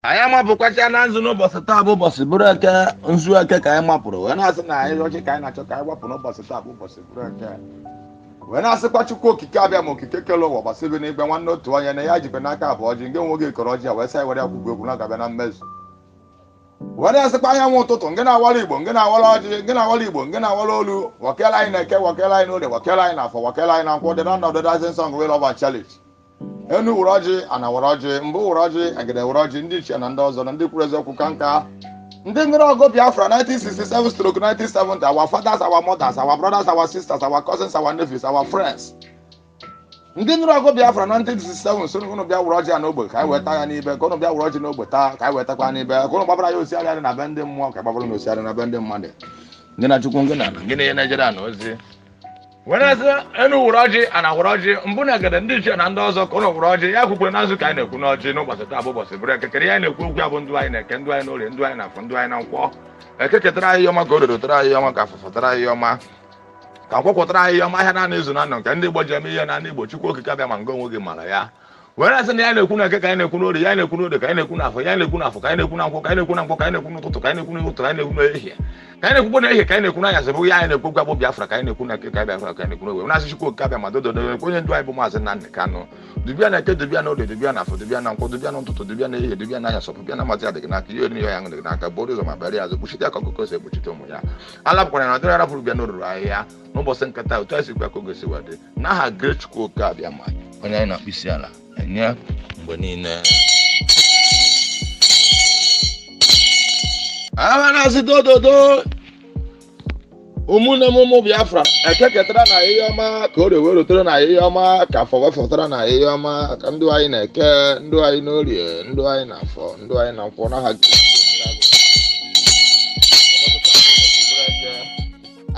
anyị amapụkwacha na nzu n'ụbọchị taa bụ ụbọchị bụrụ eke nzu eke ka anyị mapụrụ wee na-asị na anyị ọchị ka anyị na-achọ ka anyị gbapụ n'ụbọchị taa bụ ụbọchị bụrụ eke wee na-asịkwa Chukwu okike abịa ma okike kele ụwa gbasịbe n'igbe nwanne otu onye na ya jibe n'aka abụọ ji nke nwe oge kọrọ ọjị a wee sa were akwụkwọ egwu na-agabịa na mmezu wee na-asịkwa anyanwụ ụtụtụ nke na-awara Igbo nke na-awara ọjị nke na-awara Igbo nke na-awara olu wakela anyị na-eke wakela anyị n'oge wakela anyị n'afọ wakela anyị na nkwụ dị na ọnọdụ dancing song wey love and challenge enu wụrụ ọjị ana wụrụ ọjị mbụ wụrụ ọjị agide wụrụ ọjị ndị ichie na ndị ọzọ na ndị kwuru eziokwu ka nka ndị nwere ọgụ Biafra 1967-1970 our fathers, our mothers, our brothers, our sisters, our cousins, our nephews, our friends. Ndị nwere ọgụ Biafra 1967 so unu bịa wụrụ ọjị n'ogbe ka anyị weta ya n'ibe ka unu bịa wụrụ ọjị n'ogbe taa ka anyị wetakwa n'ibe ka unu gbabara ya osiarị na be ndị mmụọ ka gbabara na osiarị na be ndị mmadụ ndị na Chukwu ngị na gị na ihe Naịjirịa na ozi wenezi enu wụrụ ọjị ana wụrụ ọjị mbụ na egede ndị ichie na ndị ọzọ ka unu wụrụ ọjị ya kwukwe na nzu ka anyị na-ekwu n'ọjị n'ụbọchị taa bụ ụbọchị bụrụ ekekere ya na-ekwu okwu ya bụ ndụ anyị na-eke ndụ anyị n'orie ndụ anyị na afọ ndụ anyị na nkwọ ekeketara anyị ọma ka o dodotara anyị ọma ka afọfọtara anyị ọma ka nkwọkwọtara anyị ọma ahịa na izu na ndụ nke ndị Igbo ji eme ihe na ndị Igbo Chukwu okike abịa ma nga onwe gị mara ya were asị na ya na-ekwu na eke ka anyị na-ekwu n'orie ya na-ekwu n'ode ka anyị na-ekwu n'afọ ya na-ekwu n'afọ ka anyị na-ekwu na nkwọ ka anyị na-ekwu na nkwọ ka anyị na-ekwu n'ụtụtụ ka anyị na-ekwu n'ụtụtụ ka anyị na-ekwu n'ehihie ka anyị na-ekwu n'ehihie ka anyị na-ekwu n'anyasị bụ ya anyị na-ekwu gwa bụ Biafra ka anyị na-ekwu na eke ka anyị Biafra ka anyị na-ekwu n'owe na-asị Chukwu okike abịa ma dododo onye ndụ anyị bụ Maazị Nnamdi Kanu dubịa na eke dubịa na ode dubịa na afọ dubịa na nkwọ dubịa na ụtụtụ dubịa na ehihie dubịa na anyasị dubịa na mazi adịghị n'aka ihe ori ya ṅụdịghị n'aka bụrụ ụzọ ma bịara ya azụ kpuchite aka ọkụkọ si ekpuchite ụmụ ya alapụkwara na ọdịrị arapụrụ bịa n'oruru ahịhịa n'ụbọchị nketa otu esi gwa ka oge si wedị n'aha Great Chukwu okike abịa ma onye anyị na-akpụ isi ala enye mgbe niile na-asị dododo ụmụnne m ụmụ Biafra ekeketara na ihe ọma ka o rewe rotere na ihe ọma ka afọ wefọtara na ihe ọma ka ndụ anyị na-eke ndụ anyị n'orie ndụ anyị na afọ ndụ anyị na nkwọ n'aha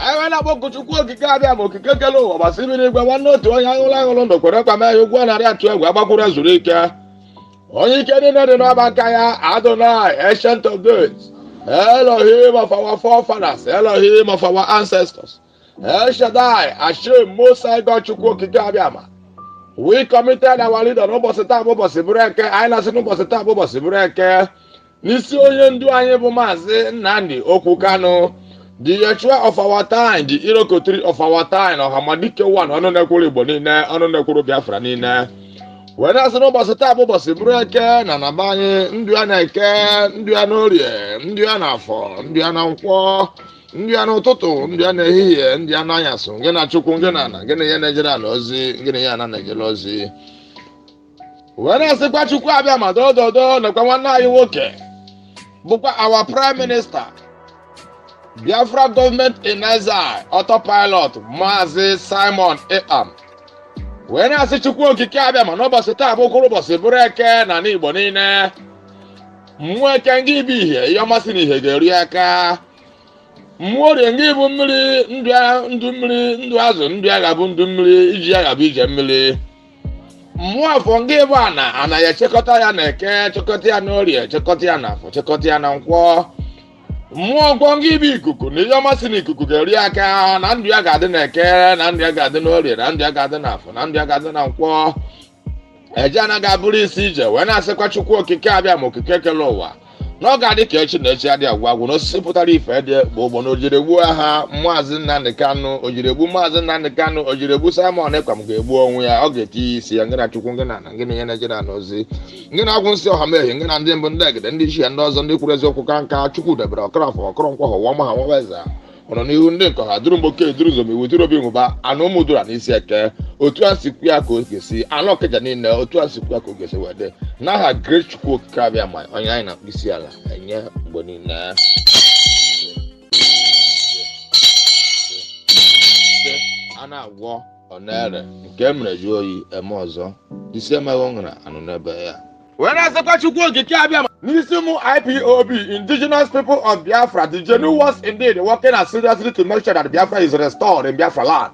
anyị na-akpọku Chukwu okike abịa ma okike kele ụwa gbasịrị n'igwe nwanne otu onye aṅụrụ aṅụrụ ndụ kwere kwa mee ya ụgwọ narị atụ egwu agbakwuru zuru ike onye ike niile dị n'ọba aka ya Adonai ancient of days Elohim of our forefathers Elohim of our ancestors El Shaddai Hashem Most High God Chukwu okike abịa ma we committed our leader n'ụbọchị taa bụ ụbọchị bụrụ eke anyị na-asị n'ụbọchị taa bụ ụbọchị bụrụ eke n'isi onye ndu anyị bụ Maazị Nnamdi Okwu Kanu the Yeshua of our time, the Irokotri of our time, or Hamadike one, ọnụ na-ekwuru Igbo niile, ọnụ na-ekwuru Biafra niile. Wee na-asị n'ụbọchị taa bụ ụbọchị bụrụ eke na naba anyị ndụ ya na-eke, ndụ ya n'orie, ndụ ya n'afọ, ndụ ya na nkwọ, ndụ ya n'ụtụtụ, ndụ ya n'ehihie, ndụ ya n'anyasị, nke na Chukwu, nke na ana, nke na ihe na-ejere ala ozi, nke na ihe ana na-ejere ozi. Wee na-asịkwa Chukwu abịa ma dododo nakwa nwanne anyị nwoke bụkwa our prime minister Biafra government in exile autopilot Maazị Simon Ekpam wee na-asị Chukwu okike abịa ma n'ụbọchị taa bụ ụbọchị bụrụ eke na n'Igbo niile mmụọ eke ngị bụ ihe ihe ọmasị na ihe ga-eri aka mmụọ orie ngị bụ mmiri ndụ mmiri ndụ azụ ndụ ya ga-abụ ndụ mmiri iji ya ga-abụ ije mmiri mmụọ afọ ngị bụ ana ya echekọta ya na eke chekọta ya n'orie chekọta ya na afọ chekọta ya na nkwọ mmụọ nkwọ ngị bụ ikuku na ihe ọmasị na ikuku ga-eri aka na ndụ ya ga-adị na eke na ndụ ya ga-adị n'orie na ndụ ya ga-adị n'afọ na ndụ ya ga-adị na nkwọ eje anaghị abụrụ isi ije wee na-asịkwa Chukwu okike abịa ma okike kele ụwa na ọ ga-adị ka echi na echi adị agwụ agwụ na osisi pụtara ife dị bụ ụgbọ na ojiregbu ha Maazị Nnamdi Kanu ojiregbu Maazị Nnamdi Kanu ojiregbu Simon Ekpam ga-egbu onwe ya ọ ga-etinye isi ya ngị na Chukwu ngị na ana ngị na ihe na-ejere na ozi ngị na-agwụ nsị ọha mehie ngị na ndị mbụ ndị egede ndị ichie ndị ọzọ ndị kwuru eziokwu ka nka Chukwu debere ọkọrọfọ ọkọrọ nkwọ ha ụwa ma ha nwaweza ọnọ n'ihu ndị nkọ ha duru mgboke duru zomi weturu obi nwụba anụ ụmụ dura n'isi eke otu a sikwu ya ka o ga-esi anụ ọkịja niile otu a sikwu ya ka o ga-esi wede n'aha Great Chukwu okike abịa ma onye anyị na-akpụ isi ala enye mgbe niile a na-agwọ ọ na-ere nke e mere jụọ oyi eme ọzọ isi emeghị ṅara anụ n'ebe ya wee na-asịkwa Chukwu okike abịa n'isi ụmụ IPOB indigenous people of Biafra the genuine ones indeed working as seriously to make sure that Biafra is restored in Biafra land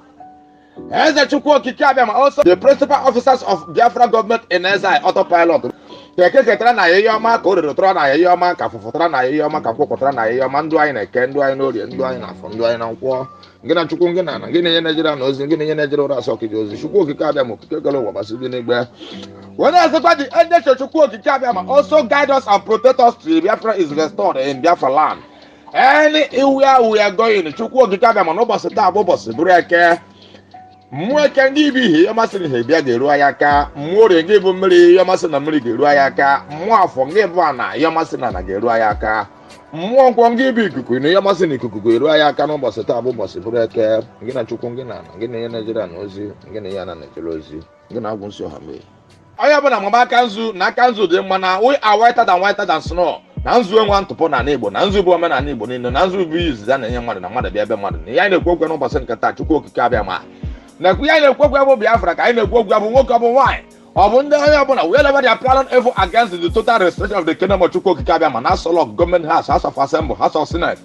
Also the principal officers of Biafra government in exile, autopilot. Ketara na yeyoma ka orotara na yeyoma ka fufutara na yeyoma ka kwupụtara na yeyoma ndụ anyị na-eke ndụ anyị n'orie ndụ anyị na-afọ ndụ anyị na nkwọ ngị na chukwu ngị na ngị na-enye Nigeria na ozi ngị na-enye Nigeria ụra asọ okike ozi chukwu okike abịa ma okike gọrọ ụwa gbasị dị n'igbe onye ọzọkwa dị enyecha chukwu okike abịa ma also guide us and protect us till Biafra is restored in Biafra land. Anywhere we are going chukwu okike abịa ma n'ụbọchị taa bụ ụbọchị bụrụ eke mmụọ eke ndị ibi ihe masị na ihe bịa ga-eru anyị aka mmụọ orie gị bụ mmiri ihe masị na mmiri ga-eru anyị aka mmụọ afọ gị bụ ana ihe masị na ga-eru anyị aka mmụọ nkwọ gị bụ ikuku na ihe masị na ikuku ga-eru anyị aka n'ụbọchị taa bụ ụbọchị bụrụ eke gị na chukwu gị na gị na-enye Nigeria na ozi gị na-enye na Nigeria ozi gị na-agwụ nsị ọha mee onye ọbụla mama aka nzu na aka nzu dị mma na we are whiter than snow na nzu enwe ntụpụ na Igbo na nzu bụ omenala Igbo niile na nzu bụ izizi a na-enye mmadụ na mmadụ bịa ebe mmadụ na ihe anyị na-ekwu okwu n'ụbọchị nke taa chukwu okike abịa ma na kwu ya na-ekwu okwu bụ Biafra ka anyị na-ekwu okwu bụ nwoke ọ bụ nwaanyị ọ bụ ndị onye ọbụla wherever they are planning evil against the total restoration of the kingdom of chukwu okike abịa ma na House of Government House, House of Assembly, House of Senate,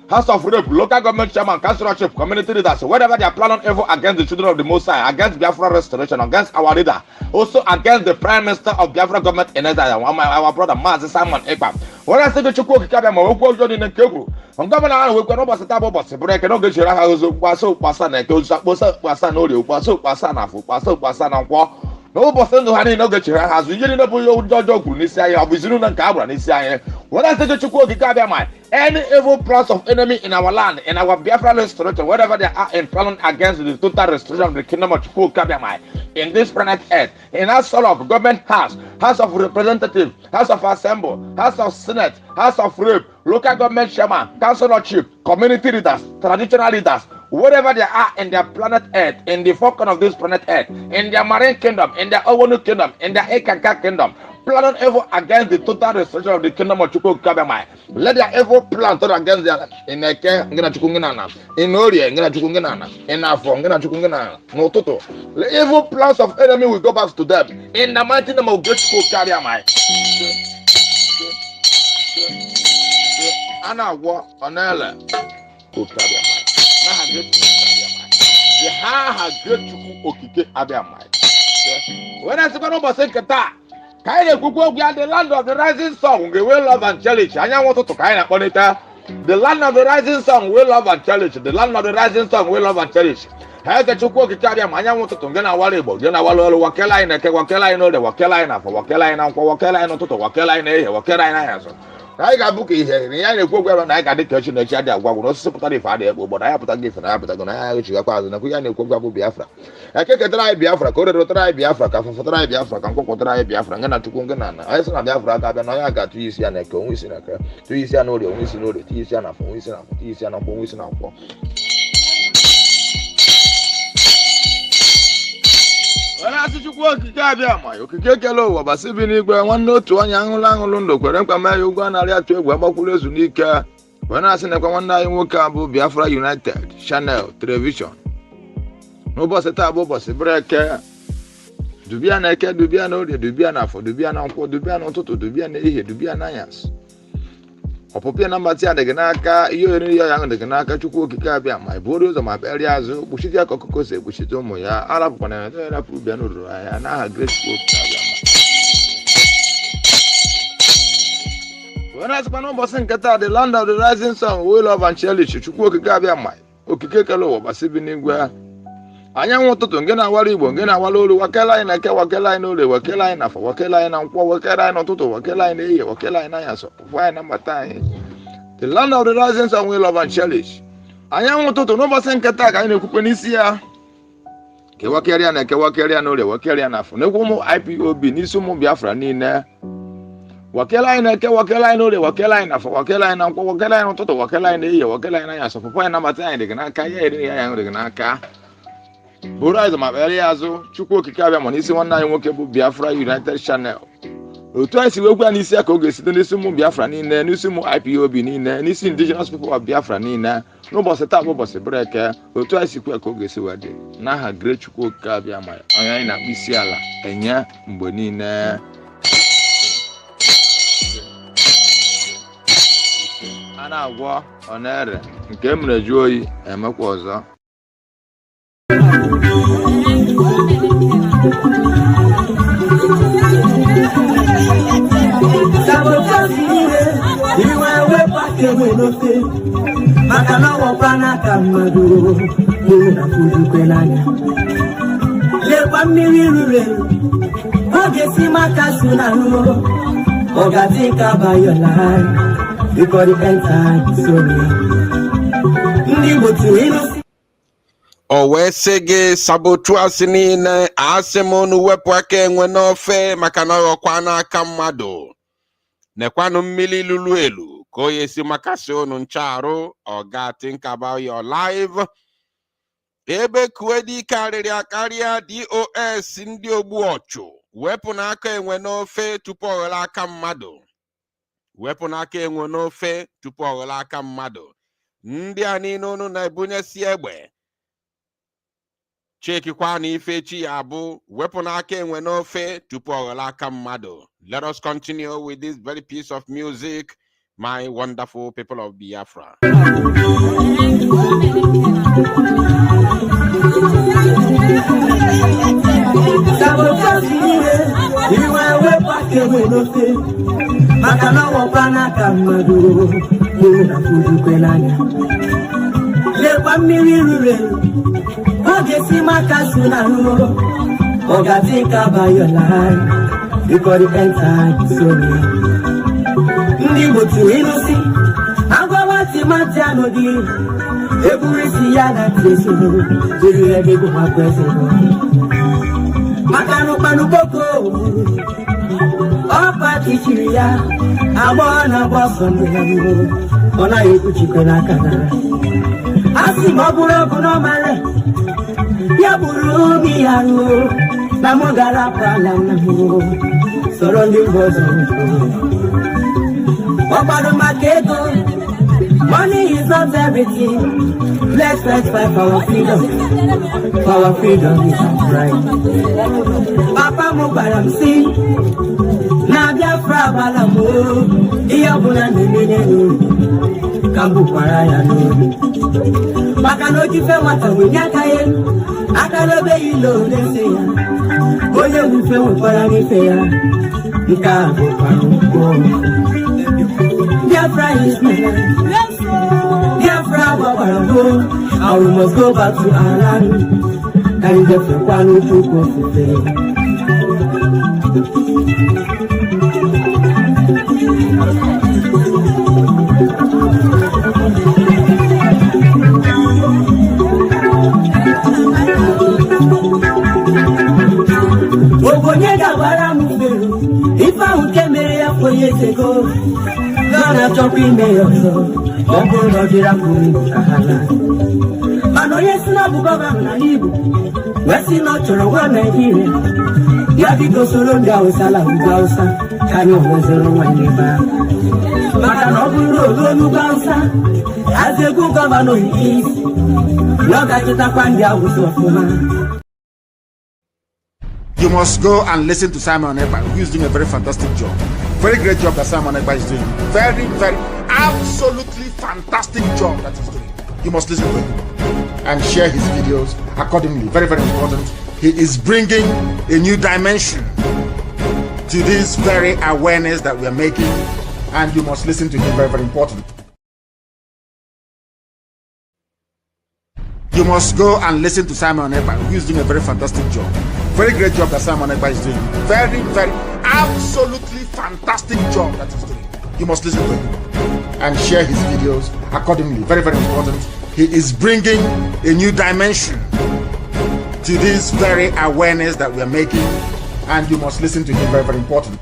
House of Rep, local government chairman, councilorship, community leaders, wherever they are planning evil against the children of the Most High, against Biafra restoration, against our leader, also against the Prime Minister of Biafra government in exile, our brother Mazi Simon Ekpa. When I say the chukwu okike abịa ma okwu ọjọọ dị na nke kwuru gọvanọ ahụ wekwe n'ụbọchị taa bụ ụbọchị bụrụ eke n'oge chere ha ozo kpasa ụkpasa na eke ozu akpọsa ụkpasa na orie ụkpasa ụkpasa na afọ ụkpasa ụkpasa na nkwọ n'ụbọchị ndụ ha niile oge chere ha azụ ihe niile bụ ihe ọjọọ kwuru n'isi anyị ọ bụ izinụlọ nke a gbara n'isi anyị when I say the chukwu okike abịa ma any evil plans of enemy in our land, in our Biafra restoration, wherever they are in planning against the total restoration of the kingdom of chukwu okike abịa ma in this planet earth, in House of Government House, House of Representatives, House of Assembly, House of Senate, House of Rep, local government chairman, councilorship, community leaders, traditional leaders, wherever they are in their planet earth, in the four corners of this planet earth, in their marine kingdom, in their Owonu kingdom, in their Ekanka kingdom, planning evil against the total restoration of the kingdom of chukwu okike abịa ma let their evil plan turn against their in eke ngị na chukwu ngị na in orie ngị na chukwu ngị na in afọ ngị na chukwu ngị na n'ụtụtụ the evil plans of enemy will go back to them in the mighty name of great chukwu okike abịa ma a na-agwọ ọ na-ele okike abịa ma n'aha great chukwu abịa ma the ha great chukwu okike abịa ma wee na-asịkwa n'ụbọchị nke taa ka anyị na-ekwukwu okwu ya the land of the rising sun ga-enwe love and challenge anyanwụ ụtụtụ ka anyị na-akpọlite the land of the rising sun will love and challenge the land of the rising sun will love and challenge ha eke chukwu okike abịa ma anyanwụ ụtụtụ nke na-awara Igbo nke na-awara ọrụ wakele anyị na-eke wakele anyị n'oge wakele anyị n'afọ wakele anyị na nkwọ wakele anyị n'ụtụtụ wakele anyị na-ehihie wakele anyị n'anyasụ anyị ga-abụ ka ihe na ya na-ekwu okwu ebe na anyị ga-adị ka echi na echi adị agwagwụ na osisi pụtara ife adịghị ekpe ụgbọdọ anyị apụtaghị ife na ya apụtago na ya echigakwa azụ nakwa ya na-ekwu okwu abụ Biafra eke ketara anyị Biafra ka o rerotara anyị Biafra ka afọfọtara anyị Biafra ka nkwọpụtara anyị Biafra nga na chukwu nga na ana anyị sị na Biafra aka abịa na onye ga-atụ isi ya na eke onwe isi na eke tụ isi ya na orie onwe isi na orie tụ isi ya na afọ onwe isi na afọ tụ isi ya na nkwọ onwe isi na nkwọ onye asị chukwu okike abịa ma okike kele ụwa gbasị bi n'igwe nwanne otu onye aṅụlụ ndụ kwere nkwa mee ya ụgwọ narị atụ egwu agbakwuru ezu n'ike onye na-asị nekwa nwanne anyị nwoke a bụ Biafra United Channel Television n'ụbọchị taa bụ ụbọchị bụrụ eke dubia na eke dubia na orie dubia na afọ dubia na nkwọ dubia na ụtụtụ dubia na ehihie dubia na anyasị ọpụpịa na mbatị ya dịgị n'aka ihe oriri ya ahụ dịgị n'aka chukwu okike abịa ma iburu ụzọ ma bịarịa azụ kpuchite ya ka ọkụkọ si ekpuchite ụmụ ya arapụkwana ya erapụrụ bịa n'ururu anya n'aha great chukwu okike abịa ma wee na-asịkwa n'ụbọchị nke taa the land of the rising sun will love and cherish chukwu okike abịa ma okike kele ụwa gbasị bi n'igwe anyanwụ ụtụtụ nke na-awara Igbo nke na-awara olu wakele anyị na eke wakele anyị n'orie wakele anyị n'afọ wakele anyị na nkwọ wakele anyị n'ụtụtụ wakele anyị n'ehihie wakele anyị n'anyasụ ụfụ anyị na mbata anyị the land of the rising sun will love and cherish anyanwụ ụtụtụ n'ụbọchị nke taa ka anyị na-ekwukwe n'isi ya kewakerịa na ekewakerịa n'orie wakerịa n'afọ n'ekwu ụmụ IPOB n'isi ụmụ Biafra niile wakele anyị na eke wakele anyị n'orie wakele anyị n'afọ wakele anyị na nkwọ wakele anyị n'ụtụtụ wakele anyị n'ehihie wakele anyị n'anyasụ ụfụ anyị na mbata anyị dịgị n'aka ya eri ya ya dịgị n'aka bụrụ azụ ma kpere ya azụ chukwu okike abịa ma n'isi nwanne anyị nwoke bụ Biafra United Channel otu anyị si wekwa n'isi ya ka ọ ga-esite n'isi ụmụ Biafra niile n'isi ụmụ IPOB niile n'isi indigenous people of Biafra niile n'ụbọchị taa bụ ụbọchị bụrụ eke otu anyị si kwe ka ọ ga-esi wee dị n'aha great chukwu okike abịa ma onye anyị na-akpụ isi ala enye mgbe niile a na-agwọ ọ na-ere nke mere jụọ oyi emekwa ọzọ Sabotage iwe wepake wenote makana wapana kamadu na kujukwe nanya lekwa mmiri rure oge si maka sunanu ogatika bayola because the entire story ndi botu inu o wee sị gị sabotage niile asịmụnụ wepụ aka enwe n'ofe maka na ọkwa n'aka mmadụ nekwanụ mmiri lulu elu ka o yesi makasị unu ncharụ ọ ga think about your life. Ebekuedike arịrị akarịa DOS ndị ogbu ọchụ wepụ n'aka enwe n'ofe tupu ọ ghọrọ aka mmadụ. Wepụ n'aka enwe n'ofe tupu ọ ghọrọ aka mmadụ. Ndị a niile unu na-ebunyesi egbe chekikwa na ife chi ya bụ wepụ n'aka enwe n'ofe tupu ọ ghọrọ aka mmadụ. Let us continue with this very piece of music, my wonderful people of Biafra. Ogesi maka sunanu ogatika bayola because the entire story ndi botu inusi agwa timati anodi eburisi ya na teso jiri ebe go makwese makanu panu boko opa tichiri ya abona boso ndelo ona ekuchikwe na kana asi maburo kuno male ya buru mi aro na mogara pala na ho surrounding bozo obado maketo money is not everything. Let's fight for our freedom. Our freedom is our right. Papa mo baramsi na Biafra balamo iya buna nemene kambu paraya no makano jife wata wenyaka ye akalobe ilo leseya oye wufe wupara nifeya nka go Biafra is my life. Biafra babalamo and we must go back to our land and the Fepano to go to pay. If I would come here 4 years ago, gonna jump in there also. Bongo no jira kuri kahala. Mano yes na bugoba na libu. Wesi no choro wa Nigeria. Ya biko solo nda usala ugausa. Kani wazero wa neba. Maka no buro lo ugausa. Aze bugoba no is. Loga kita pandia usofuma. You must go and listen to Simon Ekpa, who is doing a very fantastic job. Very great job that Simon Ekpa is doing. Very, very, absolutely fantastic job that he's doing. You must listen to him and share his videos accordingly. Very, very important. He is bringing a new dimension to this very awareness that we are making, and you must listen to him. Very, very important. You must go and listen to Simon Ekpa, who is doing a very fantastic job. Very great job that Simon Ekpa is doing. Very, very, absolutely fantastic job that he's doing. You must listen to him and share his videos accordingly. Very, very important. He is bringing a new dimension to this very awareness that we are making, and you must listen to him. Very, very important.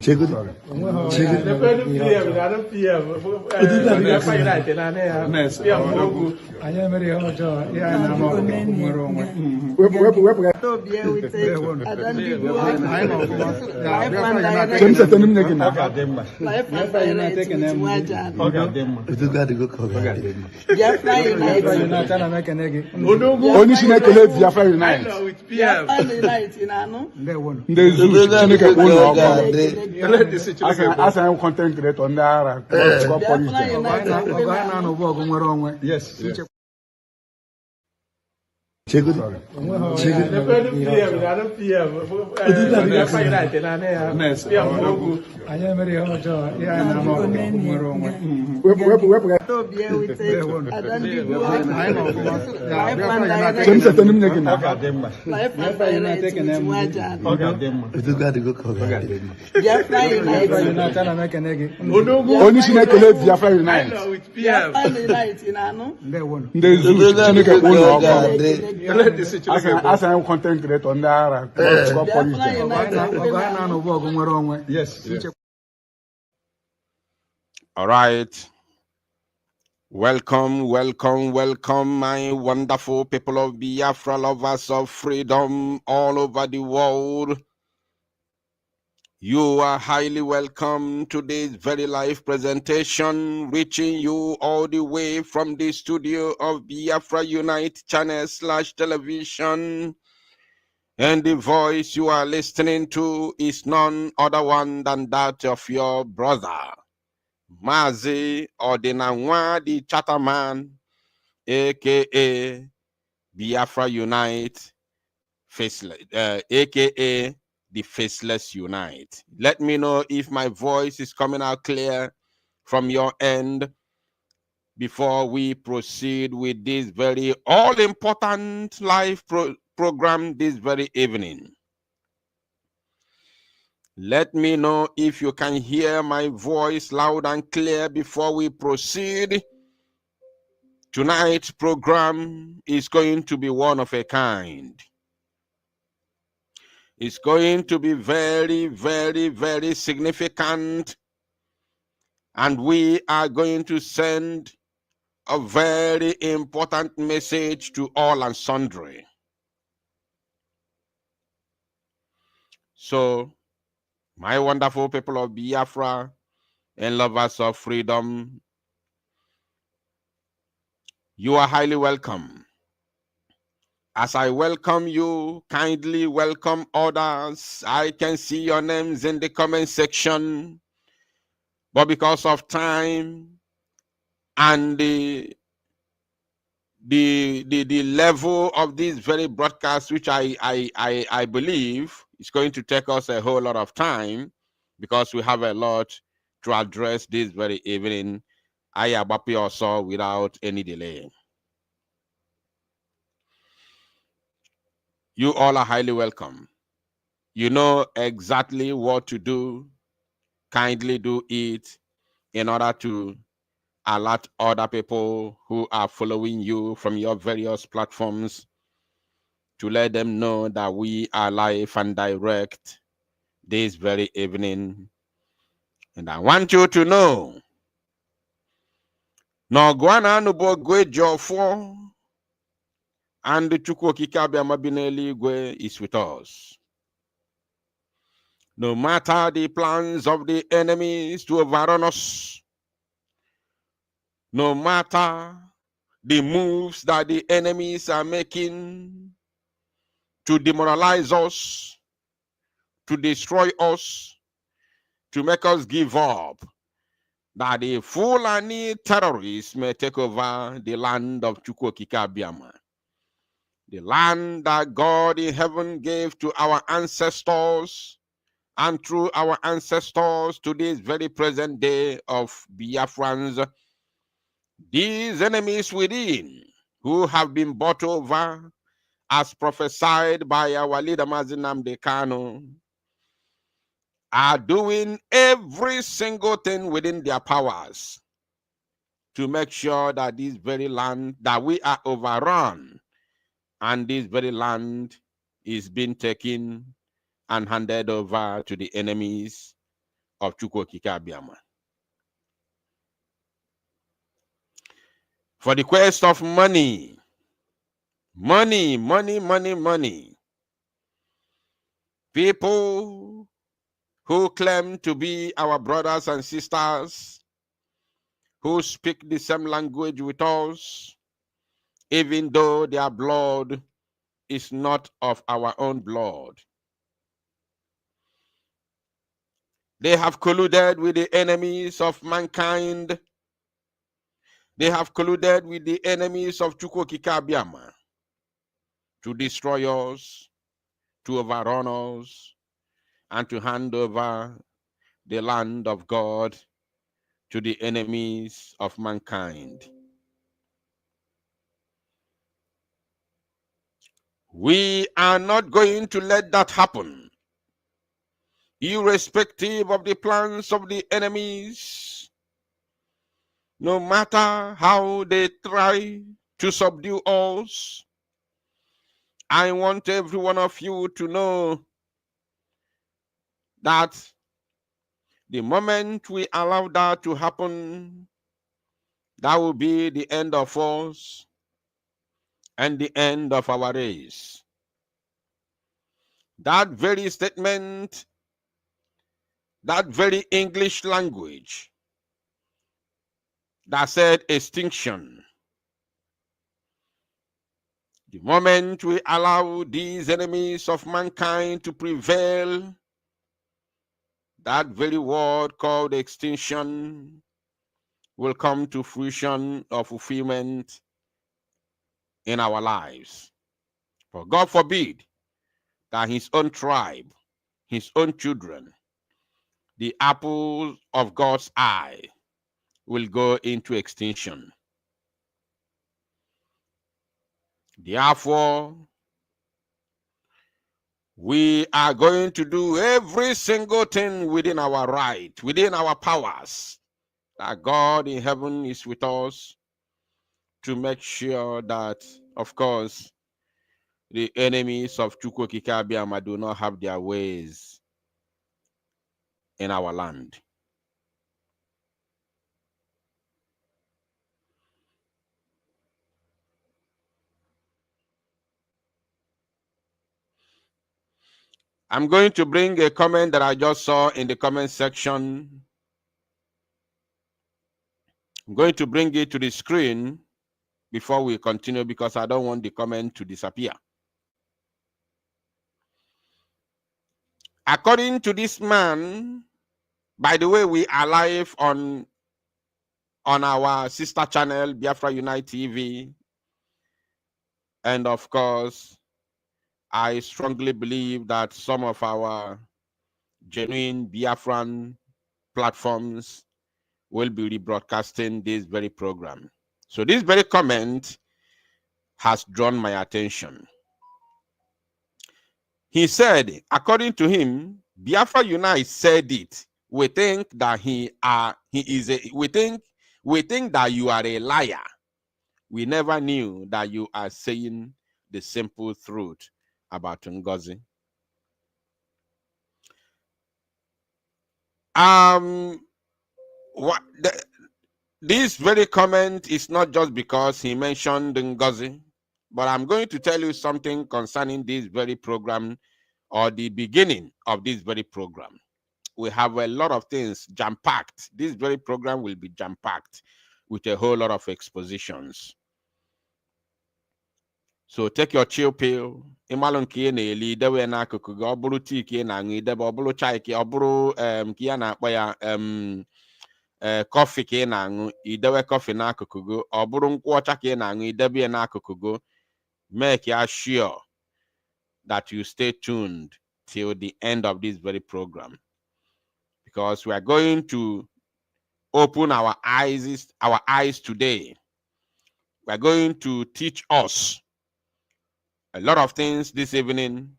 Check it. Check it. As I am content creator on there, yes. Check it. Check it. As I am content creator on yes. All right. Welcome, welcome, welcome, my wonderful people of Biafra, lovers of freedom all over the world. You are highly welcome to this very live presentation, reaching you all the way from the studio of Biafra Unite channel / television. And the voice you are listening to is none other one than that of your brother, Mazi Ordinanwa the Chatterman, aka Biafra Unite, aka the Faceless Unite. Let me know if my voice is coming out clear from your end before we proceed with this very all-important live program this very evening. Let me know if you can hear my voice loud and clear before we proceed. Tonight's program is going to be one of a kind. It's going to be very, very, very significant. And we are going to send a very important message to all and sundry. So, my wonderful people of Biafra and lovers of freedom, you are highly welcome. As I welcome you, kindly welcome others. I can see your names in the comment section, but because of time and the level of this very broadcast, which I believe is going to take us a whole lot of time, because we have a lot to address this very evening, I abapi also without any delay. You all are highly welcome. You know exactly what to do. Kindly do it in order to alert other people who are following you from your various platforms, to let them know that we are live and direct this very evening. And I want you to know, no guana no bogwe jofo, and the Chukwokikabe Amabineli Gwe is with us. No matter the plans of the enemies to overrun us, no matter the moves that the enemies are making to demoralize us, to destroy us, to make us give up, that the Fulani terrorists may take over the land of Chukwokikabiama, the land that God in heaven gave to our ancestors, and through our ancestors to this very present day of Biafrans. These enemies within, who have been bought over as prophesied by our leader Mazinam Dekano, are doing every single thing within their powers to make sure that this very land, that we are overrun, and this very land is being taken and handed over to the enemies of Chukwokikabiama. For the quest of money, money, money, money, money, people who claim to be our brothers and sisters, who speak the same language with us, even though their blood is not of our own blood. They have colluded with the enemies of mankind. They have colluded with the enemies of Chukwokikabiama to destroy us, to overrun us, and to hand over the land of God to the enemies of mankind. We are not going to let that happen, irrespective of the plans of the enemies. No matter how they try to subdue us, I want every one of you to know that the moment we allow that to happen, that will be the end of us and the end of our race. That very statement, that very English language that said extinction, the moment we allow these enemies of mankind to prevail, that very word called extinction will come to fruition or fulfillment in our lives. For God forbid that his own tribe, his own children, the apple of God's eye, will go into extinction. Therefore, we are going to do every single thing within our right, within our powers, that God in heaven is with us, to make sure that, of course, the enemies of Chukwokikabiama do not have their ways in our land. I'm going to bring a comment that I just saw in the comment section. I'm going to bring it to the screen before we continue because I don't want the comment to disappear. According to this man, by the way, we are live on our sister channel, Biafra Unite TV. And of course, I strongly believe that some of our genuine Biafran platforms will be rebroadcasting this very program. So this very comment has drawn my attention. He said, according to him, Biafra Unite said it. We think that we think that you are a liar. We never knew that you are saying the simple truth about Ngozi. This very comment is not just because he mentioned Ngozi, but I'm going to tell you something concerning this very program, or the beginning of this very program. We have a lot of things jam-packed. This very program will be jam-packed with a whole lot of expositions. So take your chill pill. Imalon ki na eli dewe na akuku ga oburu tea ki na ngi debe oburu chai ki oburu ki ya na akpa ya coffee ki na ngu idewe coffee na akuku go oburu nkwu ọcha ki na ngu idebe na akuku go. Make ya sure that you stay tuned till the end of this very program, because we are going to open our eyes today. We are going to teach us a lot of things this evening,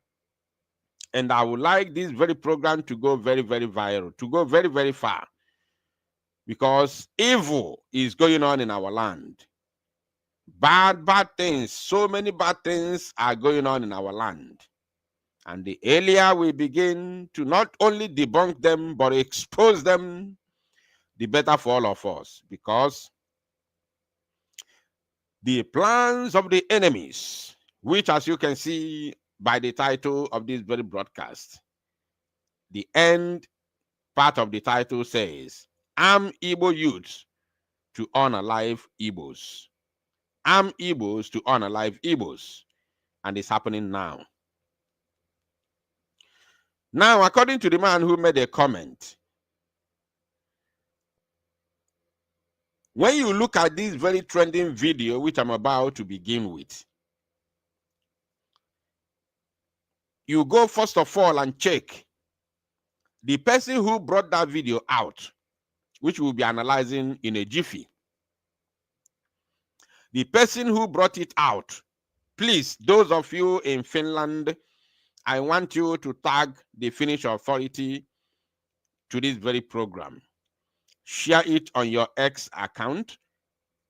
and I would like this very program to go very, very viral, to go very, very far, because evil is going on in our land. Bad things, so many bad things are going on in our land. And the earlier we begin to not only debunk them, but expose them, the better for all of us, because the plans of the enemies, which, as you can see by the title of this very broadcast, the end part of the title says, "Arm Igbo youths to unalive Igbos." Arm Igbos to unalive Igbos. And it's happening now. Now, according to the man who made a comment, when you look at this very trending video, which I'm about to begin with, you go first of all and check the person who brought that video out, which we'll be analyzing in a jiffy. The person who brought it out, please, those of you in Finland, I want you to tag the Finnish authority to this very program. Share it on your X account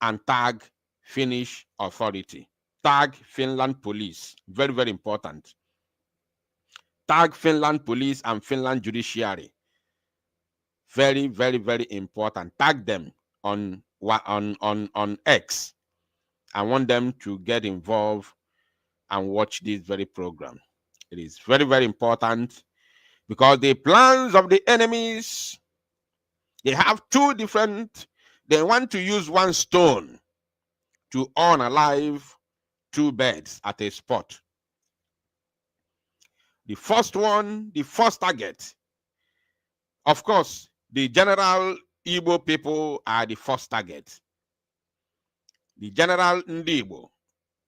and tag Finnish authority. Tag Finland police. Very, very important. Tag Finland police and Finland judiciary. Very, very, very important. Tag them on X. I want them to get involved and watch this very program. It is very, very important because the plans of the enemies, they have two different, they want to use one stone to unalive two birds at a spot. The first one, the first target, of course, the general Igbo people are the first target. The general Igbo,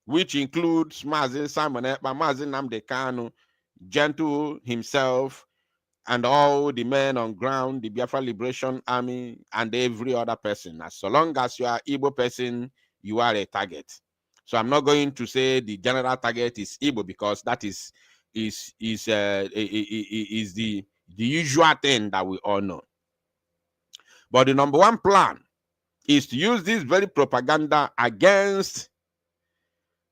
which includes Mazin Simon Ekpa, Mazin Nnamdi Kanu, Gentle himself, and all the men on ground, the Biafra Liberation Army, and every other person. As so long as you are Igbo person, you are a target. So I'm not going to say the general target is Igbo because that is the usual thing that we all know. But the number one plan is to use this very propaganda against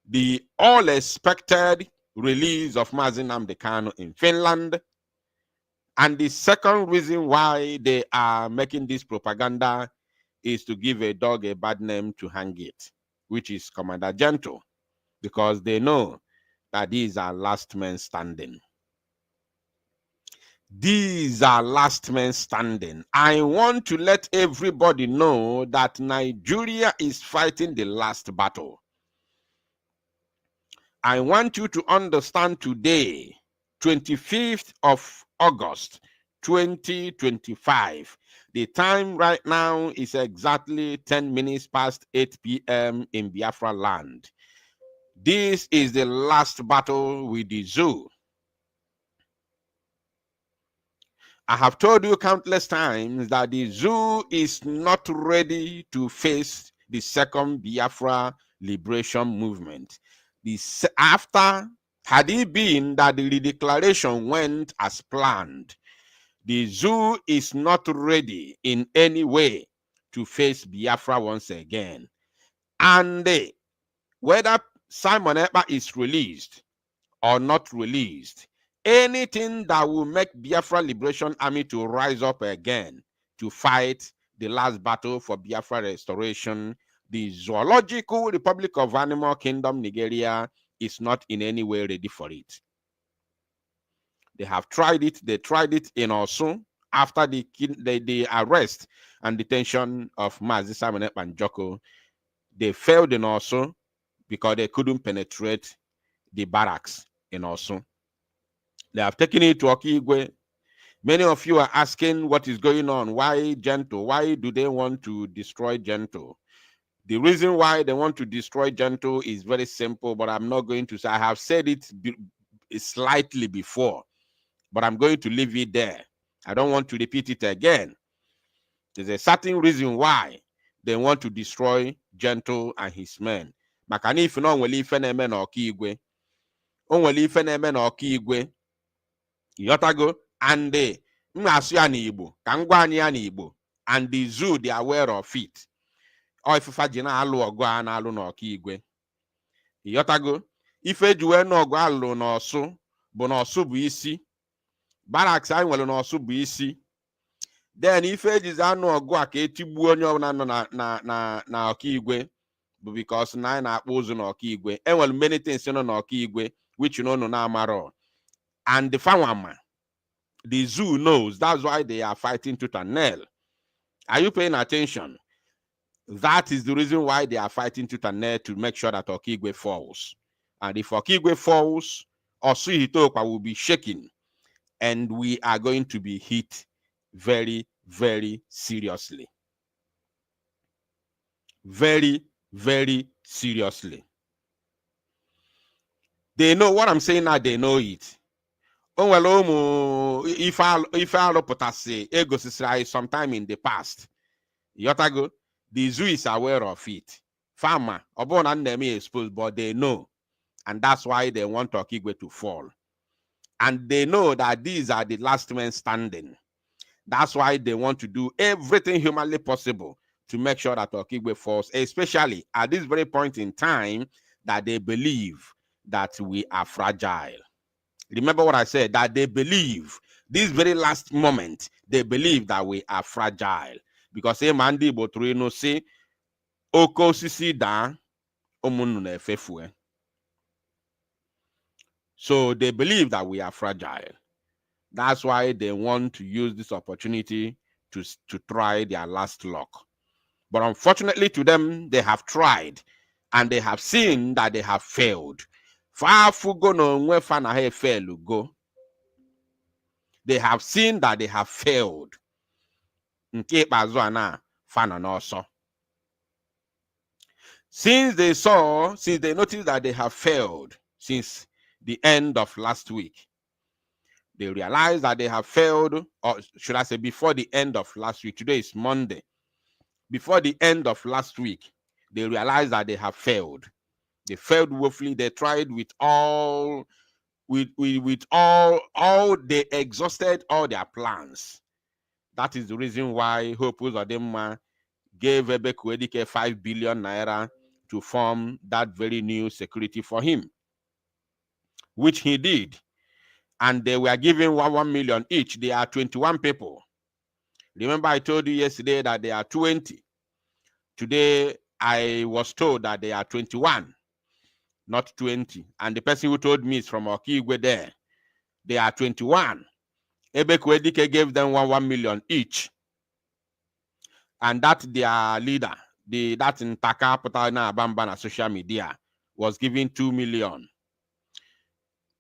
the all-expected release of Mazin Nnamdi Kanu in Finland. And the second reason why they are making this propaganda is to give a dog a bad name to hang it, which is Commander Gentle, because they know that these are last men standing. These are last men standing. I want to let everybody know that Nigeria is fighting the last battle. I want you to understand today, 25th of August, 2025. The time right now is exactly 10 minutes past 8 p.m. in Biafra land. This is the last battle with the zoo. I have told you countless times that the zoo is not ready to face the second Biafra liberation movement. After, had it been that the declaration went as planned, the zoo is not ready in any way to face Biafra once again. And whether Simon Ekpa is released or not released, anything that will make Biafra Liberation Army to rise up again to fight the last battle for Biafra restoration, the Zoological Republic of Animal Kingdom, Nigeria, is not in any way ready for it. They have tried it. They tried it in Osun after the arrest and detention of Mazi Simon Ekpa and Joko. They failed in Osun because they couldn't penetrate the barracks in Osun. They have taken it to Okigwe. Many of you are asking what is going on. Why Gentle? Why do they want to destroy Gentle? The reason why they want to destroy Gentle is very simple, but I'm not going to say. I have said it slightly before, but I'm going to leave it there. I don't want to repeat it again. There's a certain reason why they want to destroy Gentle and his men. Makana if no nwere ife na-eme na Okigwe, o nwere ife na-eme na Okigwe, yotago, and m na-asụ ya n'Igbo, ka m gwa anyị ya n'Igbo, and the zoo they are aware of it. Ọ ifefa ji na-alụ ọgụ a na-alụ n'Okigwe. Yotago, ife ji wee na ọgụ alụ n'Ọsụ bụ na Ọsụ bụ isi. Barracks anyị nwere n'Ọsụ bụ isi. Then ife ejizi anụ ọgụ a ka etigbuo onye ọbụla nọ na Okigwe bụ because na anyị na-akpụ ụzụ n'Okigwe. Enwere many things nọ n'Okigwe which no na-amarọ. And the Fawama, the zoo knows. That's why they are fighting tooth and nail. Are you paying attention? That is the reason why they are fighting tooth and nail, to make sure that Okigwe falls. And if Okigwe falls, Osu Hitokwa will be shaking. And we are going to be hit very, very seriously. Very, very seriously. They know what I'm saying now, they know it. if I potasi ego sometime in the past. Yotago, the zoo is aware of it. Farmer, Obon and them exposed, but they know. And that's why they want Okigwe to fall. And they know that these are the last men standing. That's why they want to do everything humanly possible to make sure that Okigwe falls, especially at this very point in time that they believe that we are fragile. Remember what I said, that they believe, this very last moment, they believe that we are fragile. Because Mandi Botrino say, Oko sisi da, omunu na efefue. So they believe that we are fragile. That's why they want to use this opportunity to try their last luck. But unfortunately to them, they have tried and they have seen that they have failed. They have seen that they have failed. Since they noticed that they have failed since the end of last week, they realized that they have failed, or should I say before the end of last week. Today is Monday. Before the end of last week, they realized that they have failed. They failed woefully. They tried with all, they exhausted all their plans. That is the reason why Hope Uzodimma gave Ebekuedike 5 billion naira to form that very new security for him, which he did. And they were giving 1 million each. They are 21 people. Remember, I told you yesterday that they are 20. Today, I was told that they are 21, not 20. And the person who told me is from Okigwe there. They are 21. Ebekuedike gave them 1 million each. And that their leader, that in Taka Potana Bambana social media, was giving 2 million.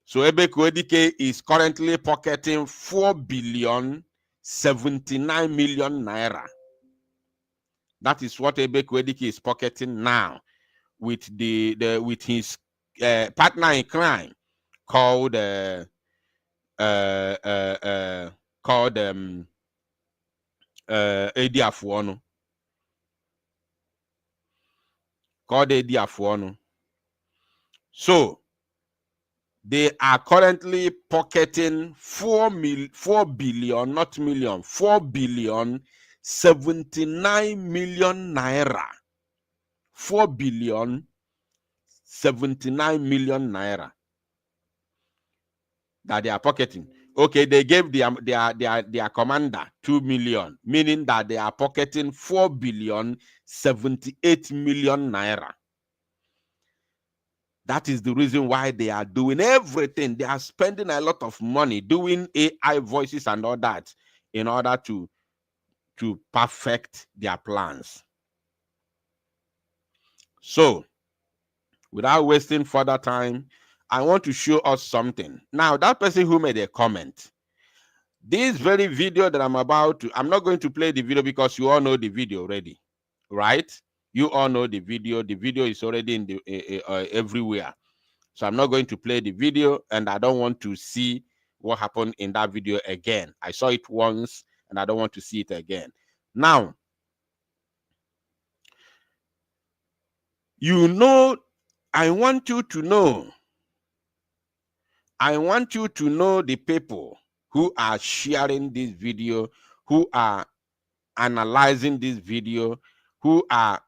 So Ebekuedike is currently pocketing 4,079,000,000 naira. That is what Ebekuedike is pocketing now with with his partner in crime called Edi Afuonu. Called Edi Afuonu. So they are currently pocketing 4 billion, not million, 4,079,000,000 naira. 4,079,000,000 naira that they are pocketing. Okay, they gave their commander 2 million, meaning that they are pocketing 4,078,000,000 naira. That is the reason why they are doing everything. They are spending a lot of money doing AI voices and all that in order to perfect their plans. So, without wasting further time, I want to show us something. Now, that person who made a comment, this very video that I'm not going to play the video because you all know the video already, right? You all know the video. The video is already in the everywhere. So I'm not going to play the video, and I don't want to see what happened in that video again. I saw it once, and I don't want to see it again. Now, you know, I want you to know the people who are sharing this video, who are analyzing this video, who are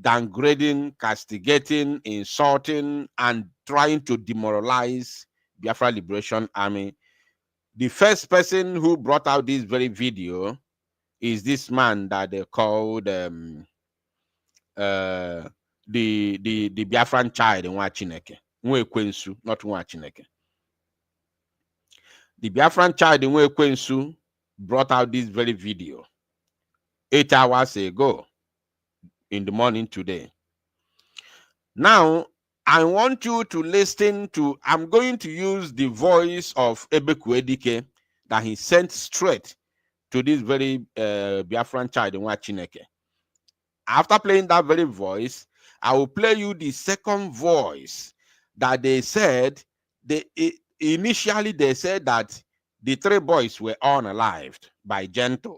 downgrading, castigating, insulting, and trying to demoralize Biafra Liberation Army. The first person who brought out this very video is this man that they called the Biafran child in Wachineke. Nwekwensu, not Wachineke. The Biafran child in Nwekwensu brought out this very video 8 hours ago in the morning today. Now, I want you to listen to, I'm going to use the voice of Ebekuedike that he sent straight to this very Biafran child in Wachineke. After playing that very voice, I will play you the second voice that they said initially they said that the 3 boys were unalived by Gento.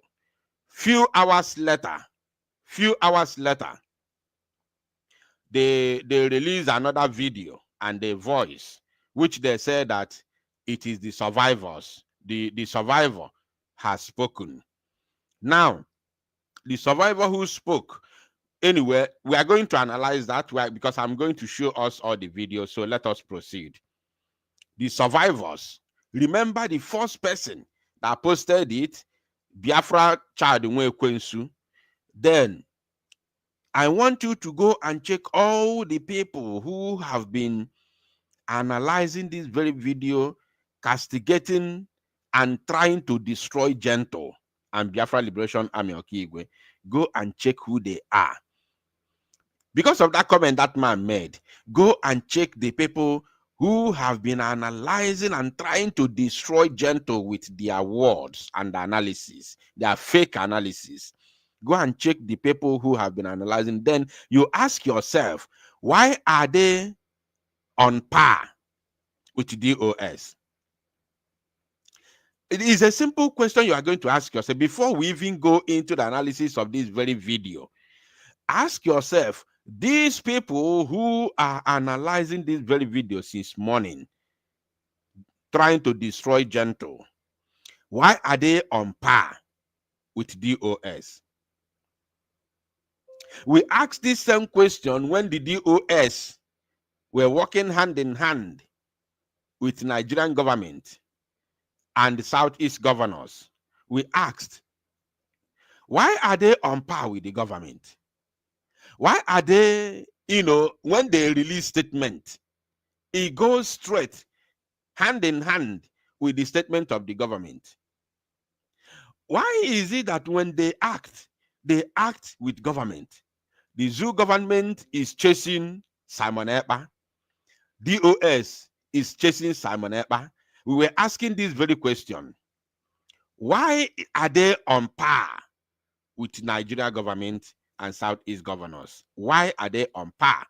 Few hours later, they released another video and a voice, which they said that it is the survivors. The survivor has spoken. Now, the survivor who spoke, anyway, we are going to analyze that because I'm going to show us all the videos. So let us proceed. The survivors, remember the first person that posted it, Biafra child Nwekwensu. Then I want you to go and check all the people who have been analyzing this very video, castigating and trying to destroy Gento and Biafra Liberation Army Okigwe. Go and check who they are. Because of that comment that man made, go and check the people who have been analyzing and trying to destroy Gento with their words and analysis, their fake analysis. Go and check the people who have been analyzing. Then you ask yourself, why are they on par with DOS? It is a simple question you are going to ask yourself before we even go into the analysis of this very video. Ask yourself, these people who are analyzing this very video since morning, trying to destroy Gento, why are they on par with DOS? We asked this same question when the DOS were working hand in hand with the Nigerian government and the Southeast governors. We asked, why are they on par with the government? Why are they, when they release statement, it goes straight hand in hand with the statement of the government? Why is it that when they act with government? The zoo government is chasing Simon Ekpa. DOS is chasing Simon Ekpa. We were asking this very question. Why are they on par with Nigeria government and Southeast governors? Why are they on par?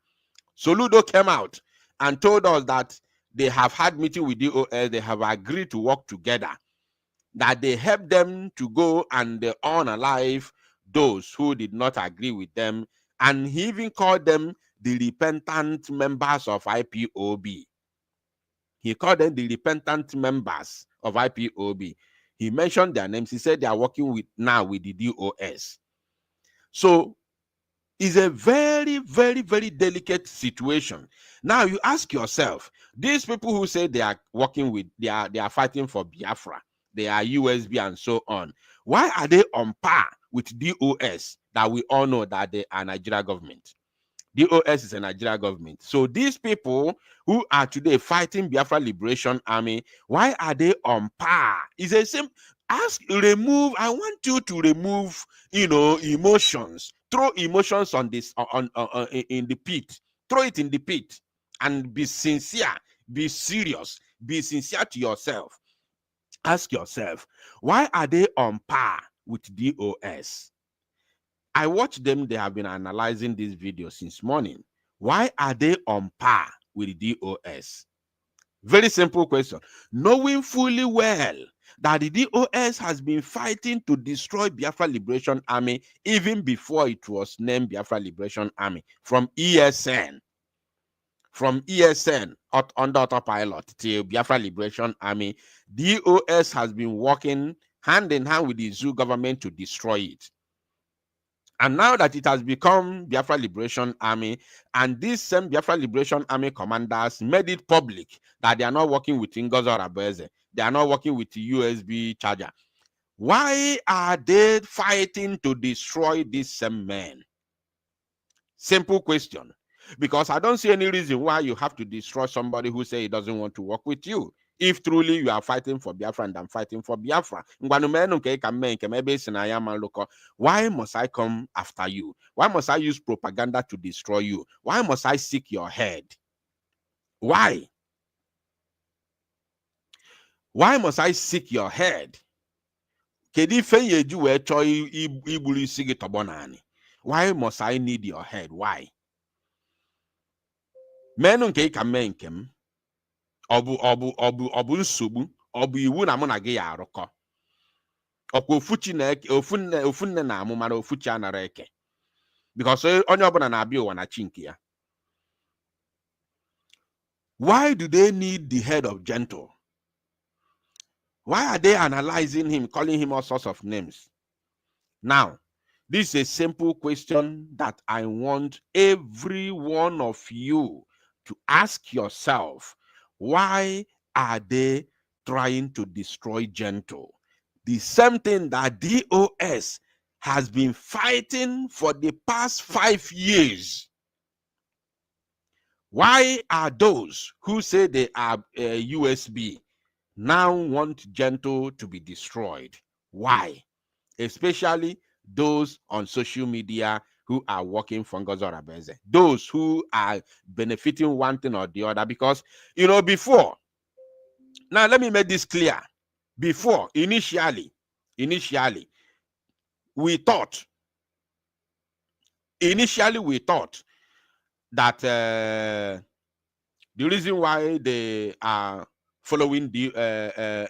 Soludo came out and told us that they have had meeting with DOS, they have agreed to work together, that they helped them to go and unalive those who did not agree with them, and he even called them the repentant members of IPOB. He called them the repentant members of IPOB. He mentioned their names. He said they are working now with the DOS. So it's a very, very, very delicate situation. Now you ask yourself, these people who say they are working with, they are fighting for Biafra, they are USB and so on. Why are they on par with DOS that we all know that they are Nigeria government? DOS is a Nigeria government. So these people who are today fighting Biafra Liberation Army, why are they on par? It's a simple remove. I want you to remove, emotions. Throw emotions on this in the pit. Throw it in the pit and be sincere. Be serious. Be sincere to yourself. Ask yourself, why are they on par with DOS? I watched them. They have been analyzing this video since morning. Why are they on par with DOS? Very simple question. Knowing fully well that the DOS has been fighting to destroy Biafra Liberation Army even before it was named Biafra Liberation Army, from ESN. From ESN under autopilot till Biafra Liberation Army, DOS has been working hand in hand with the zoo government to destroy it. And now that it has become Biafra Liberation Army, and these same Biafra Liberation Army commanders made it public that they are not working with Ngozi Orebeze, they are not working with the USB charger. Why are they fighting to destroy these same men? Simple question. Because I don't see any reason why you have to destroy somebody who says he doesn't want to work with you. If truly you are fighting for Biafra and I'm fighting for Biafra, why must I come after you? Why must I use propaganda to destroy you? Why must I seek your head? Why? Why must I seek your head? Why must I need your head? Why? Obu nsogbu, obu iwu na mụ na gị ya arụkọ. Ọkwa ofu nne na amụ mara ofu chi anara eke. Because onye ọbụla na-abịa ụwa na chi nke ya. Why do they need the head of gentle? Why are they analyzing him, calling him all sorts of names? Now, this is a simple question that I want every one of you to ask yourself. Why are they trying to destroy gentle? The same thing that DOS has been fighting for the past 5 years. Why are those who say they are USB now want gentle to be destroyed? Why? Especially those on social media who are working for Ngozi Orebeze, those who are benefiting one thing or the other. Because, before, now let me make this clear. Before, initially, we thought that the reason why they are following the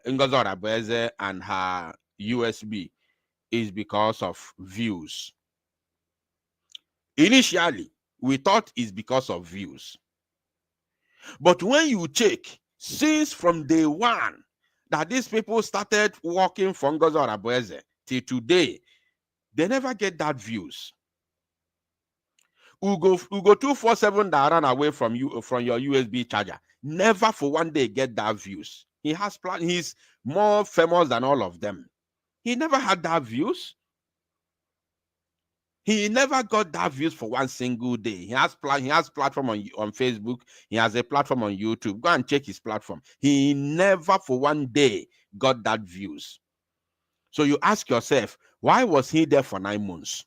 Ngozi Orebeze and her USB is because of views. Initially, we thought it's because of views. But when you check, since from day one that these people started working for Ngozi Orebeze till today, they never get that views. Ugo 247 that ran away from you from your USB charger, never for one day get that views. He has plan. He's more famous than all of them. He never had that views. He never got that views for one single day. He has platform on Facebook. He has a platform on YouTube. Go and check his platform. He never for one day got that views. So you ask yourself, why was he there for 9 months?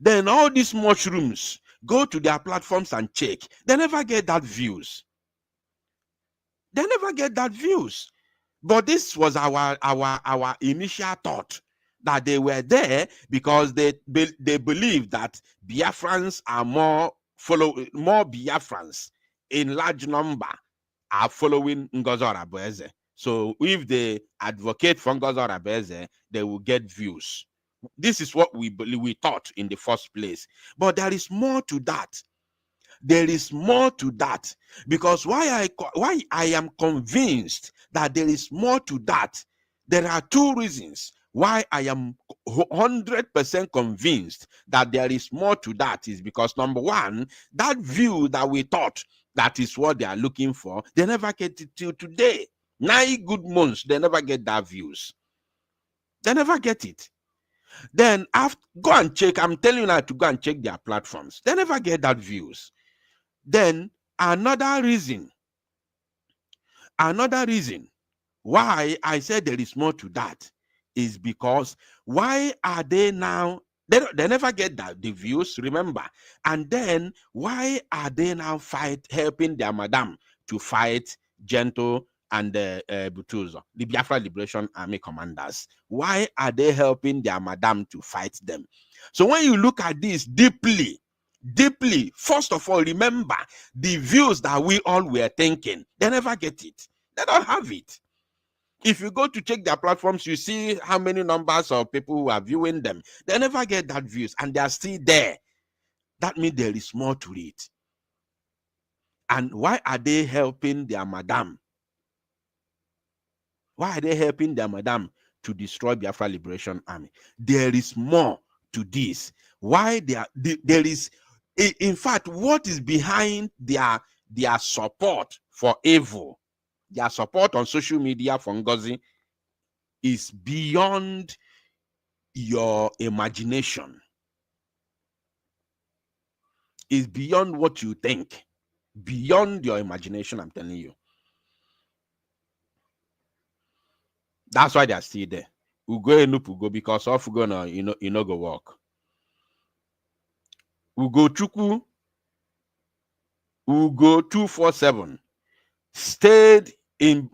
Then all these mushrooms, go to their platforms and check. They never get that views. They never get that views. But this was our initial thought, that they were there because they believe that Biafrans are more Biafrans in large number are following Ngozi Orebeze. So if they advocate for Ngozi Orebeze, they will get views. This is what we thought in the first place. But there is more to that. There is more to that, because why I am convinced that there is more to that. There are 2 reasons why I am 100% convinced that there is more to that. Is because, number one, that view that we thought that is what they are looking for, they never get it till today. 9 good months, they never get that views. They never get it. Then go and check. I'm telling you now to go and check their platforms. They never get that views. Then another reason why I said there is more to that is because why are they now, they never get the views, remember, and then why are they now helping their madam to fight Gentle and Butuzo, the Biafra Liberation Army commanders? Why are they helping their madam to fight them? So when you look at this deeply, first of all, remember the views that we all were thinking. They never get it. They don't have it. If you go to check their platforms, you see how many numbers of people who are viewing them. They never get that views, and they are still there. That means there is more to it. And why are they helping their madam? Why are they helping their madam to destroy Biafra Liberation Army? There is more to this. Why there is, in fact, what is behind their support for evil, their support on social media for Ngozi, is beyond your imagination. Is beyond what you think. Beyond your imagination, I'm telling you. That's why they're still there. Ugo enupugo, because of gonna go work. Ugo 247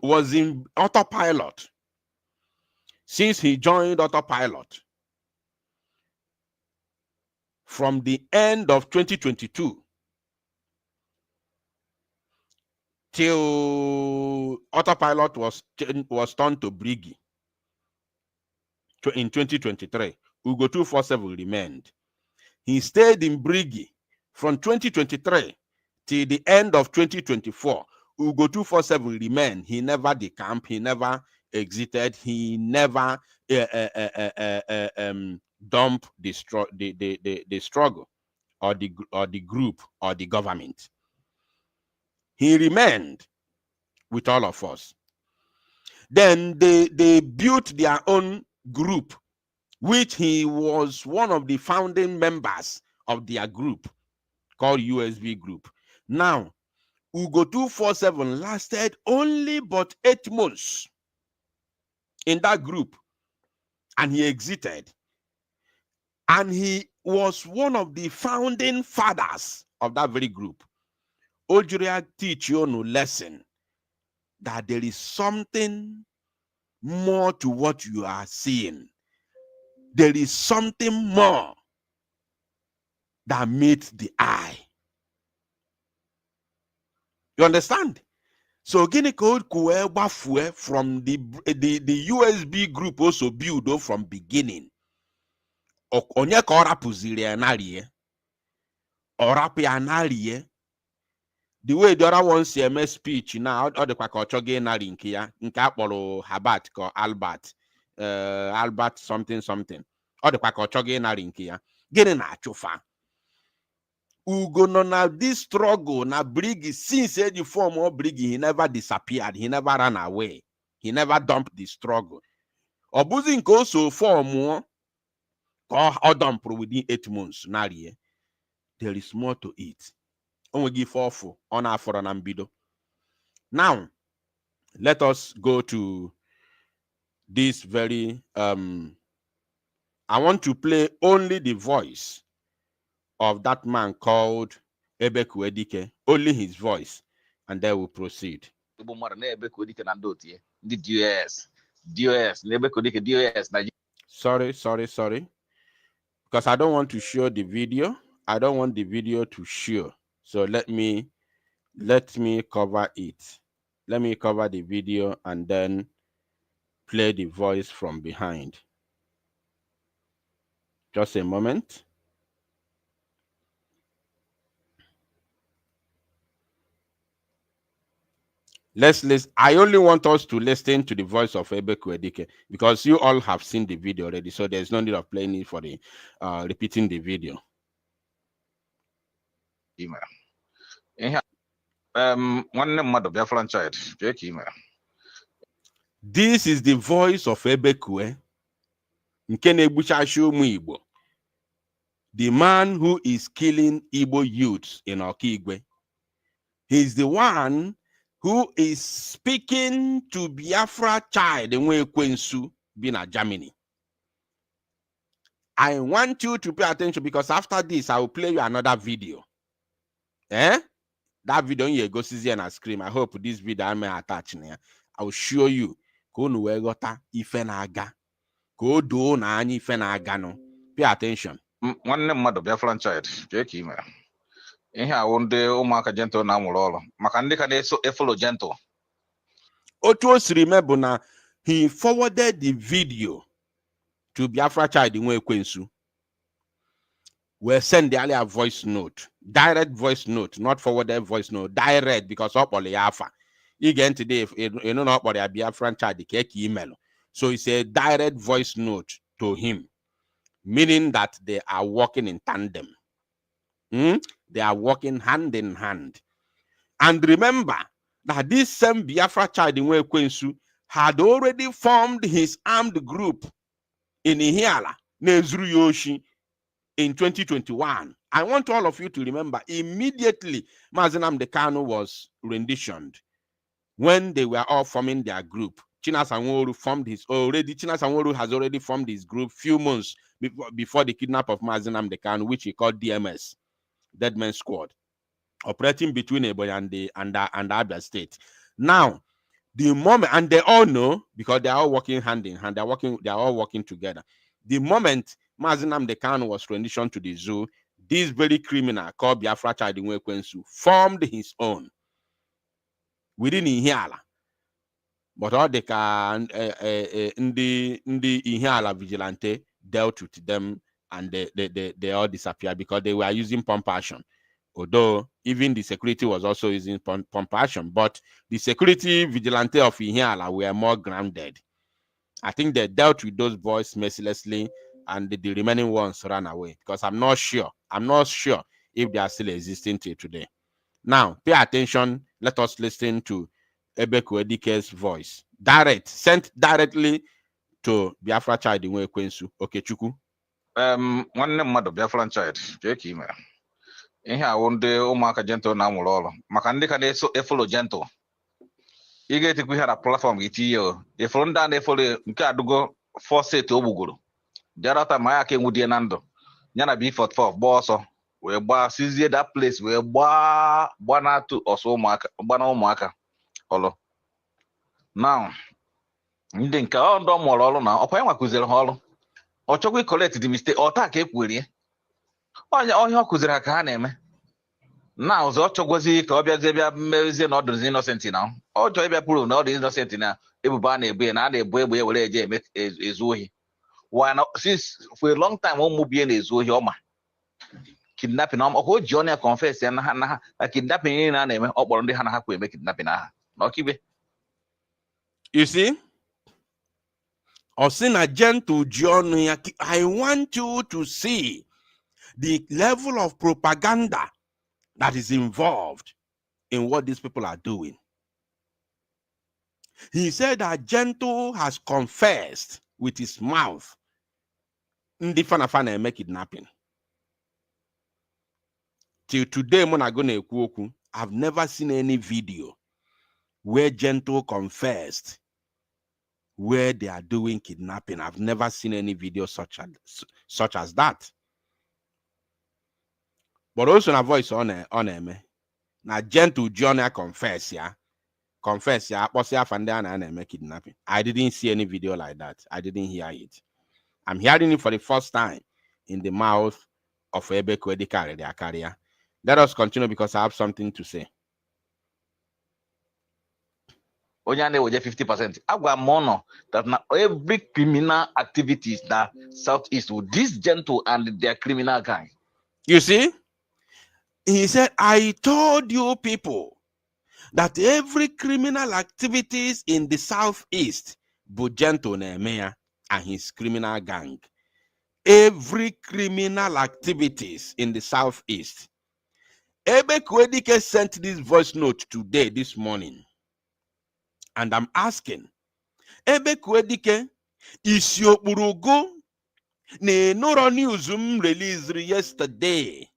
was in autopilot since he joined autopilot from the end of 2022 till autopilot was turned to Briggy in 2023. Ugo 247 remained. He stayed in Briggy from 2023 till the end of 2024. Ugo 247 remained. He never decamped. He never exited. He never dumped the struggle or the group or the government. He remained with all of us. Then they built their own group, which he was one of the founding members of their group called USB Group. Now, Ugo 247 lasted only but 8 months in that group, and he exited. And he was one of the founding fathers of that very group. Ojuria teach you no lesson that there is something more to what you are seeing. There is something more that meets the eye. You understand? So Guinea Code Kuwe from the USB group also built from beginning. Onye ka ora puziri anarie. Ora pe anarie. The way the other one CMS speech now, or the kwakochoge nari nke ya, nke akporo Habat ko Albert, Albert something something. Or the kwakochoge nari nke ya. Gini na achufa. Ugo no na this struggle na Briggy since the form of Briggy, he never disappeared, he never ran away, he never dumped the struggle. Obuzi nke also form or dump within 8 months. There is more to it. Only give awful on our for an ambido. Now, let us go to this very I want to play only the voice of that man called Ebekuedike, only his voice, and then we'll proceed. Sorry. Because I don't want to show the video. I don't want the video to show. So let me cover it. Let me cover the video and then play the voice from behind. Just a moment. Let's listen. I only want us to listen to the voice of Ebekuedike because you all have seen the video already, so there's no need of playing it for the repeating the video. This is the voice of Ebekue, the man who is killing Igbo youths in Okigwe. He's the one who is speaking to Biafra child in Wekwensu, being at Germany. I want you to pay attention because after this, I will play you another video. That video you go see and scream. I hope this video I may attach now. I will show you. Go no where gota ifenaga. Go do na any ifenaga no. Pay attention. One mother Biafran child, Jackie. In here, one day, Omaka gentle now, Makandika de so follow gentle. Otos remember now, he forwarded the video to Biafra child in Wekwensu. We'll send the earlier voice note, direct voice note, not forwarded voice note, direct because up on the alpha. Again today, you know not about a Biafra child, the cake email. So it's a direct voice note to him, meaning that they are working in tandem. They are working hand in hand. And remember that this same Biafra child in Wekwensu had already formed his armed group in Ihiala, Nezuru Yoshi, in 2021. I want all of you to remember immediately Mazenam Dekano was renditioned when they were all forming their group. China Sanworu has already formed his group few months before the kidnap of Mazenam Dekano, which he called DMS. Dead Man Squad, operating between Eboy and the Abia State. Now, the moment, and they all know because they are all working hand in hand, they are all working together. The moment Mazenam Dekano was renditioned to the zoo, this very criminal called Biafra Child in Wekwensu formed his own. within Ihiala. But all the Ihiala vigilante dealt with them, and they all disappeared because they were using pump action. Although even the security was also using pump action, but the security vigilante of Ihiala were more grounded. I think they dealt with those boys mercilessly, and the remaining ones ran away, because I'm not sure if they are still existing till today. Now, pay attention. Let us listen to Ebekuedike's voice. Sent directly to Biafra child in Ekwensu, Okechukwu. Nwanne mmadụ Biafran child, ka ime. Ihe awụ ndị ụmụaka gentle na-amụrụ ọrụ. Maka ndị ka na-efolo gentle. Ị ga-etikwa ihe na platform gị tinye o. Efolo ndị a na-efolo nke adugo forset o gbugoro. Jarata ma ya ka enwudie na ndụ. Ya na B44 gba ọsọ. Wee gbaa sizie that place wee gbaa na-atụ ọsọ ụmụaka ọlụ. Now, ndị nke ọ ndọ mụrụ ọrụ na ọkwa ya nwa kụziri ha ọrụ. Ọ chọkwa collect the mistake, ọ taa ka ekwurie. Onye ọ kụziri ha ka ha na-eme. Na ọzọ ọ chọgwazi ka ọ bịazie bịa mezie na ọ dịrịzi innocent na. Ọ chọọ ịbịa pụrụ na ọ dị innocent na ebubo a na-ebu ya na a na-ebu egbe were eje eme ezu ohi. Since for a long time ụmụ bie na-ezu ohi ọma. Kidnapping o ji ọnụ ya confess ya na ha kidnapping ihe na na-eme ọ kpọrọ ndị ha na ha kwa eme kidnapping aha n'ọkibe. You see, Osina gentle John, I want you to see the level of propaganda that is involved in what these people are doing. He said that Gentle has confessed with his mouth ndị fana eme kidnapping. Till today, I've never seen any video where Gentle confessed where they are doing kidnapping. I've never seen any video such as that. But also a voice on me. Now Gentle John confess, kidnapping. I didn't see any video like that. I didn't hear it. I'm hearing it for the first time in the mouth of Ebekuedike, their career. Let us continue because I have something to say. Only 50%. That now every criminal activities that Southeast with this Gentle and their criminal gang. You see, he said, I told you people that every criminal activities in the Southeast, but Gentle Nehemiah and his criminal gang, every criminal activities in the Southeast. Ebekuedike sent this voice note today, this morning. And I'm asking, Ebekuedike, is your Urugo ne noro news released yesterday?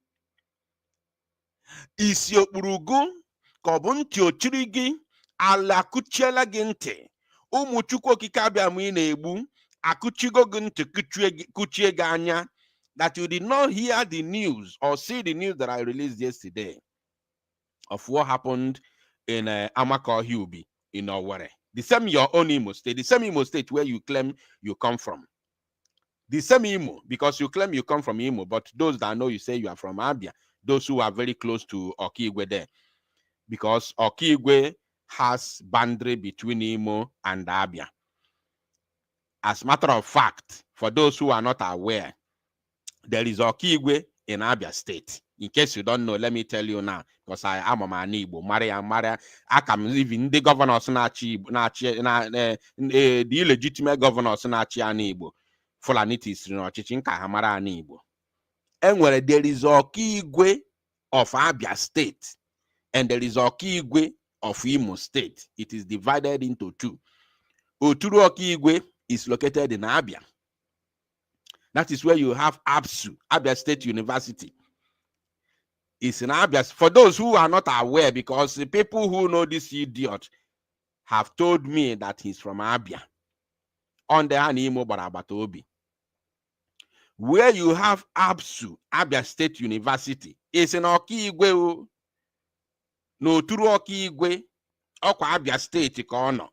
Is your Urugo kobunti ochirigi ala kuchela gente umuchuko kikabia mwine ebu akuchigo gunte kuchie ganya that you did not hear the news or see the news that I released yesterday of what happened in Amako Hubi in Owerri. The same your own Imo State, the same Imo State where you claim you come from. The same Imo, because you claim you come from Imo, but those that know you say you are from Abia, those who are very close to Okigwe there. Because Okigwe has boundary between Imo and Abia. As a matter of fact, for those who are not aware, there is Okigwe in Abia State. In case you don't know, let me tell you now, because I am a man Igbo. Maria, I can live in the governors the illegitimate governors Nachi and Igbo. Fulanitis, Chichinka Hamara and Igbo. And where there is Okigwe of Abia State, and there is Okigwe of Imo State. It is divided into two. Oturu Okigwe is located in Abia. That is where you have ABSU, Abia State University. It's in Abia. For those who are not aware, because the people who know this idiot have told me that he's from Abia. On the Animo Barabatobi. Where you have ABSU, Abia State University, it's in Okigwe. No Turu Okigwe, Okwa Abia State Kono.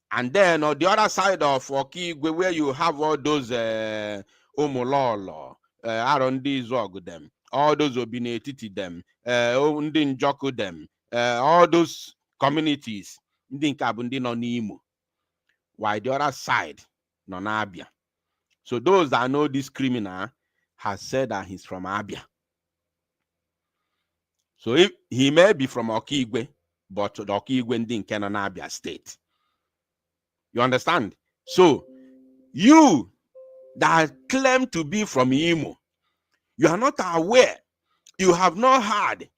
And then on the other side of Okigwe, where you have all those Omololo, Arondi Zog them, all those Obinetiti them, Undin Joko them, all those communities, ndị nke a bụ ndị nọ n'Imo, while the other side nọ n'Abia. So those that know this criminal has said that he's from Abia. So if he may be from Okigwe, but the Okigwe ndị nke nọ n'Abia state. You understand? So you that claim to be from Imo, you are not aware, you have not heard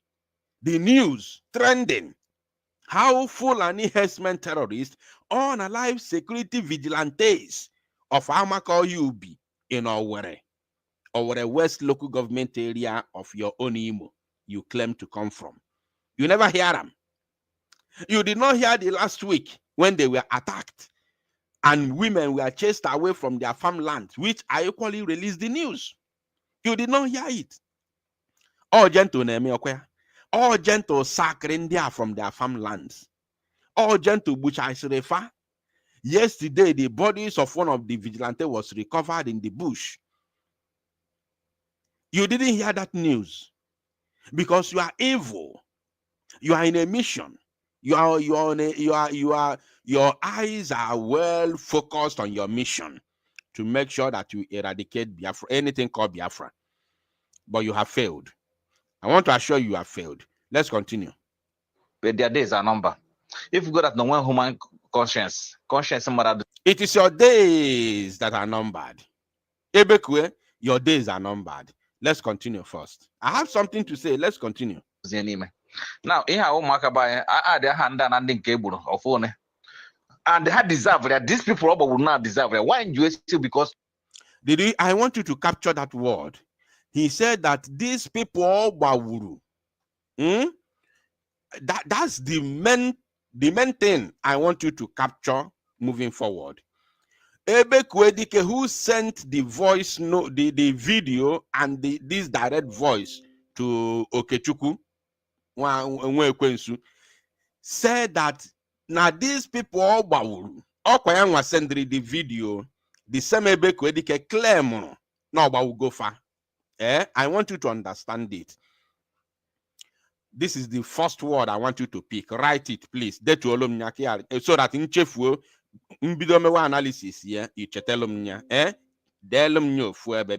the news trending how Fulani herdsmen terrorists unalive security vigilantes of Amakor UB in Owerri West local government area of your own Imo you claim to come from. You never hear them. You did not hear the last week when they were attacked and women were chased away from their farmlands, which I equally released the news. You did not hear it. All gentle Nehemiah, all gentle sacring there from their farmlands. All gentle Buchaiserefa. Yesterday, the bodies of one of the vigilantes was recovered in the bush. You didn't hear that news because you are evil. You are in a mission. Your eyes are well focused on your mission to make sure that you eradicate Biafra, anything called Biafra. But you have failed. I want to assure you have failed. Let's continue. But their days are numbered. If you go that no one human conscience, it is your days that are numbered. Ebekwe, your days are numbered. Let's continue first. I have something to say. Let's continue. Now, in our Makaba, I had a hand and ending cable of phone. And they had deserved that these people would not deserve it. Why in USC? Because I want you to capture that word. He said that these people Bawuru. That's the main thing I want you to capture moving forward. Ebekuedike, who sent the voice note, the video and this direct voice to Okechukwu, said that now these people all Bawuru. Okwayangwa send the video, the same Ebekuedike claim no Bawugofa. I want you to understand it. This is the first word I want you to pick. Write it, please. So that in Chefu, mbidomewa analysis here, you chetelumnya.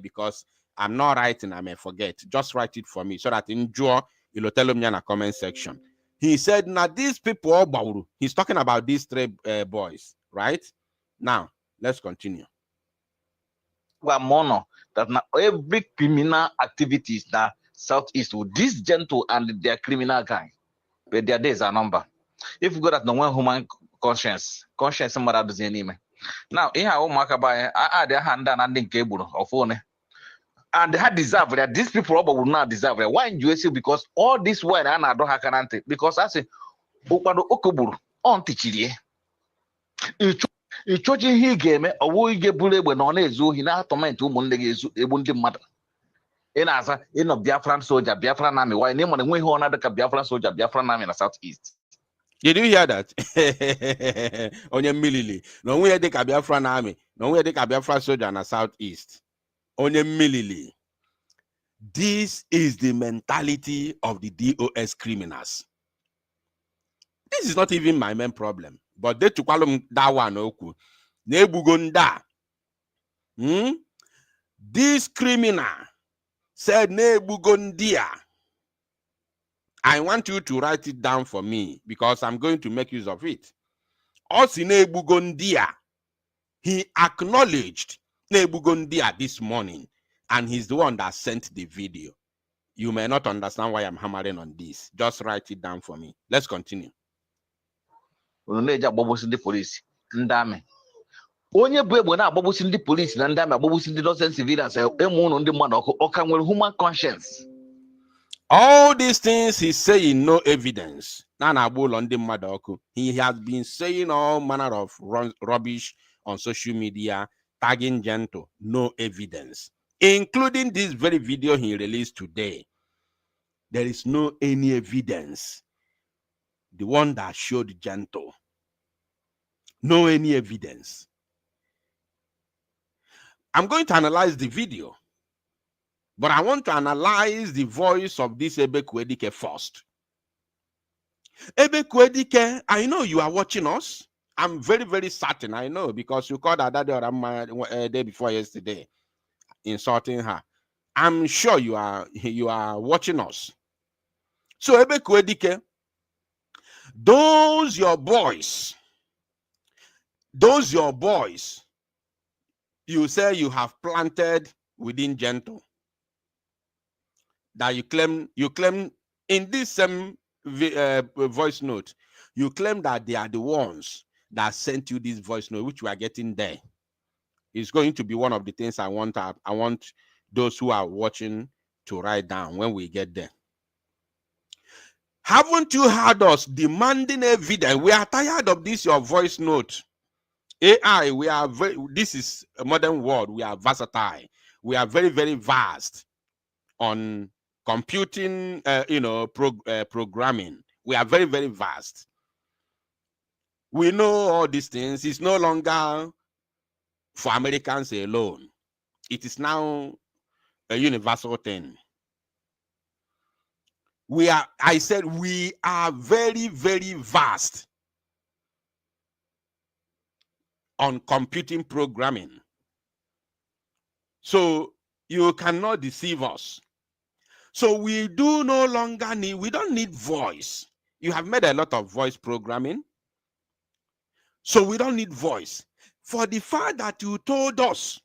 Because I'm not writing, I may forget. Just write it for me so that in Joe, you'll tell me in the comment section. He said, now these people all Bawuru. He's talking about these three boys, right? Now, let's continue. Mono that now every criminal activities that Southeast with this gentle and their criminal gang, but their days are numbered. If you go that no one human conscience somebody does anyway. Now, in our Makaba, I had a hand and ending cable of phone. And they had deserved that these people would not deserve it. Why in USC? Because all this word and I don't have an because I say Okado Okoburu on Tichiri. Ichochi he game owo ige bule we no na ezu hi na torment umunne ge ezu egbu ndị mmadụ ị na-aza ịnọ Biafran soldier Biafran army why na ịmụ nwe ihe ọ na-adịka Biafran soldier Biafran army na Southeast. Did you hear that? Onye mmilili no nwe dịka Biafran army no nwe dịka Biafran soldier na Southeast. Onye mmilili. This is the mentality of the DOS criminals. This is not even my main problem. But they took that one oku. Nebugonda. This criminal said Nebugondia. I want you to write it down for me because I'm going to make use of it. Also Nebugondia. He acknowledged Nebugondia this morning, and he's the one that sent the video. You may not understand why I'm hammering on this. Just write it down for me. Let's continue. The police, ndame. Onye bụ egbe na-agbagbusi ndị police na ndame agbagbusi ndị innocent civilians emu unu ndị mmadụ ọka nwere human conscience. All these things he's saying no evidence. He has been saying all manner of rubbish on social media, tagging Gento, no evidence, including this very video he released today. There is no any evidence. The one that showed Gento. No any evidence. I'm going to analyze the video, but I want to analyze the voice of this Ebekuedike first. Ebekuedike, I know you are watching us. I'm very, very certain. I know because you called her that day before yesterday, insulting her. I'm sure you are watching us. So Ebekuedike, those your boys, you say you have planted within Gentle, that you claim in this same voice note, you claim that they are the ones that sent you this voice note, which we are getting there. It's going to be one of the things I want those who are watching to write down when we get there. Haven't you heard us demanding evidence? We are tired of this, your voice note. AI, this is a modern world. We are versatile. We are very, very vast on computing, programming. We are very, very vast. We know all these things. It's no longer for Americans alone. It is now a universal thing. I said we are very, very vast on computing programming. So you cannot deceive us. So we don't need voice. You have made a lot of voice programming. So we don't need voice. For the fact that you told us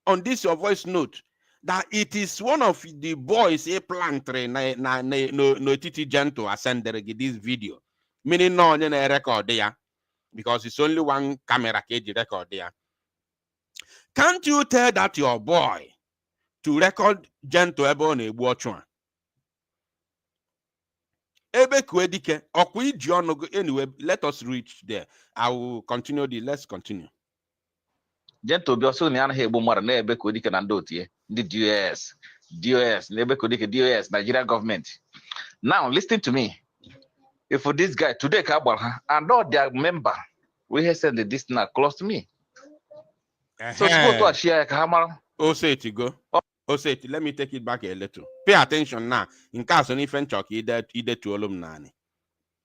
on this your voice note that it is one of the boys a plantre no titi Gentle send this video, meaning no on a record there because it's only one camera cage record there. Can't you tell that your boy to record Gentle Ebon Watchman? Ebekuedike, anyway, let us reach there. I will continue let's continue. Gentle be also na Igbo mara na Ebekuedike na ndotie the DOS na Ebekuedike DOS Nigeria government. Now listen to me. If for this guy today and all their member we have sent this now close to me. So suppose to share Kamara. Oh, say it go. Oh, say it. Let me take it back a little. Pay attention now. In case any friend talk either to alumni.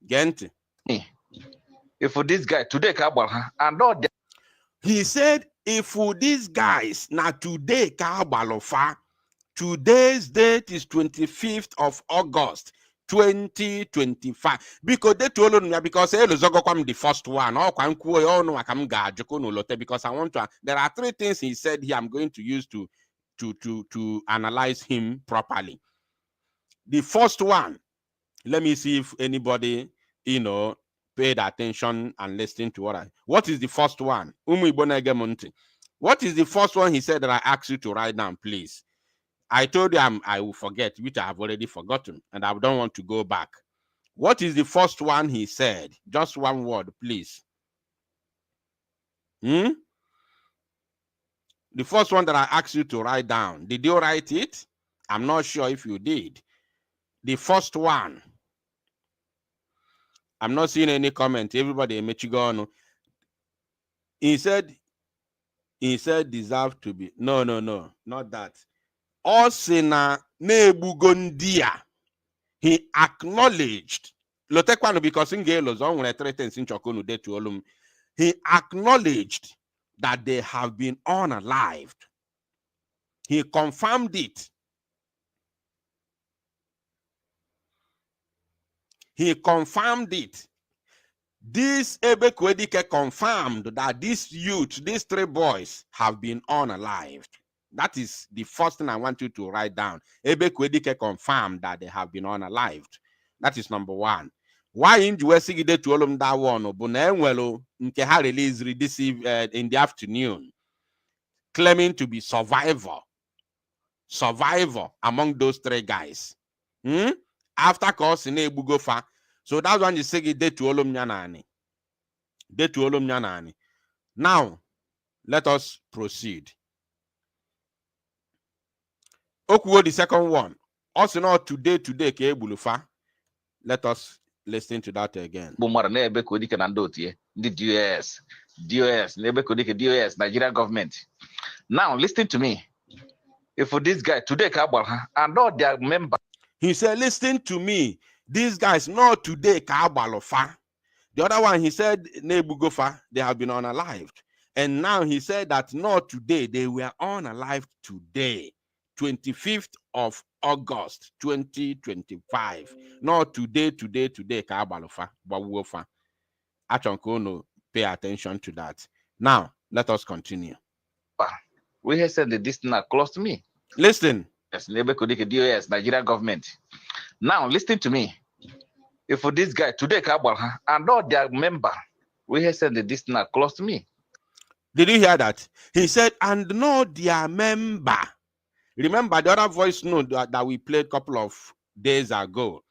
Gent. If for this guy today and all their he said if for these guys now today Kabalofa, today's date is 25th of August 2025 because they told me because the first one because I want to. There are three things he said here I'm going to use to analyze him properly. The first one, let me see if anybody paid attention and listened to what is the first one? What is the first one he said that I asked you to write down, please? I told you I will forget, which I have already forgotten, and I don't want to go back. What is the first one he said? Just one word, please. The first one that I asked you to write down. Did you write it? I'm not sure if you did. The first one. I'm not seeing any comment. Everybody in Michigan. He said deserve to be. No, not that. Osina Nebugondia. He acknowledged. Because in Galos on threatens in Chokonu de to Olum. He acknowledged that they have been unalived. He confirmed it. He confirmed it. This Ebekuedike confirmed that these three boys have been unalived. That is the first thing I want you to write down. Ebekuedike confirmed that they have been unalived. That is number one. Why in Juesigide to Olum that one? Bunenwelo nke ha released this in the afternoon, claiming to be survivor among those three guys. After course in Ebugofa. So that's when you say de to Olum Nyanani. De to Olum Nyanani. Now, let us proceed. Okuwo, the second one. Also not today ke Ebulufa. Let us listen to that again. Bumara na Ebekuedike na ndotie the DOS na Ebekuedike DOS Nigeria government. Now listen to me. If for this guy today and all their members. He said, listen to me. these guys, not today, Kabalofa. The other one, he said, Nebugofa, they have been unalived. And now he said that not today, they were unalived today, 25th of August, 2025. Not today, Kabalofa, Bawofa. Achonkono, pay attention to that. Now, let us continue. We have said that this thing are close to me. Listen. Yes, Ebekuedike, DOS, Nigeria government. Now, listen to me. If for this guy today, and all their member, we have said that this thing are close to me. Did you hear that? He said, and no their member. Remember the other voice note that we played a couple of days ago.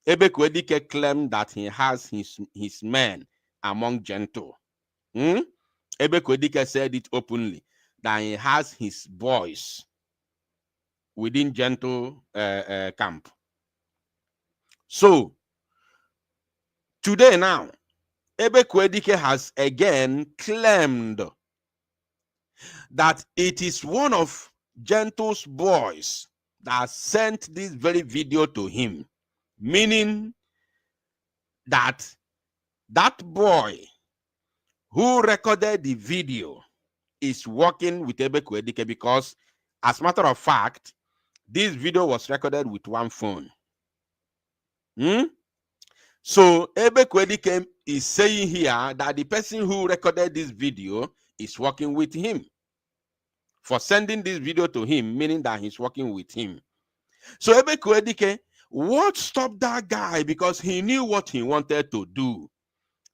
Ebekuedike claimed that he has his men among Gento. Ebekuedike said it openly that he has his boys within Gento camp. So today now, Ebekuedike has again claimed that it is one of Gento's boys that sent this very video to him, meaning that that boy who recorded the video is working with Ebekuedike, because, as a matter of fact, this video was recorded with one phone. So Ebekuedike is saying here that the person who recorded this video is working with him for sending this video to him, meaning that he's working with him. So Ebekuedike, what stopped that guy? Because he knew what he wanted to do.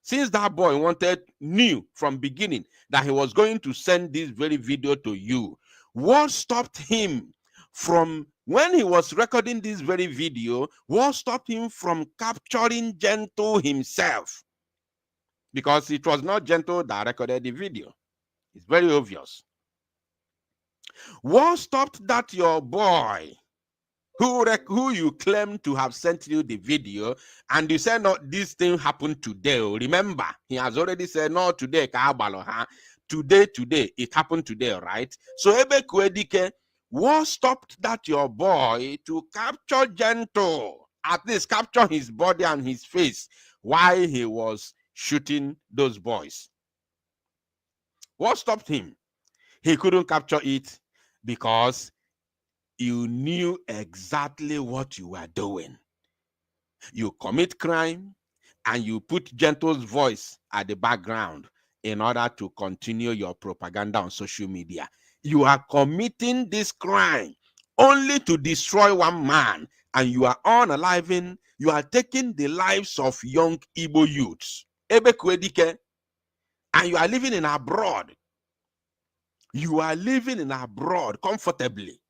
Since that boy knew from beginning that he was going to send this very video to you, what stopped him from, when he was recording this very video, what stopped him from capturing Gento himself? Because it was not Gento that recorded the video. It's very obvious. What stopped that your boy, who you claim to have sent you the video, and you said, no, this thing happened today? Remember, he has already said, no, today, today, it happened today, right? So Ebekuedike, what stopped that your boy to capture Gento, at least capture his body and his face while he was shooting those boys? What stopped him? He couldn't capture it because you knew exactly what you were doing. You commit crime and you put Gento's voice at the background in order to continue your propaganda on social media. You are committing this crime only to destroy one man, and you are unaliving, you are taking the lives of young Igbo youths, Ebekuedike, and you are living in abroad. You are living in abroad comfortably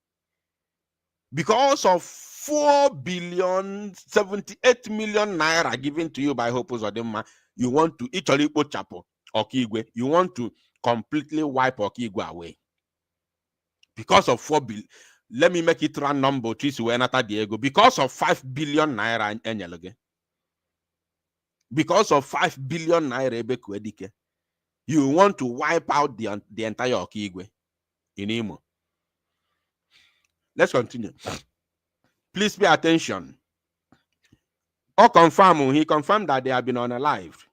because of 4,078,000,000 naira given to you by Hope Uzodimma. You want to you want to completely wipe Okigwe away because of 4 billion. Let me make it round number. Because of 5 billion naira enyaloge. Because of 5 billion naira Ebekuedike, you want to wipe out the entire Okigwe in Imo. Let's continue. Please pay attention. He confirmed that they have been unalived.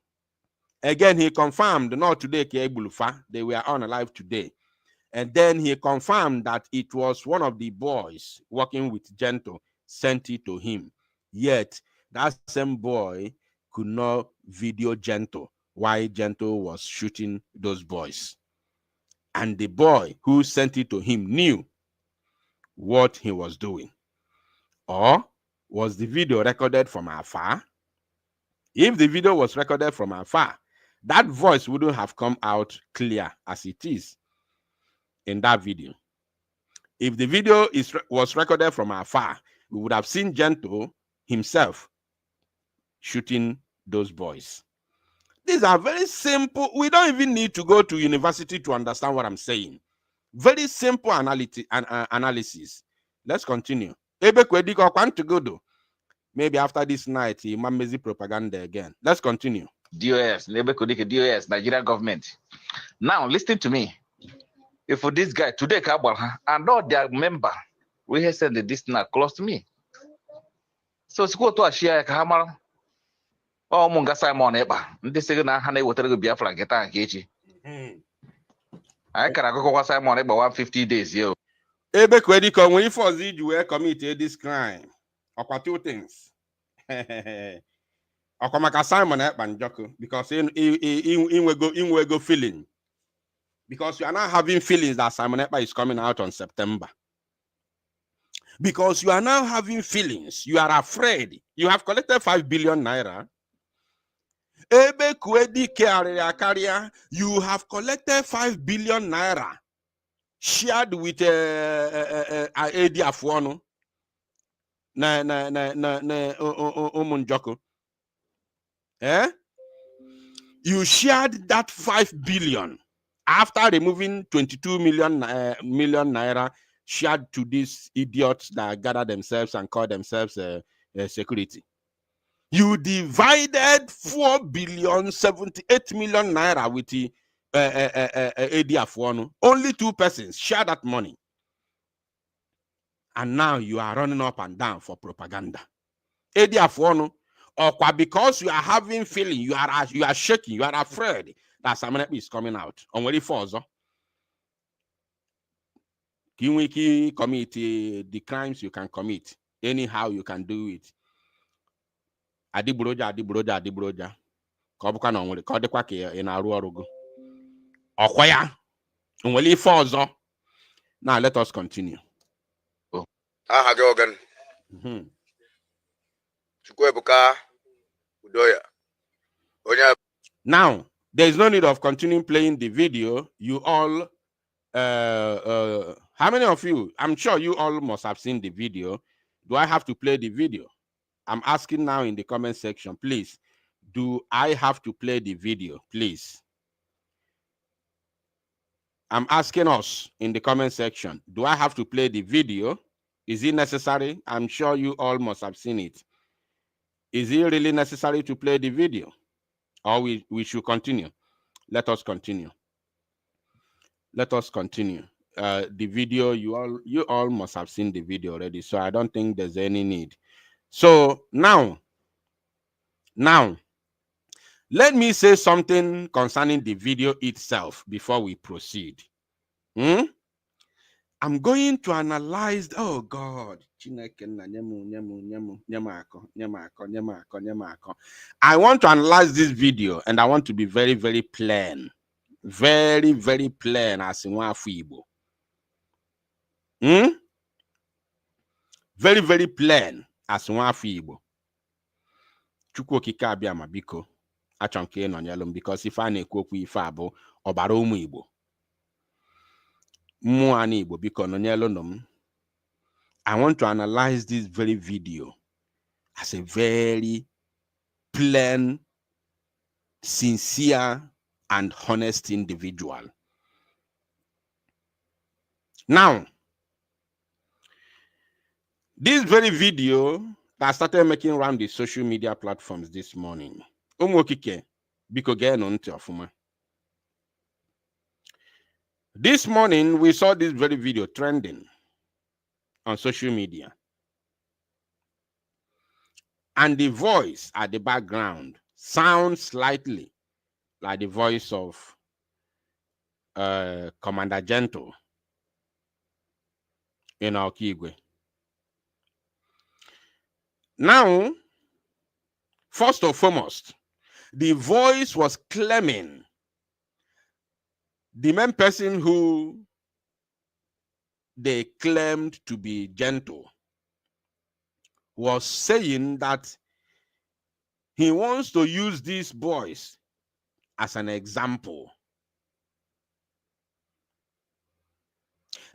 Again, he confirmed not today, they were unalived today. And then he confirmed that it was one of the boys working with Gento sent it to him. Yet, that same boy could not video Gento while Gento was shooting those boys. And the boy who sent it to him knew what he was doing. Or was the video recorded from afar? If the video was recorded from afar, that voice wouldn't have come out clear as it is in that video. If the video was recorded from afar, we would have seen Gento himself shooting those boys. These are very simple. We don't even need to go to university to understand what I'm saying. Very simple analysis. Let's continue. Ebekuedike want to go do. Maybe after this night, he might propaganda again. Let's continue. DOS, Ebekuedike, DOS, Nigeria government. Now, listen to me. If for this guy today, and all their member, we have said that this thing are close to me. So sikwa otu a shia ka ha mara ụmụ nga Simon Ekpa ndị sị na ha na-ewetara gị Biafra nke taa nke echi. Anyị kara akụkọkwa Simon Ekpa 150 days yo. Ebekuedike onwe ife ọzọ iji wee commit this crime. Ọkwa two things. Ọkwa maka Simon Ekpa njọkụ because inwego feeling. Because you are now having feelings that Simon Ekpa is coming out on September. Because you are now having feelings. You are afraid. You have collected 5 billion naira. Ebekuedike, you have collected 5 billion naira. Shared with Edi Afuano. Umunjoko. You shared that 5 billion after removing 22 million naira shared to these idiots that gather themselves and call themselves security. You divided 4 billion 78 million naira with the Edi Afuano. Only 2 persons share that money. And now you are running up and down for propaganda. Edi Afuano, or because you are having feeling, you are shaking, you are afraid that Simon Ekpa is coming out. On what for? Kinwiki commit the crimes you can commit. Anyhow you can do it. Adibroja. Kobuka no nwere ka dikwa ka ị na-arụ ọrụ go. Ọkwa ya. Onwere ife ọzọ. Now let us continue. Aha gị ogan. Chukwuebuka Udoya. Now, there is no need of continuing playing the video. You all how many of you? I'm sure you all must have seen the video. Do I have to play the video? I'm asking now in the comment section, please. Do I have to play the video, please? I'm asking us in the comment section, do I have to play the video? Is it necessary? I'm sure you all must have seen it. Is it really necessary to play the video? Or we should continue? Let us continue. Let us continue. The video, you all must have seen the video already, so I don't think there's any need. So now, let me say something concerning the video itself before we proceed. I'm going to analyze. Oh God, I want to analyze this video, and I want to be very, very plain. Very, very plain as in Igbo. Very, very plain as in Igbo. Chukwu okike abịa ma biko achọ nke ị nọnyelụ m because ife a na-ekwu okwu ife abụ ọbara ụmụ Igbo. Mmụọ ana Igbo biko nọnyelụ nụ m. I want to analyze this very video as a very plain, sincere, and honest individual. Now, this very video that started making around the social media platforms this morning. Umokike, biko geno nti ofuma. This morning, we saw this very video trending on social media. And the voice at the background sounds slightly like the voice of Commander Gentle in Okigwe. Now, first and foremost, the voice was claiming the main person who they claimed to be Gentle was saying that he wants to use this voice as an example.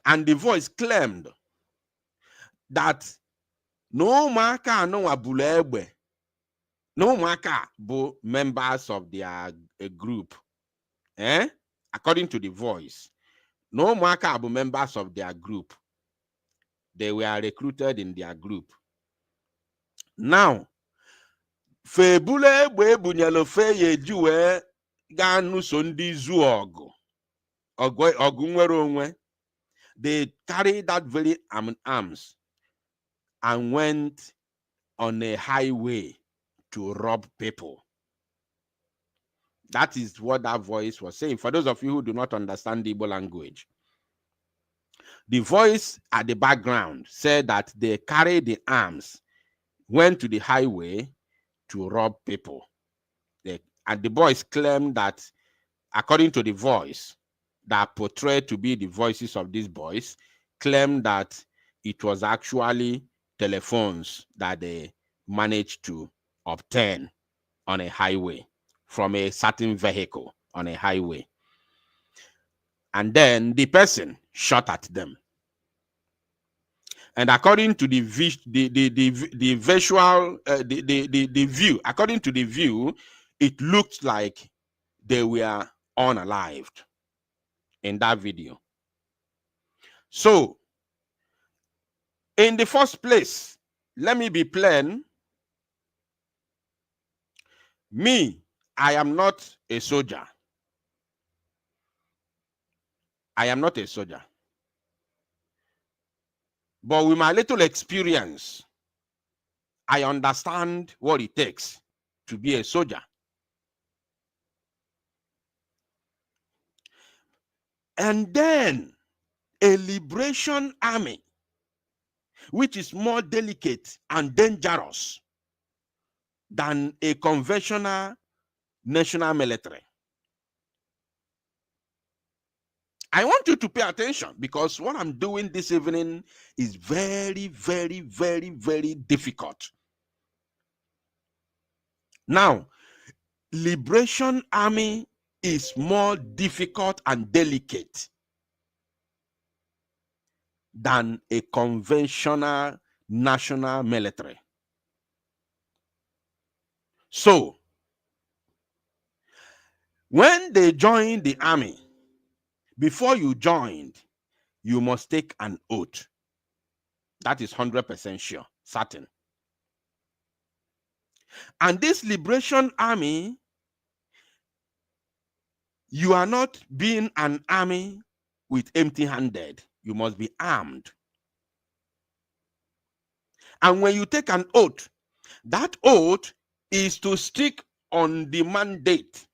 And the voice claimed that no maka no abulebe, no maka bo members of their group. According to the voice, no maka bo members of their group. They were recruited in their group. Now, febule egbe bunyelo fe yejuwe ganu sondi zuogo ogunwere onwe. They carried that very arms and went on a highway to rob people. That is what that voice was saying. For those of you who do not understand the Igbo language, the voice at the background said that they carried the arms, went to the highway to rob people. And the boys claimed that, according to the voice that portrayed to be the voices of these boys, claimed that it was actually telephones that they managed to obtain on a highway from a certain vehicle on a highway. And then the person shot at them. And according to the visual, the view, according to the view, it looked like they were unalived in that video. So, in the first place, let me be plain. Me, I am not a soldier. I am not a soldier. But with my little experience, I understand what it takes to be a soldier. And then a liberation army, which is more delicate and dangerous than a conventional national military. I want you to pay attention, because what I'm doing this evening is very, very, very, very difficult. Now, Liberation Army is more difficult and delicate than a conventional national military. So, when they joined the army, before you joined, you must take an oath. That is 100% sure, certain. And this Liberation Army, you are not being an army with empty-handed. You must be armed. And when you take an oath, that oath is to stick on the mandate.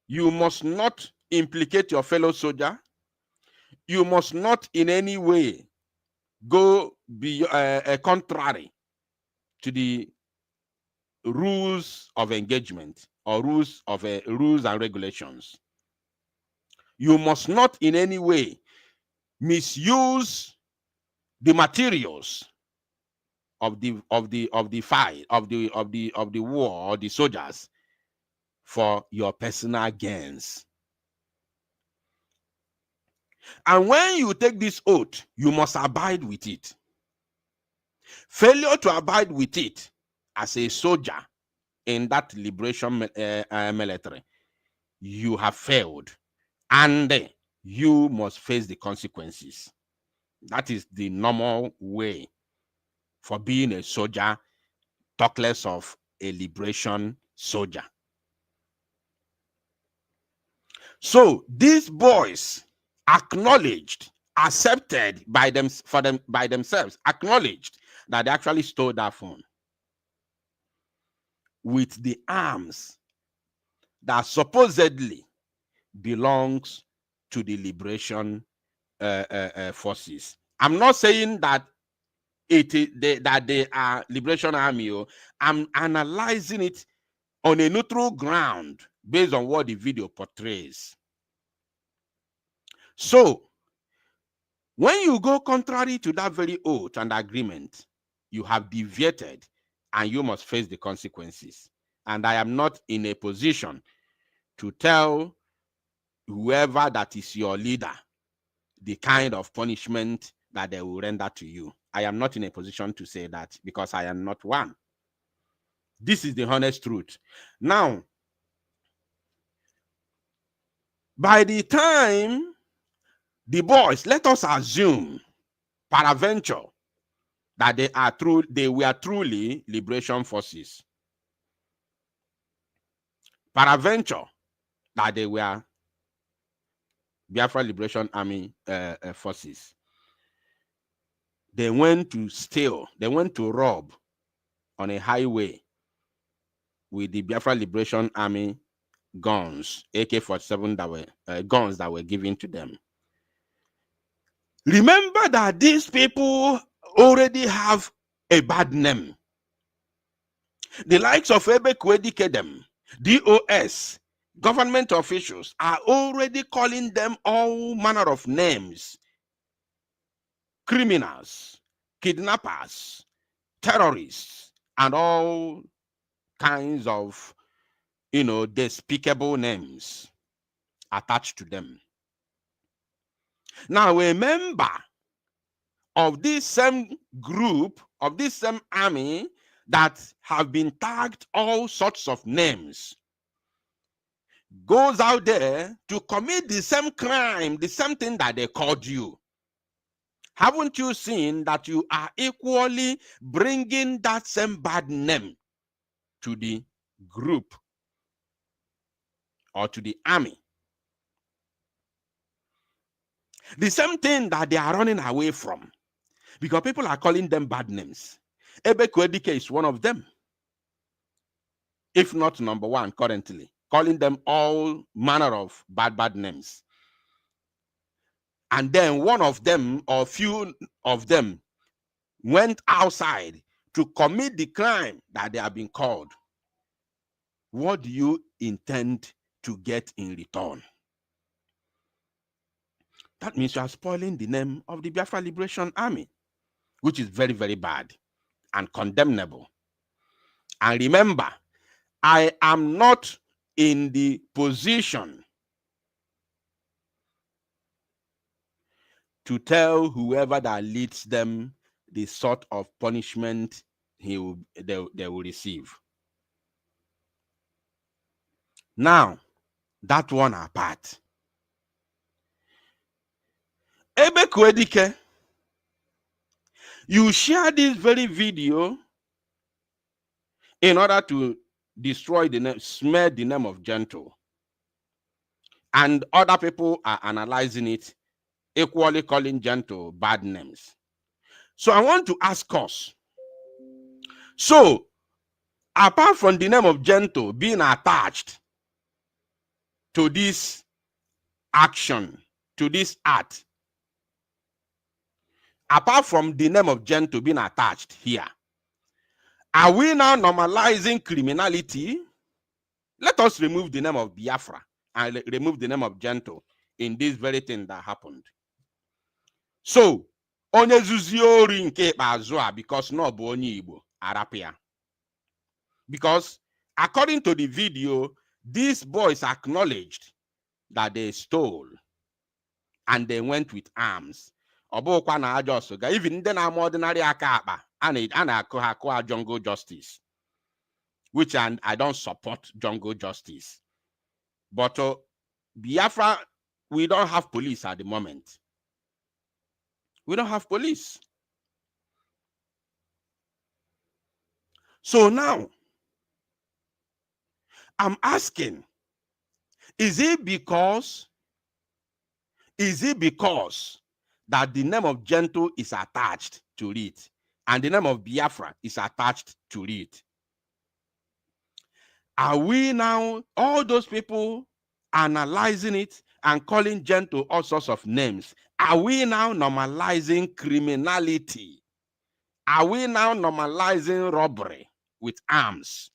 You must not implicate your fellow soldier. You must not in any way go be contrary to the rules of engagement or rules and regulations. You must not in any way misuse the materials of the fight, of the war, or the soldiers for your personal gains. And when you take this oath, you must abide with it. Failure to abide with it as a soldier in that liberation military, you have failed, and you must face the consequences. That is the normal way for being a soldier, talk less of a liberation soldier. So these boys acknowledged, accepted by themselves, acknowledged that they actually stole that phone with the arms that supposedly belongs to the liberation forces. I'm not saying that that they are Liberation Army. I'm analyzing it on a neutral ground based on what the video portrays. So, when you go contrary to that very oath and agreement, you have deviated and you must face the consequences. And I am not in a position to tell whoever that is your leader the kind of punishment that they will render to you. I am not in a position to say that, because I am not one. This is the honest truth. Now, by the time the boys, let us assume, peradventure, that they were truly liberation forces. Peradventure, that they were Biafra Liberation Army forces. they went to steal, they went to rob on a highway with the Biafra Liberation Army guns, AK-47 that were guns that were given to them. Remember that these people already have a bad name. The likes of Ebekuedike, them, DOS, government officials are already calling them all manner of names. Criminals, kidnappers, terrorists, and all kinds of, despicable names attached to them. Now, a member of this same group, of this same army that have been tagged all sorts of names, goes out there to commit the same crime, the same thing that they called you. Haven't you seen that you are equally bringing that same bad name to the group or to the army? The same thing that they are running away from, because people are calling them bad names. Ebekuedike is one of them, if not number one currently, calling them all manner of bad names. And then one of them, or few of them, went outside to commit the crime that they have been called. What do you intend to get in return? That means you are spoiling the name of the Biafra Liberation Army, which is very, very bad and condemnable. And remember, I am not in the position to tell whoever that leads them the sort of punishment they will receive. Now, that one apart, Ebekuedike, you share this very video in order to destroy the name, smear the name of Gentle. And other people are analyzing it, equally calling Gentle bad names. So I want to ask us, so apart from the name of Gentle being attached to this action, to this act, apart from the name of Gentle being attached here, are we now normalizing criminality? Let us remove the name of Biafra and remove the name of Gentle in this very thing that happened. So, onye zuzi ori nke ikpeazụ a, because no bụ onye Igbo, arapia. Because according to the video, these boys acknowledged that they stole and they went with arms. Obokwa na ajo ga even ndị na-ama ordinary aka akpa a na-akụ ha akụ jungle justice, which I don't support jungle justice. But Biafra, we don't have police at the moment. We don't have police. So now, I'm asking, is it because that the name of Gentle is attached to it and the name of Biafra is attached to it? Are we now, all those people analyzing it and calling Gentle all sorts of names, are we now normalizing criminality? Are we now normalizing robbery with arms?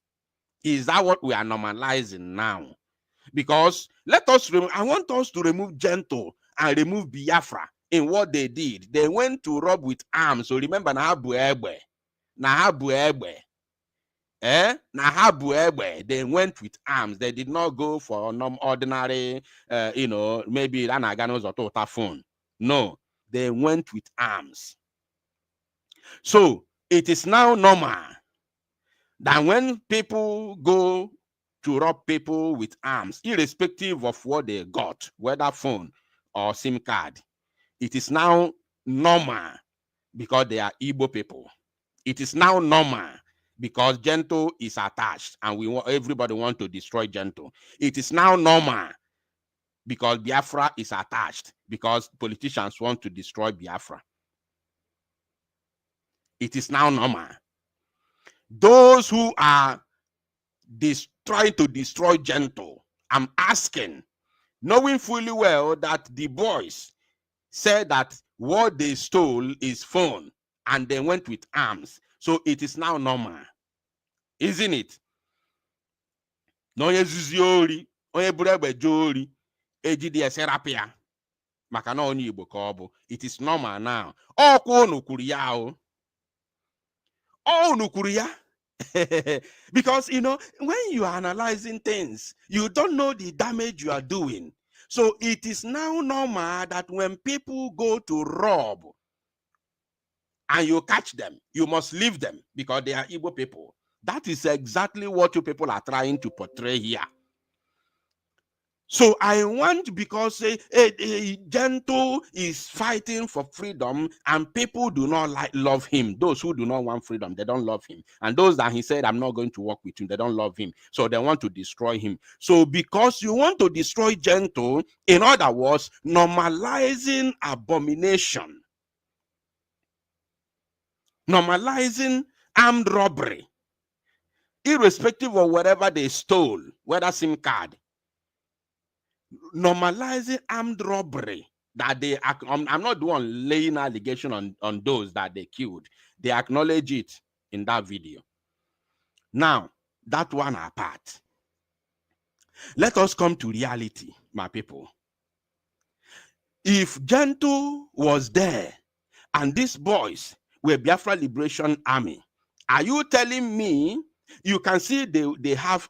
Is that what we are normalizing now? Because I want us to remove Gentle and remove Biafra in what they did. They went to rob with arms. So remember, Nahabu Egbe. They went with arms. They did not go for ordinary, maybe Anaganos or Tota phone. No, they went with arms. So it is now normal that when people go to rob people with arms, irrespective of what they got, whether phone or SIM card, it is now normal because they are Igbo people. It is now normal because Gentle is attached and everybody wants to destroy Gentle. It is now normal because Biafra is attached, because politicians want to destroy Biafra. It is now normal. Those who are trying to destroy Gentle, I'm asking, knowing fully well that the boys said that what they stole is phone and they went with arms. So it is now normal. Isn't it? No yezuziori, onye burebe jori, ejidi eserapia. Maka na onye Igbo ka ọ bụ. It is normal now. Ọkwa unu kwuru ya o. Unu kwuru ya. Because, you know, when you are analyzing things, you don't know the damage you are doing. So it is now normal that when people go to rob and you catch them, you must leave them because they are Igbo people. That is exactly what you people are trying to portray here. So I want, because Gentle is fighting for freedom and people do not love him. Those who do not want freedom, they don't love him. And those that he said, I'm not going to work with him, they don't love him. So they want to destroy him. So because you want to destroy Gentle, in other words, normalizing abomination, normalizing armed robbery, irrespective of whatever they stole, whether SIM card, normalizing armed robbery, that they, I'm not the one laying allegation on those that they killed. They acknowledge it in that video. Now, that one apart, let us come to reality, my people. If Gentle was there and these boys were Biafra Liberation Army, are you telling me you can see they have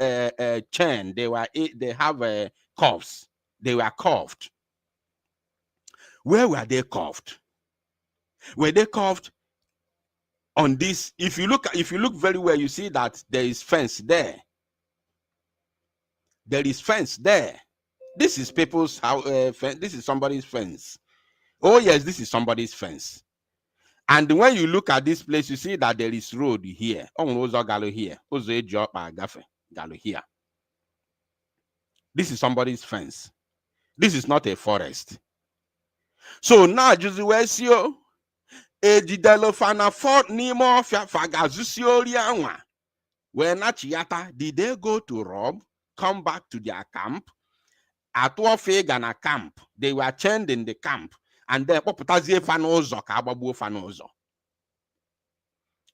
a chain, they have cuffs, they were cuffed? Where were they cuffed? Were they cuffed on this? If you look very well, you see that there is fence there. There is fence there. This is people's house. This is somebody's fence. Oh yes, this is somebody's fence. And when you look at this place, you see that there is road here. Here. Here. This is somebody's fence. This is not a forest. So now, Josué, ejidelo fana fort nimo fagazusio when Nachiata, did they go to rob, come back to their camp? At Gana camp, they were chained in the camp, and then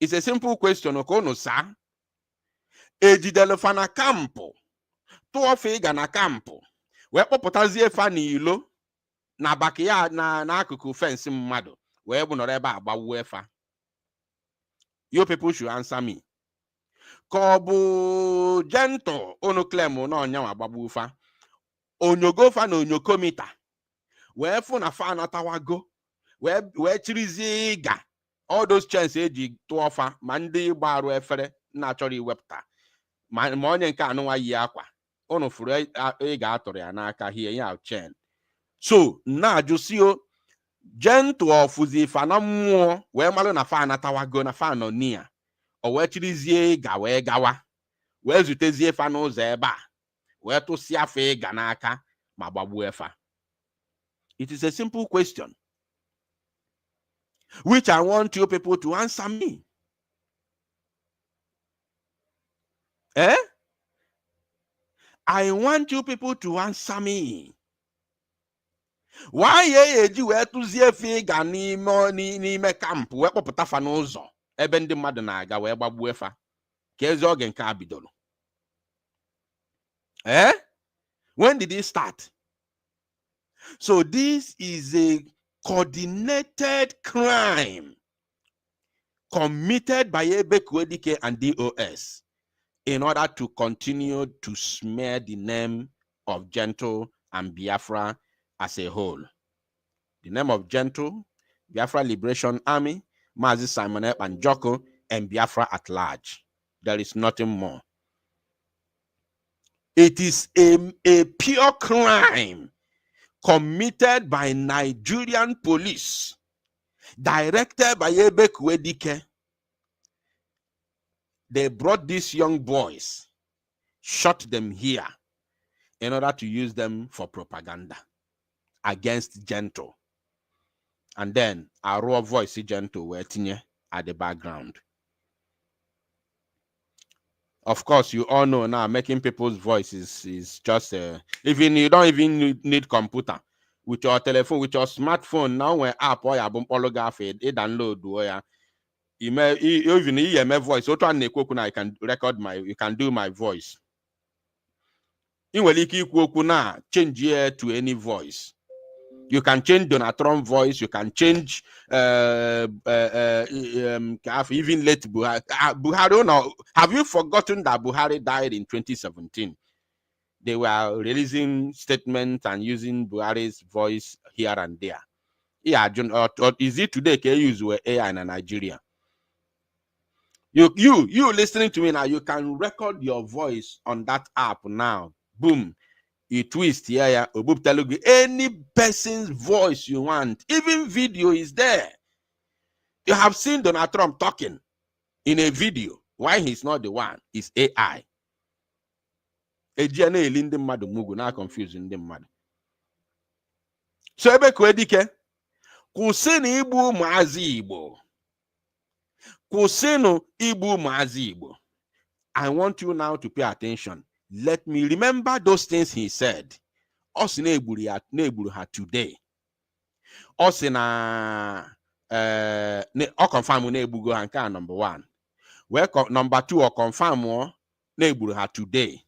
it's a simple question, Okono sa. Ejidelo fana campo, tuofe Gana campo, where popotazie fanilo. Na backyard na akuku fence mmado we bu no reba agbawu efa. You people should answer me. Ko Gentle onu claim na onya agbawu fa. Onyogo fa na onyokomita. We fu na fa natawago. We chirizie ga. All those chances eji to fa ma ndi gbaru efere na chori wepta. Ma onye nke anu wa yi akwa. Onu furu e ga atoro ya n'aka here ya chain. So now Josio Gentle ofuzi fana mmụọ wee malụ na fa anatawago na fa nọ nia o wee chirizie ga wee gawa wee zutezie fa n'ụzọ ebe a wee tụsịa fa ịga n'aka ma gbagbuo efa. It is a simple question which I want you people to answer me. I want you people to answer me. Why ye wee tụzie efe ịga n'ime camp wee kpọpụta fa n'ụzọ ebe ndị mmadụ na-aga wee gbagbuo efa ka ezi oge nke a bidoro? When did it start? So this is a coordinated crime committed by Ebekuedike and DOS in order to continue to smear the name of Gentle and Biafra as a whole. The name of Gentle, Biafra Liberation Army, Mazi Simon and Joko, and Biafra at large. There is nothing more. It is a pure crime committed by Nigerian police, directed by Ebekuedike. They brought these young boys, shot them here in order to use them for propaganda against Gentle. and then a raw voice gentle waiting at the background. Of course, you all know now making people's voices is just even you don't even need computer. With your telephone, with your smartphone, now when app or your polograph it download or even my voice. I can record you can do my voice. In Weliki change here to any voice. You can change Donald Trump voice. You can change even let Buhari. Buhari, no, have you forgotten that Buhari died in 2017? They were releasing statements and using Buhari's voice here and there. Yeah, or is it today can use AI in Nigeria? You listening to me now, you can record your voice on that app now. Boom. You twist here, any person's voice you want, even video is there. You have seen Donald Trump talking in a video. Why he's not the one? It's AI. Confusing them mad. So Ebekuedike, kusini Igbo maazi Igbo. Kusino Igbo maazi Igbo. I want you now to pay attention. Let me remember those things he said. Us neburu ha today. Us na or confirm nebugo hanka number 1. Well, number 2 or confirm more neburu ha today.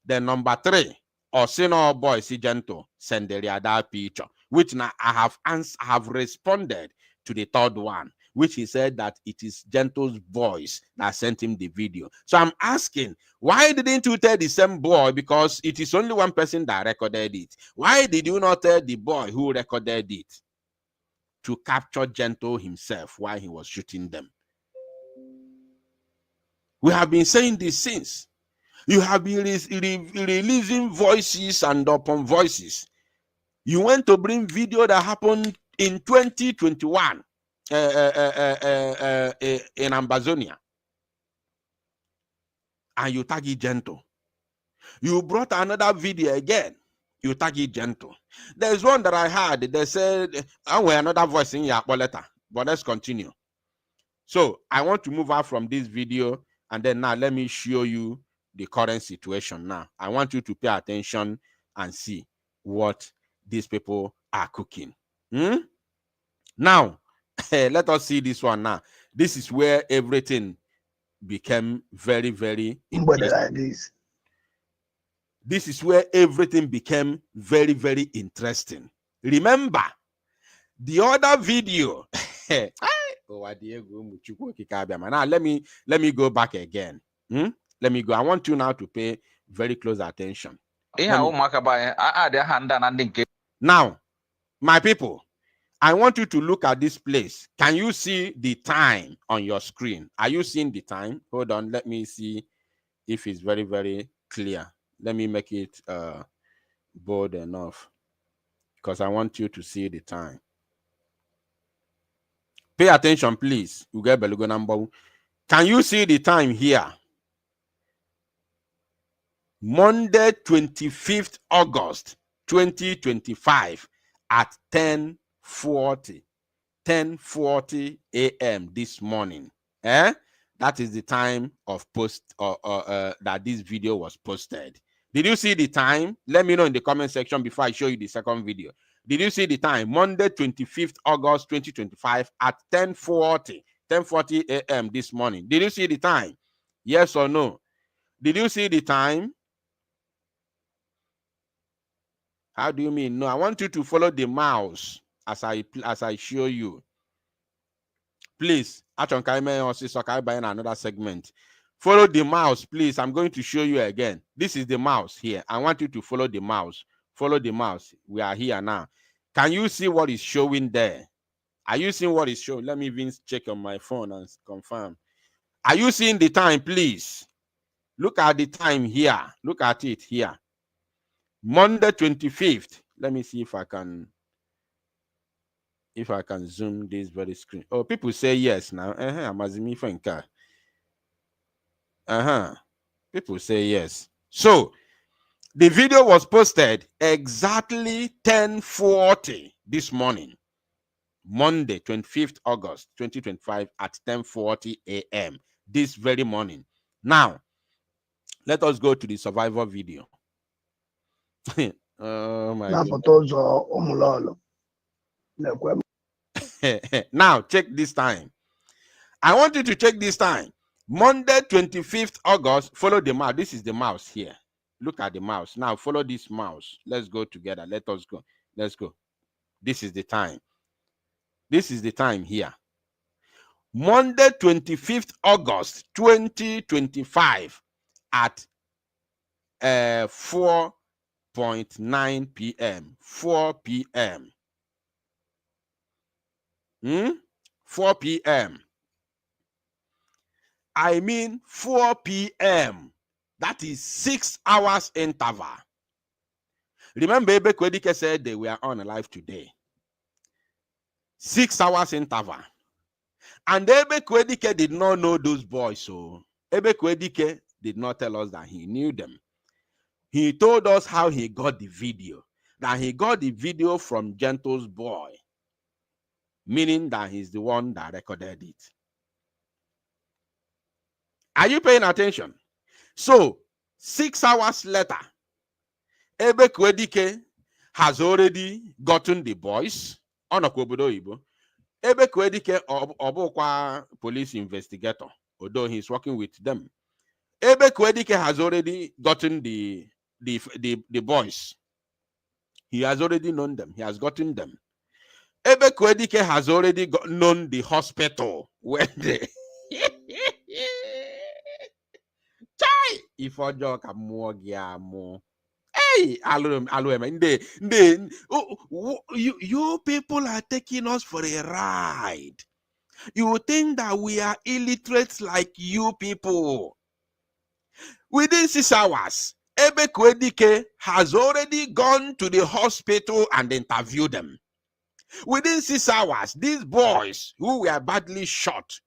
Then number 3 or senior boy si gentle send the other picture, which now I have responded to the third one, which he said that it is Gentle's voice that sent him the video. So I'm asking, why didn't you tell the same boy? Because it is only one person that recorded it. Why did you not tell the boy who recorded it to capture Gentle himself while he was shooting them? We have been saying this since. You have been releasing voices and upon voices. You went to bring video that happened in 2021 in Amazonia, and you tag it Gentle. You brought another video again. You tag it Gentle. There's one that I heard. They said, "Oh, another voice in your letter." But let's continue. So I want to move out from this video, and then now let me show you the current situation. Now I want you to pay attention and see what these people are cooking. Now let us see this one. Now this is where everything became very, very interesting. This is where everything became very, very interesting. Remember the other video. Now let me go back again. Let me go. I want you now to pay very close attention. Now, my people, I want you to look at this place. Can you see the time on your screen? Are you seeing the time? Hold on. Let me see if it's very, very clear. Let me make it bold enough because I want you to see the time. Pay attention, please. Can you see the time here? Monday, 25th August, 2025 at 10:40 a.m. this morning. That is the time of post that this video was posted. Did you see the time? Let me know in the comment section before I show you the second video. Did you see the time? Monday, 25th August, 2025 at 10:40 a.m. this morning. Did you see the time? Yes or no? Did you see the time? How do you mean? No, I want you to follow the mouse as I show you. Please, another segment. Follow the mouse, please. I'm going to show you again. This is the mouse here. I want you to follow the mouse. Follow the mouse. We are here now. Can you see what is showing there? Are you seeing what is showing? Let me even check on my phone and confirm. Are you seeing the time, please? Look at the time here. Look at it here. Monday 25th. Let me see if I can zoom this very screen. Oh, people say yes now. People say yes. So the video was posted exactly 10:40 this morning. Monday, 25th August, 2025 at 10:40 a.m. this very morning. Now, let us go to the survivor video. Oh my God. Now, check this time. I want you to check this time. Monday, 25th August, follow the mouse. This is the mouse here. Look at the mouse. Now, follow this mouse. Let's go together. Let us go. Let's go. This is the time. This is the time here. Monday, 25th August, 2025 at 4:09 p.m. 4 p.m. 4 p.m. I mean 4 p.m. That is 6 hours interval. Remember, Ebekuedike said they were on alive today. 6 hours interval. And Ebekuedike did not know those boys. So Ebekuedike did not tell us that he knew them. He told us how he got the video. That he got the video from Gentle's boy. Meaning that he's the one that recorded it. Are you paying attention? So, 6 hours later, Ebekuedike has already gotten the boys. Ebekuedike obokwa police investigator, although he's working with them. Ebekuedike has already gotten the boys. He has already known them. He has gotten them. Ebekuedike has already known the hospital where they if hey, you people are taking us for a ride. You think that we are illiterate like you people. Within 6 hours, Ebekuedike has already gone to the hospital and interviewed them. Within 6 hours, these boys who were badly shot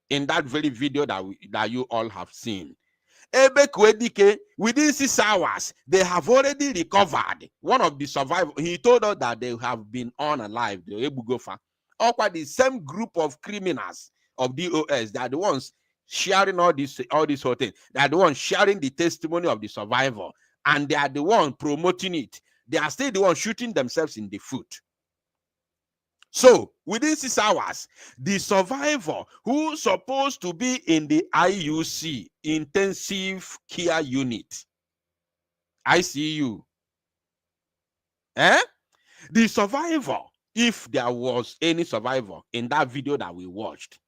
in that very video that you all have seen, Ebekuedike, within 6 hours, they have already recovered. One of the survivors, he told us that they have been unalive, the Ebugofa. Or the same group of criminals of DOS, they are the ones sharing all this whole thing. They are the ones sharing the testimony of the survivor, and they are the ones promoting it. They are still the ones shooting themselves in the foot. So, within 6 hours, the survivor who's supposed to be in the IUC, Intensive Care Unit, ICU, the survivor, if there was any survivor in that video that we watched,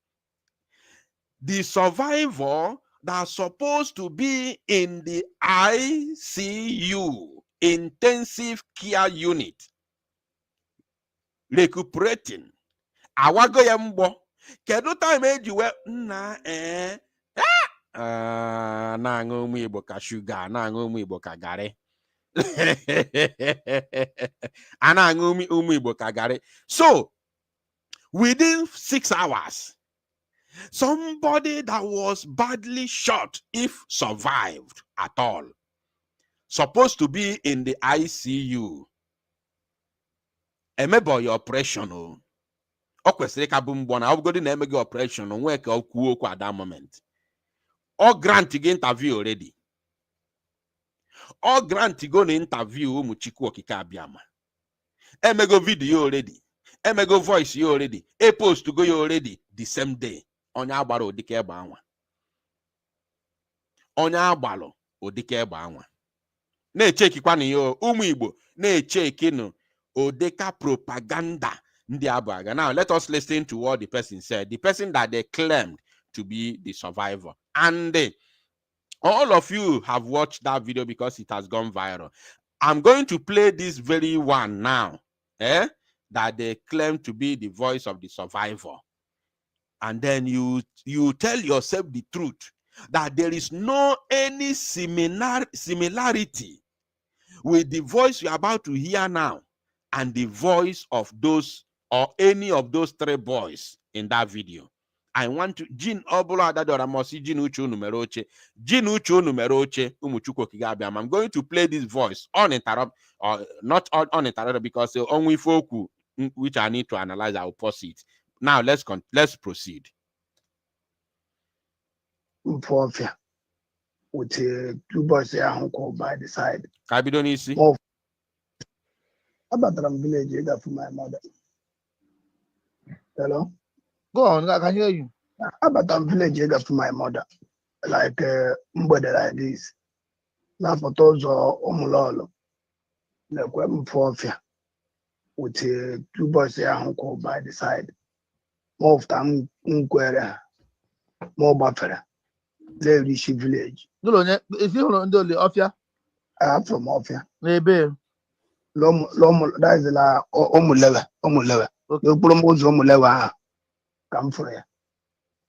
the survivor that's supposed to be in the ICU, Intensive Care Unit, recuperating. Awago yambo. Kedu time ejiwe na na-aṅụ ụmụ Igbo ka sugar, na-aṅụ ụmụ Igbo ka garị. Na-aṅụ ụmụ Igbo ka garị. So, within 6 hours, somebody that was badly shot, if survived at all, supposed to be in the ICU, emebe your operation o kwesịrị ka bụ mgbọ na ọbụgodị na emege operation nwee ka o kwuo okwu at that moment. Or grant gị interview already. Or grant go na interview ụmụ Chukwu Okike Abiama. Emego video already. Emego voice you already. A post to go you already the same day. Onye agbara odike egbe anwa. Onye agbalo odike egbe anwa. Na-echekikwa na yo ụmụ Igbo na-echekinu odeka propaganda ndị abaga. Now let us listen to what the person said. The person that they claimed to be the survivor. And all of you have watched that video because it has gone viral. I'm going to play this very one now, that they claim to be the voice of the survivor. And then you tell yourself the truth, that there is no any similarity with the voice you're about to hear now and the voice of those or any of those 3 boys in that video. I want to Jin Obula Dadora Mosi Jin Uchu numero oche. Jin Uchu numero oche Umuchuko Kigabiam. I'm going to play this voice uninterrupted, or not uninterrupted, because only foku which I need to analyze. I will pause it. Now let's proceed. Mfofia with two boys here who by the side. Kabidonisi. More about the village you got for my mother. Hello? Go on, I can hear you. About the village you got for my mother. Like mbode like this. Na photos or omulolo. Na kwa mfofia with two boys here who by the side. More of them nkwere. More Bafra. They reach village. If you don't do the offer, I'm from Ofia. maybe. Lomo, that is la omulewa. You put them both omulewa. Come for ya.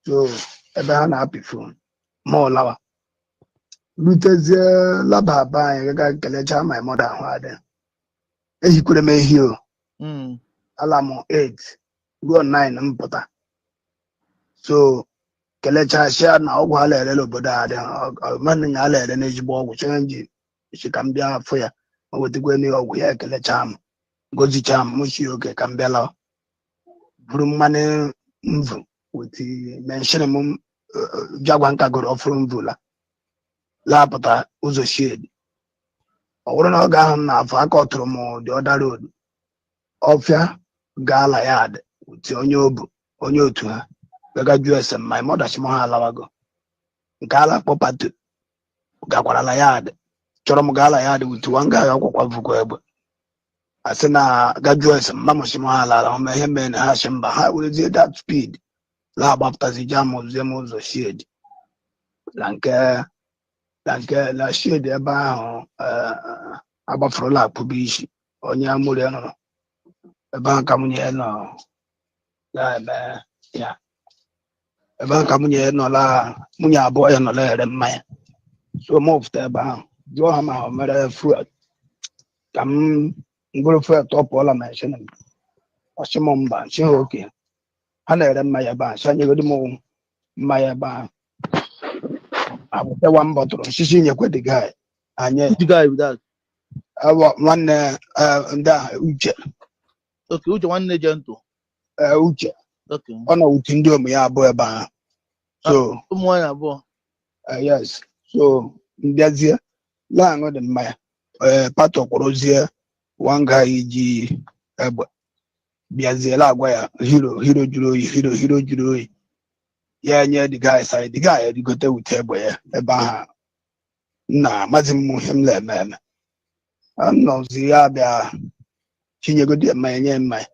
So, I'm happy phone. More lava. Luther's laba by a guy, my mother had. And he couldn't make you. Alamo 8. Go 9 and butter. So, Kelecha share now while a little bit manning a lead and age ball which she can be a fire with the Gwenny or we are Kelecham. Gozi cham, Mushi, Cambella. Broom money with the mention Jaguanca got off from Vula. Lapata was a shade. I wouldn't know gown now for a quarter more the other road. Ofia Gala yard with on your to her. Gaga my mother Shimoha Lavago. Gala Popatu Gakwala yard. Chorom Gala yard with one guy of Vukweb. I said, now, Gajuas, Mamma Shimohala, on my him and Hashim, but how will you that speed? Lab after the jam of them was a shade. Lanka, la shade about Frola Pubishi, or Yamuriano, about Camuniano. Yeah. About Camuniano, la Munya boy and a letter, man. So moved about Johama, mother fruit. Come. Go for a top all I mentioned. Oshimomba, she okay. Hannah and Maya Ban, Shiny good moon, Maya Ban. I will tell one bottle. She's seen you quite the guy. And yet, The guy with that. I want one Uche. Okay, which one agent? Uche. Okay. On a Utindo, me a boy ban. So, yes. So, that's here. Lang on the Maya. Part of Rosier. One guy Biazela Guaya, hero Juro. Yeah, near the guy side, the guy you go there with Teboya, a bar. Nah, Mazim him let man. I'm no Ziabia. She go dear man, my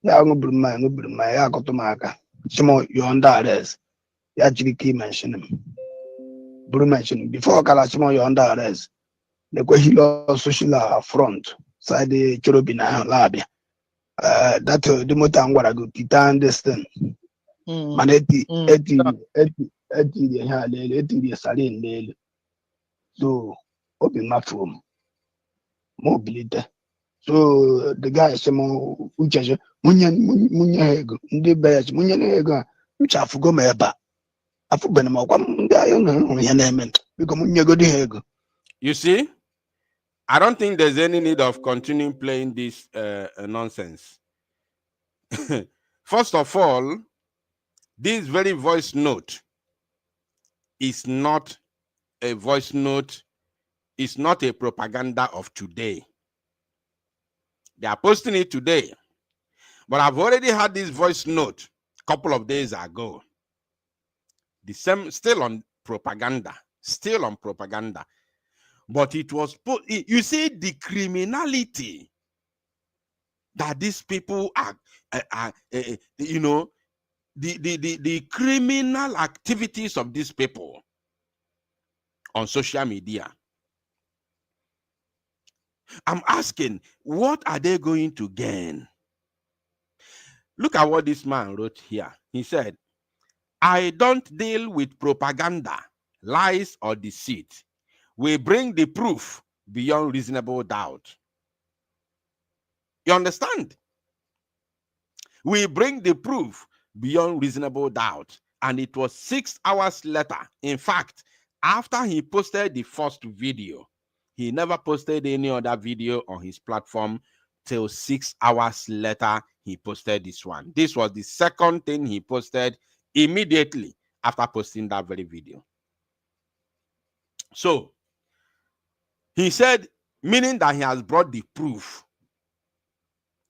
young my Yakotomaka. Some you on that is. You actually keep mentioning him. Bru mentioned before Kalashimo you on that is. The Quahilo social front. Side the Cherubina Labia. That the Motangwara go Titan distant. Maneti, the Salin. So, open my phone. Mobility. So, the guy, some which is Munyego, the best Munyego, which I forgot my bar. I forgot my guy on your name. Because Munyego the Hego. You see? I don't think there's any need of continuing playing this nonsense. First of all, this very voice note is not a voice note, it's not a propaganda of today. They are posting it today. But I've already had this voice note a couple of days ago. The same, still on propaganda. But it was put, you see the criminality that these people are you know, the criminal activities of these people on social media. I'm asking, what are they going to gain? Look at what this man wrote here. He said, I don't deal with propaganda, lies, or deceit. We bring the proof beyond reasonable doubt. You understand? We bring the proof beyond reasonable doubt. And it was 6 hours later. In fact, after he posted the first video, he never posted any other video on his platform till 6 hours later, he posted this one. This was the second thing he posted immediately after posting that very video. So, he said, meaning that he has brought the proof,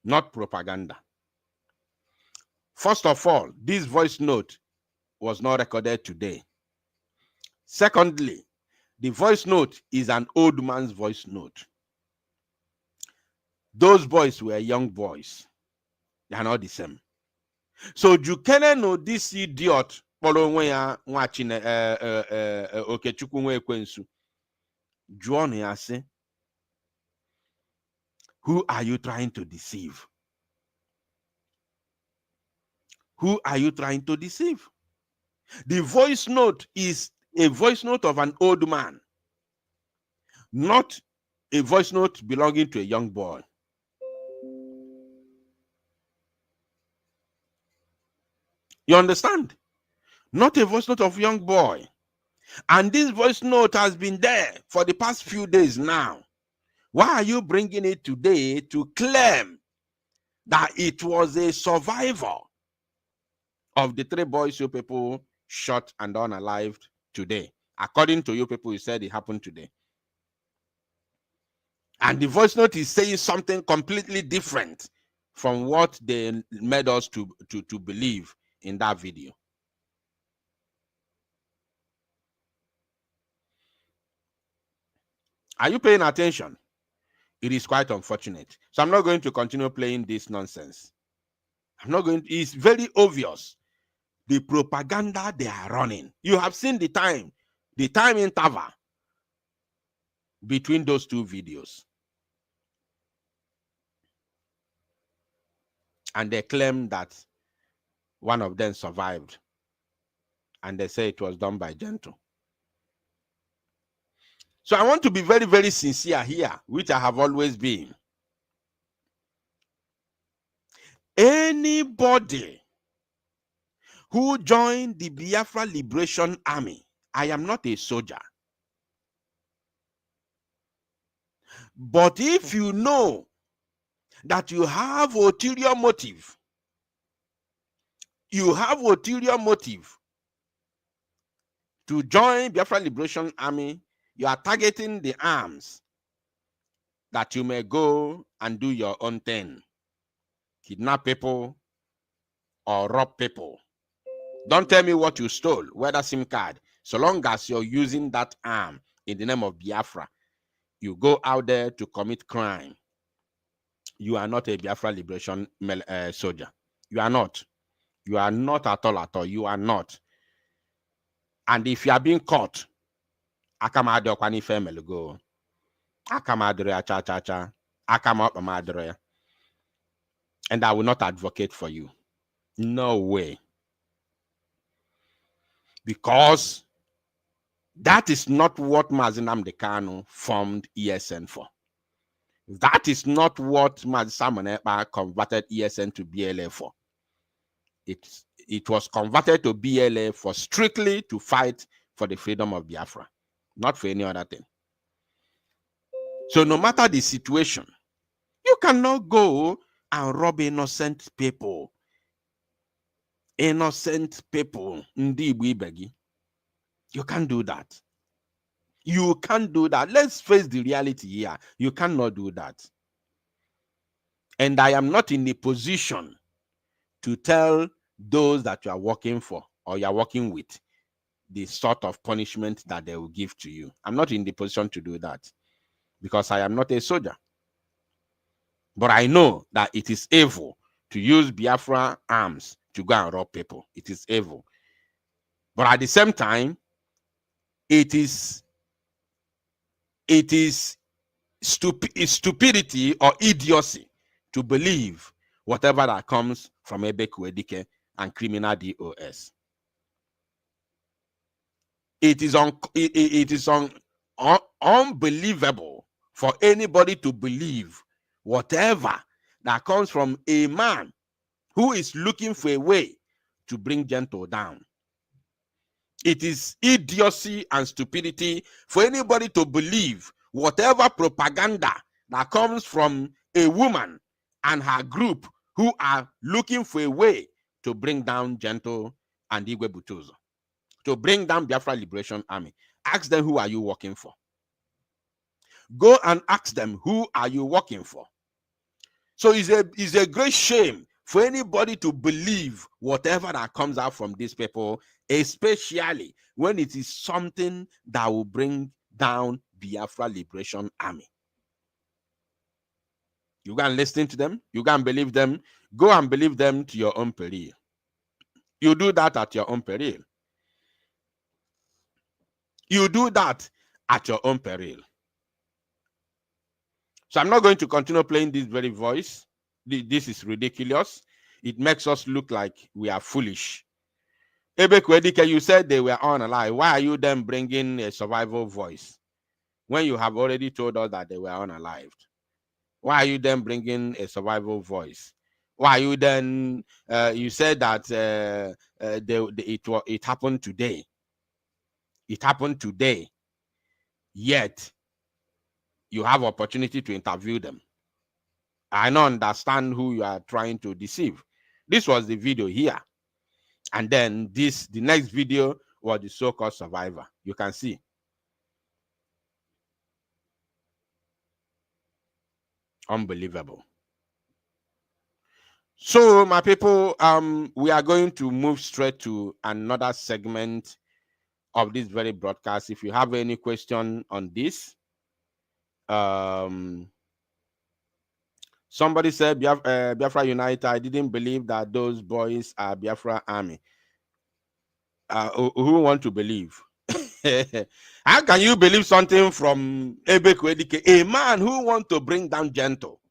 not propaganda. First of all, this voice note was not recorded today. Secondly, the voice note is an old man's voice note. Those boys were young boys. They are not the same. So you cannot know this idiot. Who are you trying to deceive? Who are you trying to deceive? The voice note is a voice note of an old man, not a voice note belonging to a young boy. You understand? Not a voice note of a young boy. And this voice note has been there for the past few days now. Why are you bringing it today to claim that it was a survivor of the 3 boys you people shot and unalived today? According to you people, you said it happened today. And the voice note is saying something completely different from what they made us to believe in that video. Are you paying attention? It is quite unfortunate. So I'm not going to continue playing this nonsense. I'm not going to, it's very obvious. The propaganda they are running. You have seen the time interval between those 2 videos. And they claim that one of them survived. And they say it was done by Gentle. So I want to be very, very sincere here, which I have always been. Anybody who joined the Biafra Liberation Army, I am not a soldier. But if you know that you have ulterior motive, to join Biafra Liberation Army, you are targeting the arms that you may go and do your own thing. Kidnap people or rob people. Don't tell me what you stole, whether SIM card. So long as you're using that arm in the name of Biafra, you go out there to commit crime. You are not a Biafra Liberation soldier. You are not. You are not at all. You are not. And if you are being caught, Akama kwani family go. Akama cha. Akama and I will not advocate for you. No way. Because that is not what Mazi Nnamdi Kanu formed ESN for. That is not what Mazi Simon Ekpa converted ESN to BLA for. It was converted to BLA for strictly to fight for the freedom of Biafra, not for any other thing. So no matter the situation, you cannot go and rob innocent people. Innocent people. Ndi Igbo ibegi. You can't do that. You can't do that. Let's face the reality here. You cannot do that. And I am not in the position to tell those that you are working for or you are working with the sort of punishment that they will give to you. I'm not in the position to do that because I am not a soldier. But I know that it is evil to use Biafra arms to go and rob people. It is evil. But at the same time, it is stupidity or idiocy to believe whatever that comes from Ebekuedike and criminal DOS. It is unbelievable for anybody to believe whatever that comes from a man who is looking for a way to bring Gentle down. It is idiocy and stupidity for anybody to believe whatever propaganda that comes from a woman and her group who are looking for a way to bring down Gentle and Igwe Butozo, to bring down Biafra Liberation Army. Ask them, who are you working for? Go and ask them, who are you working for? So it's a great shame for anybody to believe whatever that comes out from these people, especially when it is something that will bring down Biafra Liberation Army. You can listen to them, you can believe them, go and believe them to your own peril. You do that at your own peril. You do that at your own peril. So I'm not going to continue playing this very voice. This is ridiculous. It makes us look like we are foolish. Ebekuedike, you said they were unalive. Why are you then bringing a survival voice when you have already told us that they were unalived? Why are you then bringing a survival voice? Why are you then, you said that it happened today. It happened today. Yet, you have opportunity to interview them. I don't understand who you are trying to deceive. This was the video here. And then the next video was the so-called survivor. You can see. Unbelievable. So, my people, we are going to move straight to another segment of this very broadcast. If you have any question on this, somebody said Biafra United. I didn't believe that those boys are Biafra Army. Who want to believe? How can you believe something from Ebekuedike, a man who want to bring down Gentle?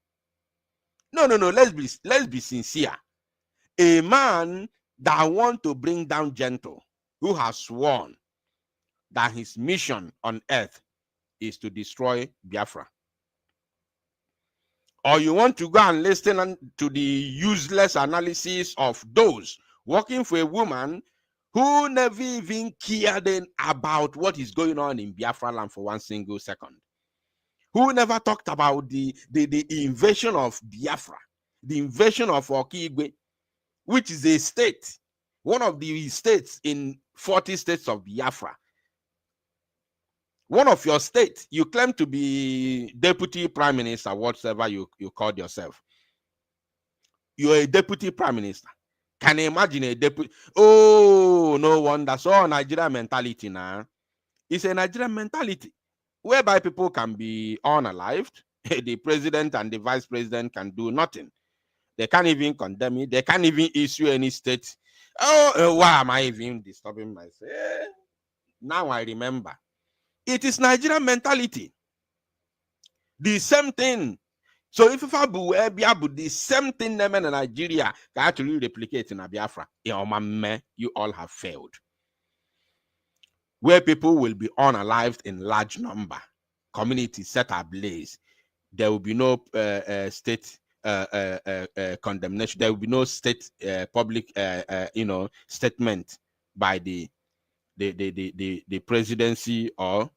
No. Let's be sincere. A man that want to bring down Gentle, who has sworn that his mission on earth is to destroy Biafra. Or you want to go and listen to the useless analysis of those working for a woman who never even cared about what is going on in Biafra land for one single second. Who never talked about the invasion of Biafra, the invasion of Okigwe, which is a state, one of the states in 40 states of Biafra. One of your states, you claim to be deputy prime minister, whatever you called yourself. You're a deputy prime minister. Can you imagine a deputy? Oh, no wonder. So Nigerian mentality now. It's a Nigerian mentality whereby people can be unalived. The president and the vice president can do nothing. They can't even condemn it. They can't even issue any state. Oh, why am I even disturbing myself? Now I remember. It is Nigerian mentality. The same thing. So if the same thing in Nigeria can actually replicate in Biafra, you all have failed. Where people will be unalived in large number, communities set ablaze, there will be no state condemnation. There will be no state public statement by the presidency or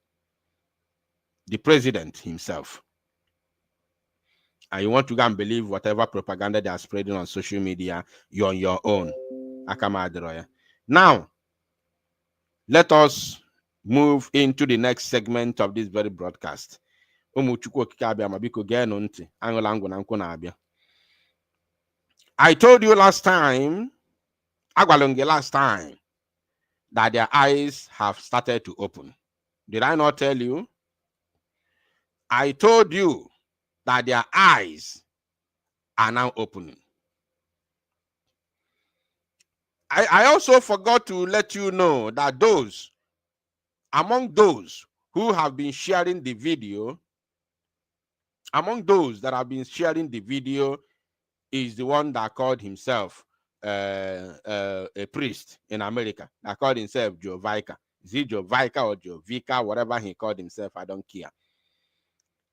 the president himself. And you want to go and believe whatever propaganda they are spreading on social media, you're on your own. Now, let us move into the next segment of this very broadcast. I told you last time, that their eyes have started to open. Did I not tell you? I told you that their eyes are now opening. I also forgot to let you know that among those who have been sharing the video, is the one that called himself a priest in America. That called himself Joe Vica. Is he Joe Vica or Joe Vica? Whatever he called himself, I don't care.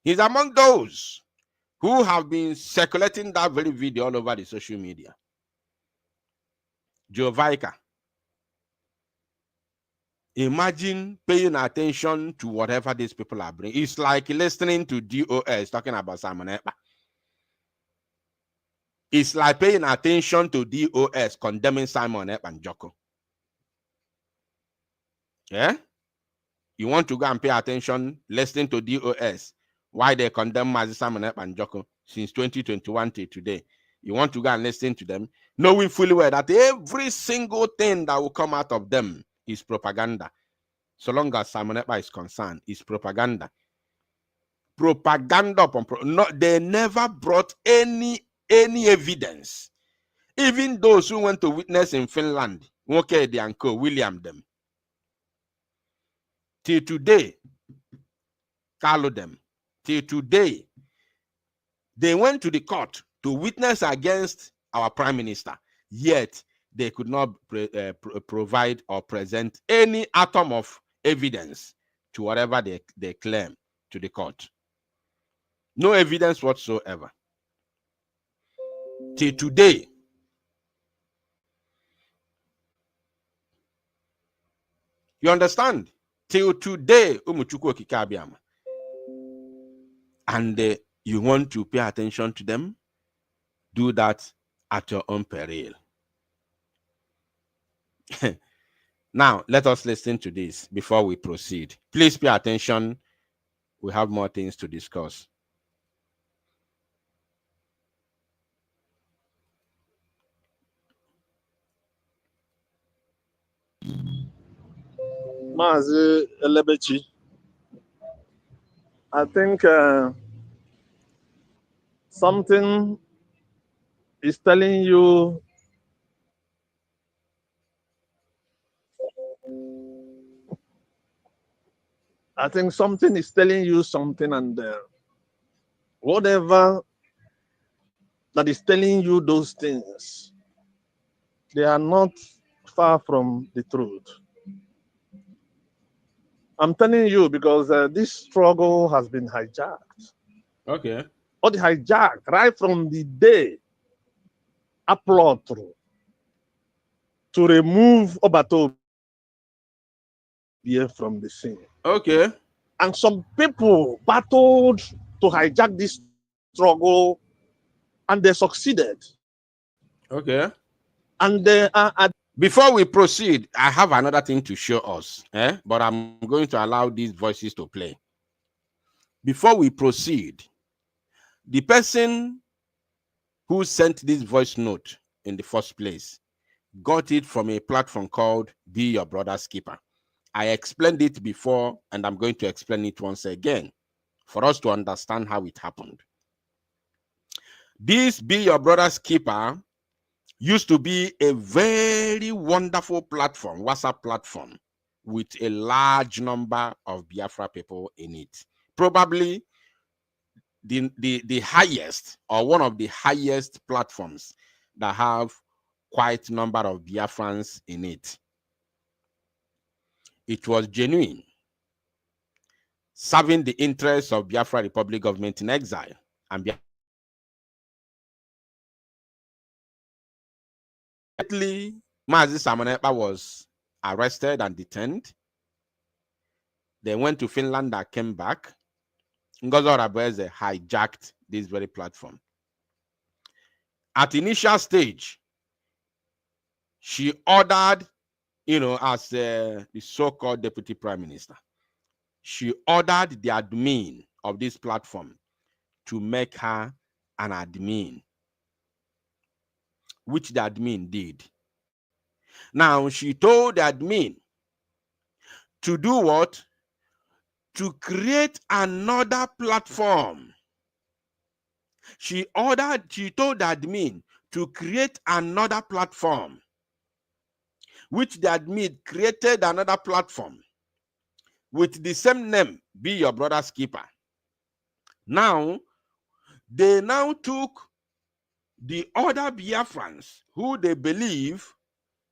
He's among those who have been circulating that very video all over the social media. Joe Vica. Imagine paying attention to whatever these people are bringing. It's like listening to DOS talking about Simon Ekpa. It's like paying attention to DOS condemning Simon and Joko. Yeah? You want to go and pay attention, listening to DOS, why they condemn Mazi Simon and Joko since 2021 till today. You want to go and listen to them, knowing fully well that every single thing that will come out of them is propaganda. So long as Simon Ekpa is concerned, it's propaganda. Propaganda upon they never brought any evidence. Even those who went to witness in Finland, Nwokedi and Co, William them. Till today, Carlo them. Till today, they went to the court to witness against our prime minister, yet they could not provide or present any atom of evidence to whatever they claim to the court. No evidence whatsoever. Till today, you understand? Till today, Umuchukwu Okike Abiama. And you want to pay attention to them? Do that at your own peril. Now, let us listen to this before we proceed. Please pay attention. We have more things to discuss. Mazi Elebechi, I think something is telling you something, and whatever that is telling you those things, they are not far from the truth. I'm telling you because this struggle has been hijacked. Okay. Or the hijacked right from the day upload through to remove Obato from the scene. Okay. And some people battled to hijack this struggle, and they succeeded. Okay. And they are at. Before we proceed, I have another thing to show us, but I'm going to allow these voices to play. Before we proceed, the person who sent this voice note in the first place got it from a platform called Be Your Brother's Keeper. I explained it before, and I'm going to explain it once again for us to understand how it happened. This Be Your Brother's Keeper used to be a very wonderful platform, WhatsApp platform, with a large number of Biafra people in it. Probably the highest, or one of the highest platforms that have quite a number of Biafrans in it. It was genuine, serving the interests of Biafra Republic government in exile. And Mazi Simon Ekpa was arrested and detained. They went to Finland and came back. Ngozi Orabueze hijacked this very platform. At initial stage, she ordered, as the so-called deputy prime minister, she ordered the admin of this platform to make her an admin, which the admin did. Now, she told the admin to do what? To create another platform. She told the admin to create another platform, which the admin created another platform with the same name, Be Your Brother's Keeper. Now, they now took the other Biafrans who they believe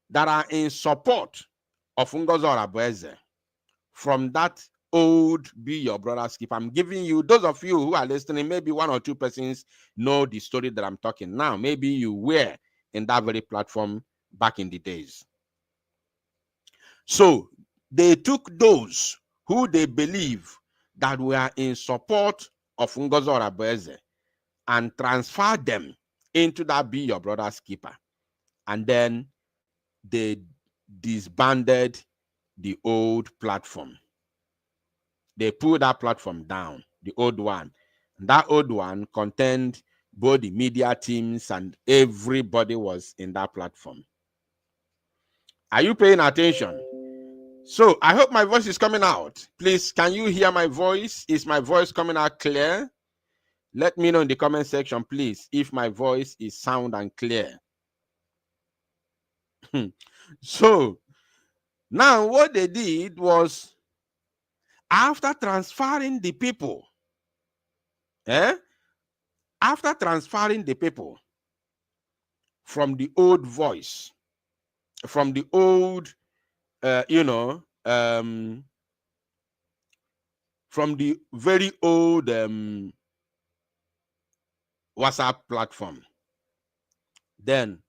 that are in support of Ngozi Orabueze from that old Be Your Brother's Keeper. I'm giving you, those of you who are listening, maybe one or two persons know the story that I'm talking now. Maybe you were in that very platform back in the days. So they took those who they believe that were in support of Ngozi Orabueze and transferred them into that Be Your Brother's Keeper. And then they disbanded the old platform. They pulled that platform down, the old one. And that old one contained both the media teams and everybody was in that platform. Are you paying attention? So I hope my voice is coming out. Please, can you hear my voice? Is my voice coming out clear? Let me know in the comment section, please, if my voice is sound and clear. So now what they did was, after transferring the people, after transferring the people from the old voice, from the old, from the very old WhatsApp platform, then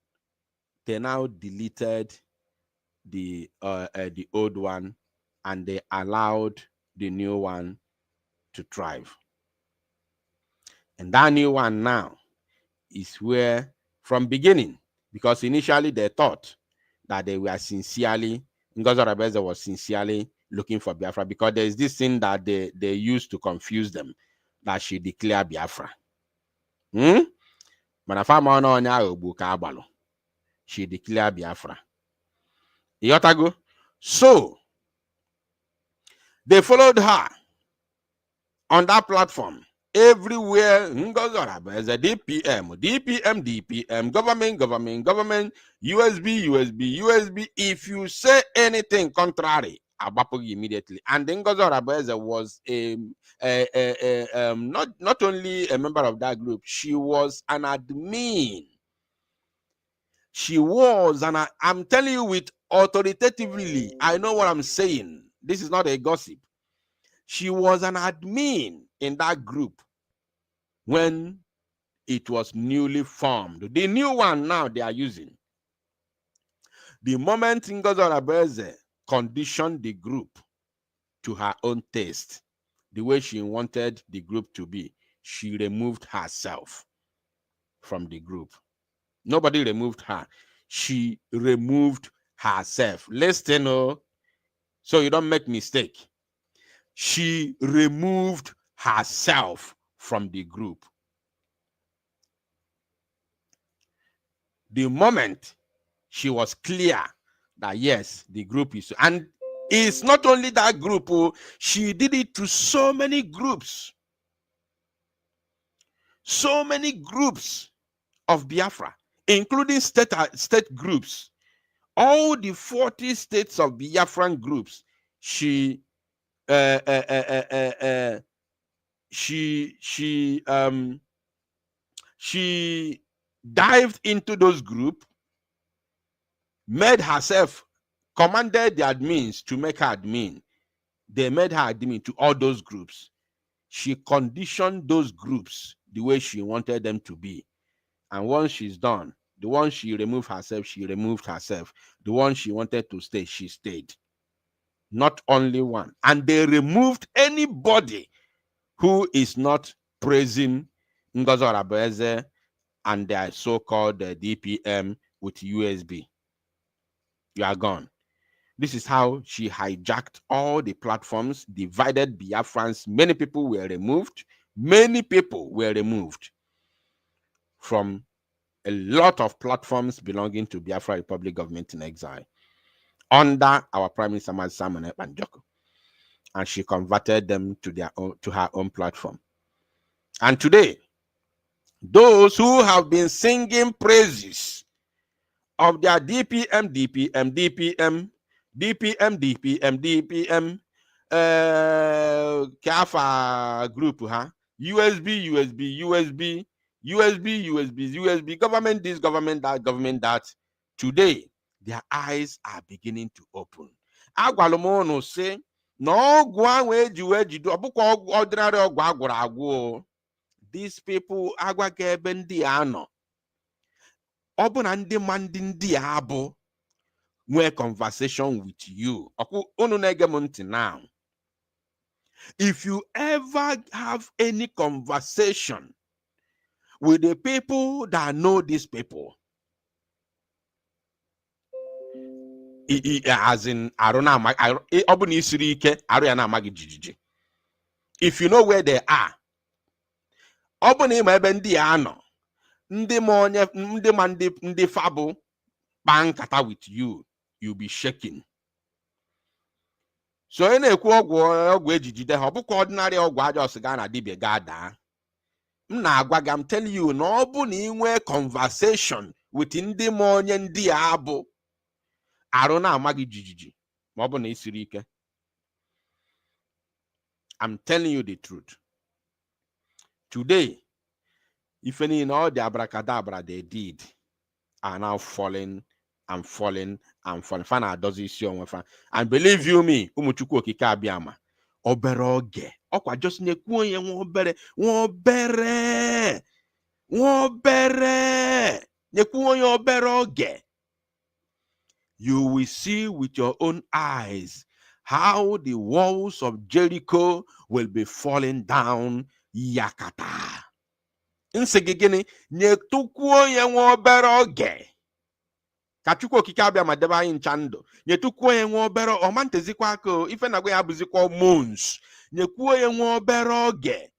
they now deleted the old one and they allowed the new one to thrive. And that new one now is where, from beginning, because initially they thought that they were sincerely, Ngozi Orebeze was sincerely looking for Biafra, because there is this thing that they used to confuse them, that she declared Biafra. She declared Biafra. So they followed her on that platform. Everywhere, DPM, government, USB. If you say anything contrary, Abapogi immediately. And then Ngozi Orebeze was not only a member of that group, she was an admin. She was, and I'm telling you with authoritatively, I know what I'm saying. This is not a gossip. She was an admin in that group when it was newly formed. The new one now they are using. The moment Ngozi Orebeze conditioned the group to her own taste, the way she wanted the group to be, she removed herself from the group. Nobody removed her. She removed herself. Listen, so you don't make mistake. She removed herself from the group. The moment she was clear that yes, the group is, and it's not only that group, she did it to so many groups. So many groups of Biafra, including state groups. All the 40 states of Biafran groups, she dived into those groups, made herself, commanded the admins to make her admin. They made her admin to all those groups. She conditioned those groups the way she wanted them to be. And once she's done, the one she removed herself, she removed herself. The one she wanted to stay, she stayed. Not only one. And they removed anybody who is not praising Ngozi Orebeze and their so-called DPM with USB. You are gone. This is how she hijacked all the platforms, divided Biafrans. Many people were removed. Many people were removed from a lot of platforms belonging to Biafra Republic government in exile under our Prime Minister Simon Ekpanjoko. And she converted them to her own platform. And today, those who have been singing praises of their DPM, CAFA group, USB, government this, government that. Today, their eyes are beginning to open. Agwalomono say, no ordinary. These people agwagebendi ano. Open and demanding diabo where conversation with you. Now, if you ever have any conversation with the people that know these people. As in, I don't know, if you know where they are, ndị fabụ kpaa with you, you'll be shaking. So ị na-ekwu ọgwụ ejijide ha, ọ bụkwa ordinary ọgwụ aja ọsịga na dibịa ga-ada. M na-agwa gị, I'm telling you, na ọ bụ na ị nwee conversation with ndị ma onye ndị a bụ arụ na-ama gị jijiji ma ọ bụ na isiri ike. I'm telling you the truth. Today, if any in all the abracadabra they did are now falling and falling and falling. Fana does this and believe you me, umuchukwu okike abịama. Obere oge. Ọkwa just nekwu onye nwobere. Nekwu onye obere oge. You will see with your own eyes how the walls of Jericho will be falling down yakata. Nsegegene nyetukwu onye nwe obere oge. Ka Chukwu okike abịa ma debe anyị nchando. Nyetukwu onye nwe obere ọmantezikwa aka ife na gwe ya bụzikwa moons. Nyekwu onye nwe obere oge.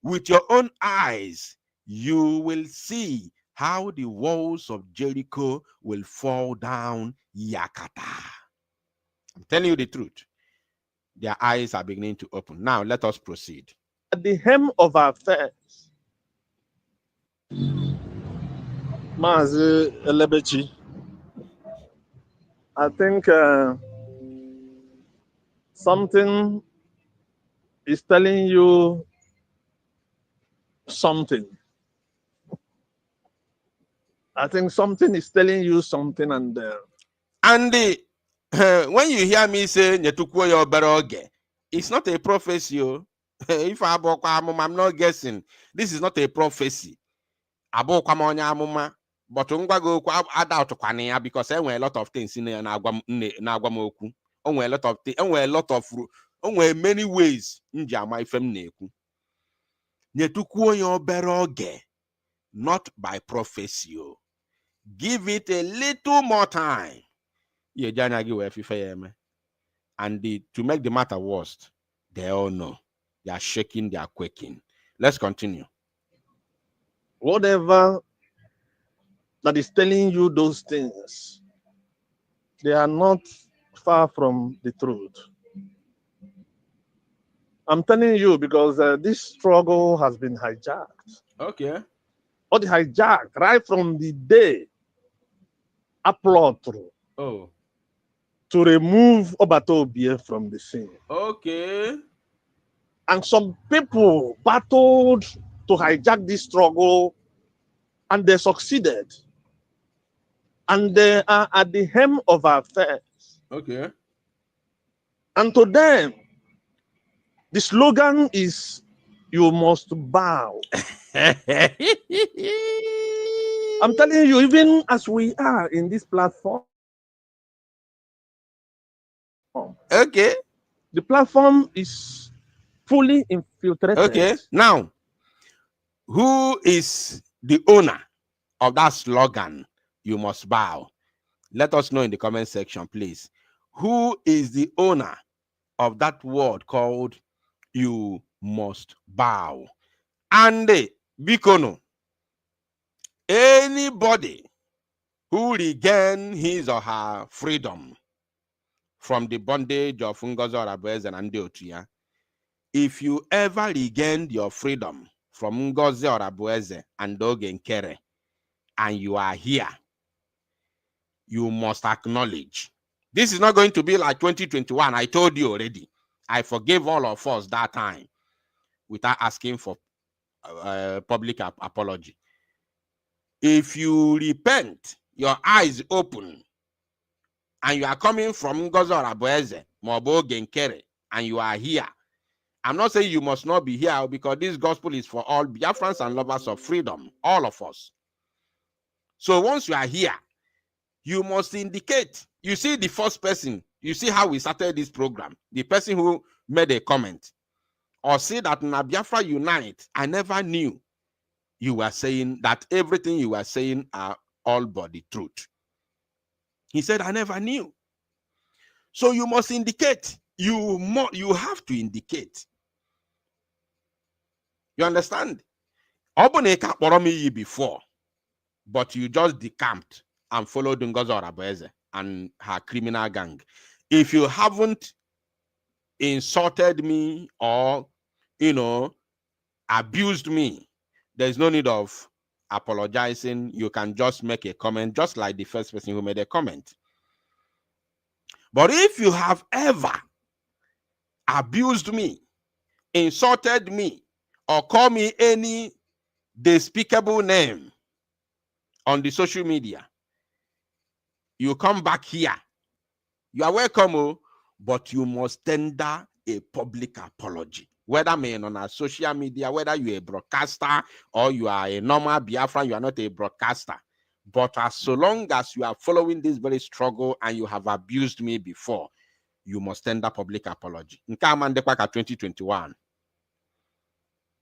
With your own eyes, you will see how the walls of Jericho will fall down yakata. I'm telling you the truth. Their eyes are beginning to open. Now let us proceed. At the hem of our affairs, Mazi Elebechi, I think something is telling you something. I think something is telling you something, and when you hear me say Nyetukwo yo obere oge, it's not a prophecy. If I'm not guessing, this is not a prophecy. But add out because there were a lot of things in there a lot of many ways in Jama ifem neku. Nyetukwo yo obere oge, not by prophecy. Give it a little more time. And to make the matter worse, they all know. They are shaking, they are quaking. Let's continue. Whatever that is telling you those things, they are not far from the truth. I'm telling you because this struggle has been hijacked. Okay. Or the hijacked right from the day upload through. Oh. To remove Obatobie from the scene. Okay. And some people battled to hijack this struggle, and they succeeded. And they are at the hem of our affairs. Okay. And to them, the slogan is, you must bow. I'm telling you, even as we are in this platform, okay, the platform is fully infiltrated. Okay, now, who is the owner of that slogan, you must bow? Let us know in the comment section, please. Who is the owner of that word called you must bow? And Bikono, anybody who regain his or her freedom from the bondage of Ngozi Orabueze and Otuya, if you ever regained your freedom from Ngozi Orabueze and Ogenkere, and you are here, you must acknowledge. This is not going to be like 2021. I told you already. I forgave all of us that time without asking for public apology. If you repent, your eyes open, and you are coming from Ngozi Orabueze, Mobo Ogenkere, and you are here, I'm not saying you must not be here because this gospel is for all Biafrans and lovers of freedom, all of us. So once you are here, you must indicate. You see the first person, you see how we started this program, the person who made a comment, or see that in Biafra Unite, I never knew you were saying, that everything you were saying are all but the truth. He said, I never knew. So you must indicate. You have to indicate. You understand? Oboneka kpọrọ before, but you just decamped and followed Ngozi Orabueze and her criminal gang. If you haven't insulted me or, abused me, there's no need of apologizing. You can just make a comment, just like the first person who made a comment. But if you have ever abused me, insulted me, or called me any despicable name on the social media, you come back here. You are welcome, but you must tender a public apology. Whether on a social media, whether you're a broadcaster or you are a normal Biafran, you are not a broadcaster. But as so long as you are following this very struggle and you have abused me before, you must tender public apology. Nke amandekwa ka 2021.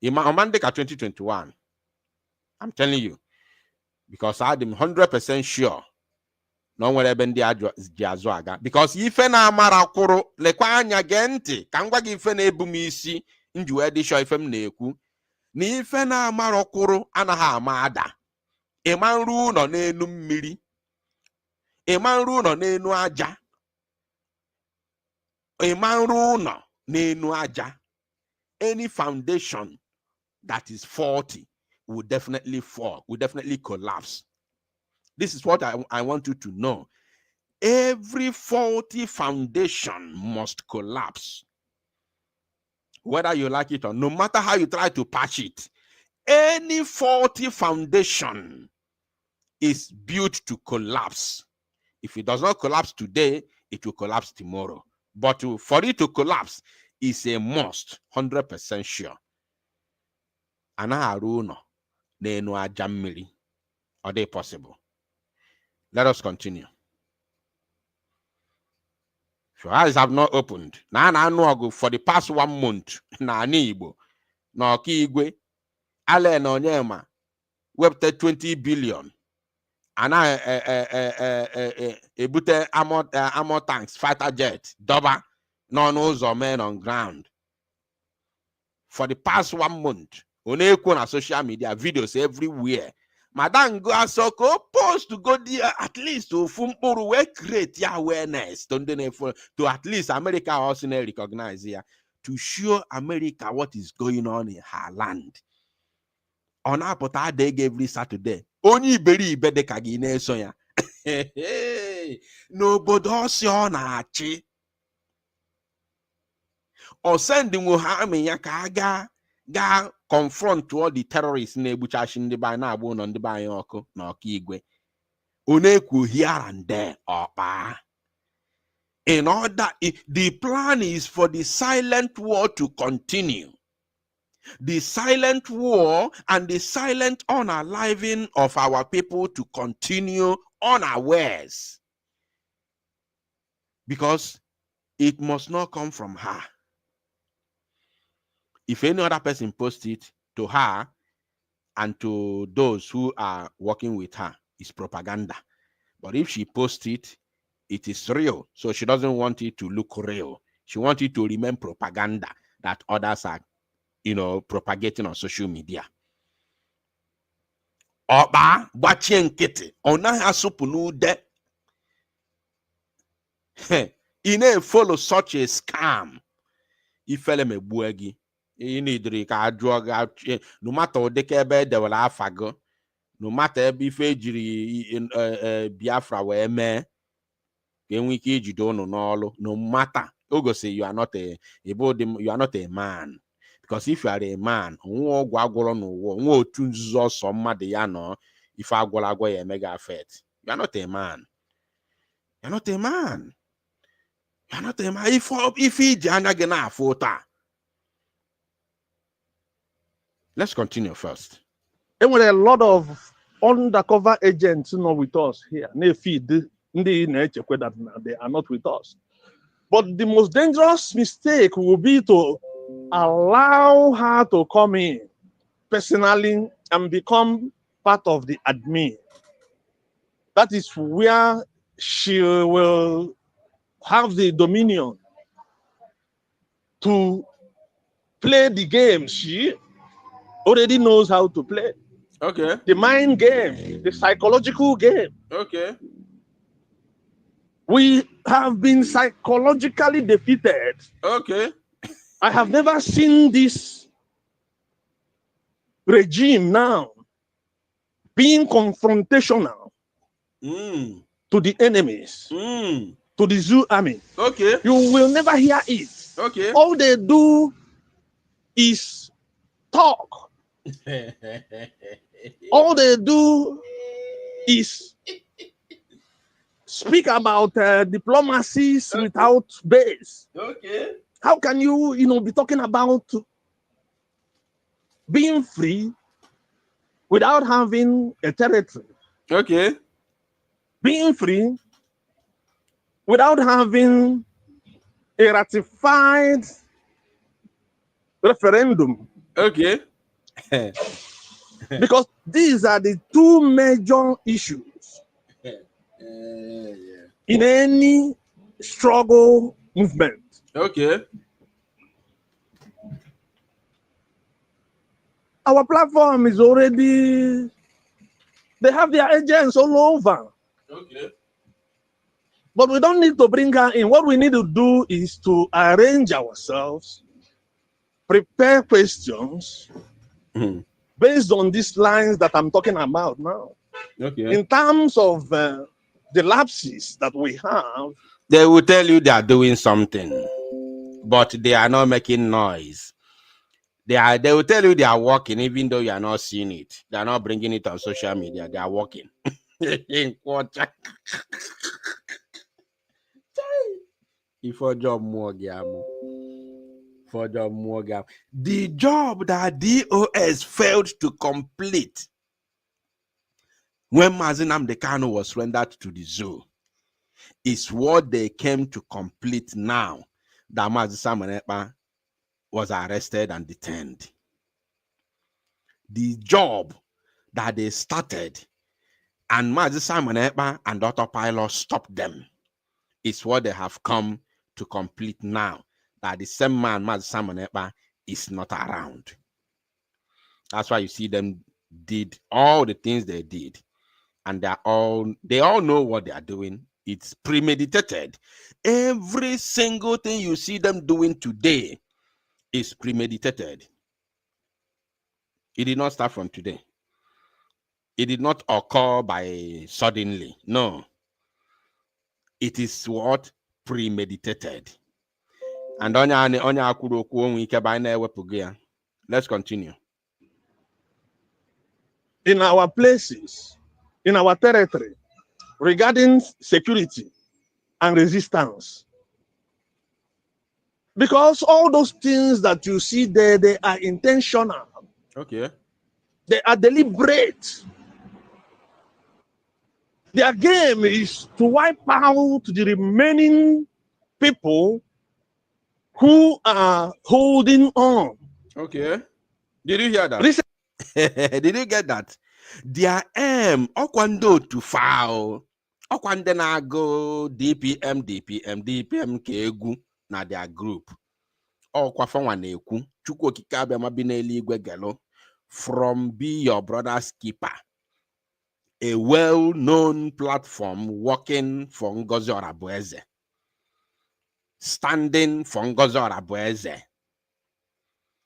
Amandeka 2021. I'm telling you, because I'm 100% sure no nwere ebe ndị ji azụ aga, because ife na amara kwuru lekwa anya gee ntị ka ngwa gị ife na-ebu m isi nji wee dị sure ife m na-ekwu na ife na amara kwuru anaghị ama ada. Ịma nru ụlọ n'elu mmiri, ịma nru ụlọ n'elu aja, ịma nru ụlọ n'elu aja. Any foundation that is faulty will definitely fall, will definitely collapse. This is what I want you to know. Every faulty foundation must collapse. Whether you like it or no matter how you try to patch it, any faulty foundation is built to collapse. If it does not collapse today, it will collapse tomorrow. But for it to collapse is a must, 100% sure. Anaghị ụlọ n'enu aja mmiri. Are they possible? Let us continue. If your eyes have not opened, for the past 1 month, na Igbo, na Igwe, Ale na Onyema, webte 20 billion. Ana ebute armor tanks, fighter jet, doba, non men on ground. For the past 1 month, on social media, videos everywhere. Madam go asoko post to go there at least to create awareness to at least America also recognize here to show America what is going on in her land. On our portal day every Saturday. Only very bede kagine soya. Nobody else on achi. Or sending Muhammad Yakaga. Ga confront all the terrorists na-egbuchachi ndị ba na-agba ụlọ ndị ba anyị ọkụ na Ọkaigwe. Onekwu here and there ọkpa. In order, the plan is for the silent war to continue. The silent war and the silent unaliving of our people to continue unawares. Because it must not come from her. If any other person posts it to her and to those who are working with her, it's propaganda. But if she posts it, it is real. So she doesn't want it to look real. She wants it to remain propaganda that others are, propagating on social media. Oba bachenkete ona hasupunude. Ine follow such a scam. Ifele me buegi. Inidri ka drug out no matter the kebe de wala afago. No matter ife jiri Biafra we me. Kenwiki jido no nolo. No matter. Ogo say you are not a man. Because if you are a man, if I mega effect, you are not a man. You're not a man. You're not a man. If he gonna photo. Let's continue first. And with a lot of undercover agents with us here. They feed that they are not with us. But the most dangerous mistake will be to allow her to come in personally and become part of the admin. That is where she will have the dominion to play the game she already knows how to play. Okay. The mind game, the psychological game. Okay. We have been psychologically defeated. Okay. I have never seen this regime now being confrontational to the enemies, to the zoo army. Okay. You will never hear it. Okay. All they do is talk. All they do is speak about diplomacies without base. Okay. How can you, be talking about being free without having a territory? Okay. Being free without having a ratified referendum. Okay. Because these are the two major issues in any struggle movement. Okay. Our platform is already, they have their agents all over. Okay. But we don't need to bring her in. What we need to do is to arrange ourselves, prepare questions based on these lines that I'm talking about now. Okay. In terms of the lapses that we have, They will tell you they are doing something, but they are not making noise. They will tell you they are working, even though you are not seeing it. They are not bringing it on social media. They are working. For job more for job more gap. The job that DOS failed to complete when Mazi Nnamdi Kanu was rendered to the zoo is what they came to complete now that Mazi Simon Ekpa was arrested and detained. The job that they started and Mazi Simon Ekpa and Autopilot stopped them is what they have come to complete now that the same man, Mazi Simon Ekpa, is not around. That's why you see them did all the things they did. And they all know what they are doing. It's premeditated. Every single thing you see them doing today is premeditated. It did not start from today. It did not occur by suddenly. No. It is what? Premeditated. And let's continue. in our places, in our territory, regarding security and resistance. Because all those things that you see there, they are intentional. Okay. They are deliberate. Their game is to wipe out the remaining people who are holding on. Okay. Did you hear that? Did you get that? Their aim, Okwando to foul. Okwande na go DPM kegu na their group. Okwafanwa na ekwu. Chukwu okike abịa ma bi n'eluigwe gelo. From Be Your Brother's Keeper, a well-known platform working for Ngozi Orabueze, standing for Ngozi Orabueze.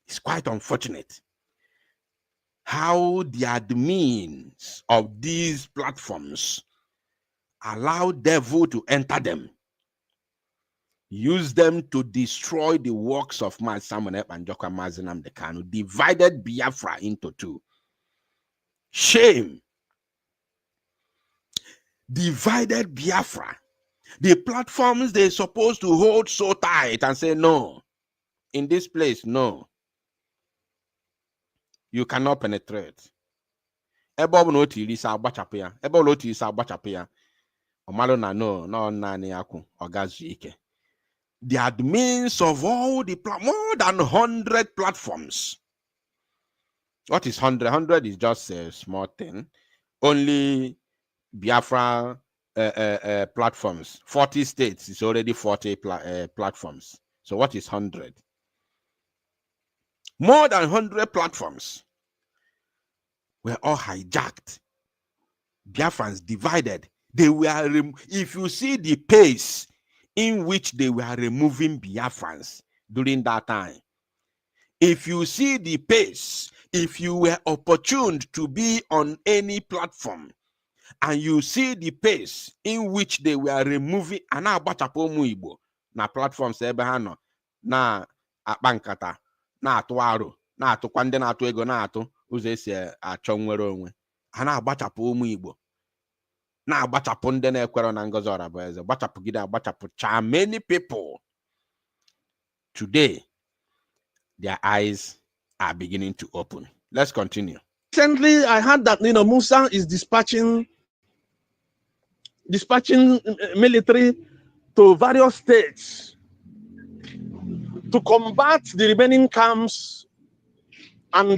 It's quite unfortunate how the admins of these platforms allow devil to enter them, use them to destroy the works of Mazi Simon Ekpa and Mazi Nnamdi Kanu, divided Biafra into two. Shame. Divided Biafra. The platforms they're supposed to hold so tight and say, no, in this place, no. You cannot penetrate. Ebe no tiri sa agbachapia. Ebe no tiri sa agbachapia. Omalo na no nani yaku ogazu ike. The admins of all the more than 100 platforms What is 100? 100 is just a small thing. Only Biafra platforms, 40 states is already 40 platforms. So what is 100? More than 100 platforms were all hijacked. Biafrans divided. They were, if you see the pace in which they were removing Biafrans during that time, if you see the pace, if you were opportuned to be on any platform, and you see the pace in which they were removing ana agbachapụ ụmụ Igbo na platforms ebe ha nọ na akpa nkata na-atụ aro na-atụkwa ndị na-atụ ego na-atụ ụzọ esi achọ nwere onwe ha na-agbachapụ ụmụ Igbo na-agbachapụ ndị na-ekwere na Ngozi Orabueze gbachapụgide agbachapụcha many people. Today their eyes are beginning to open. Let's continue. Recently, I heard that Musa is dispatching military to various states to combat the remaining camps and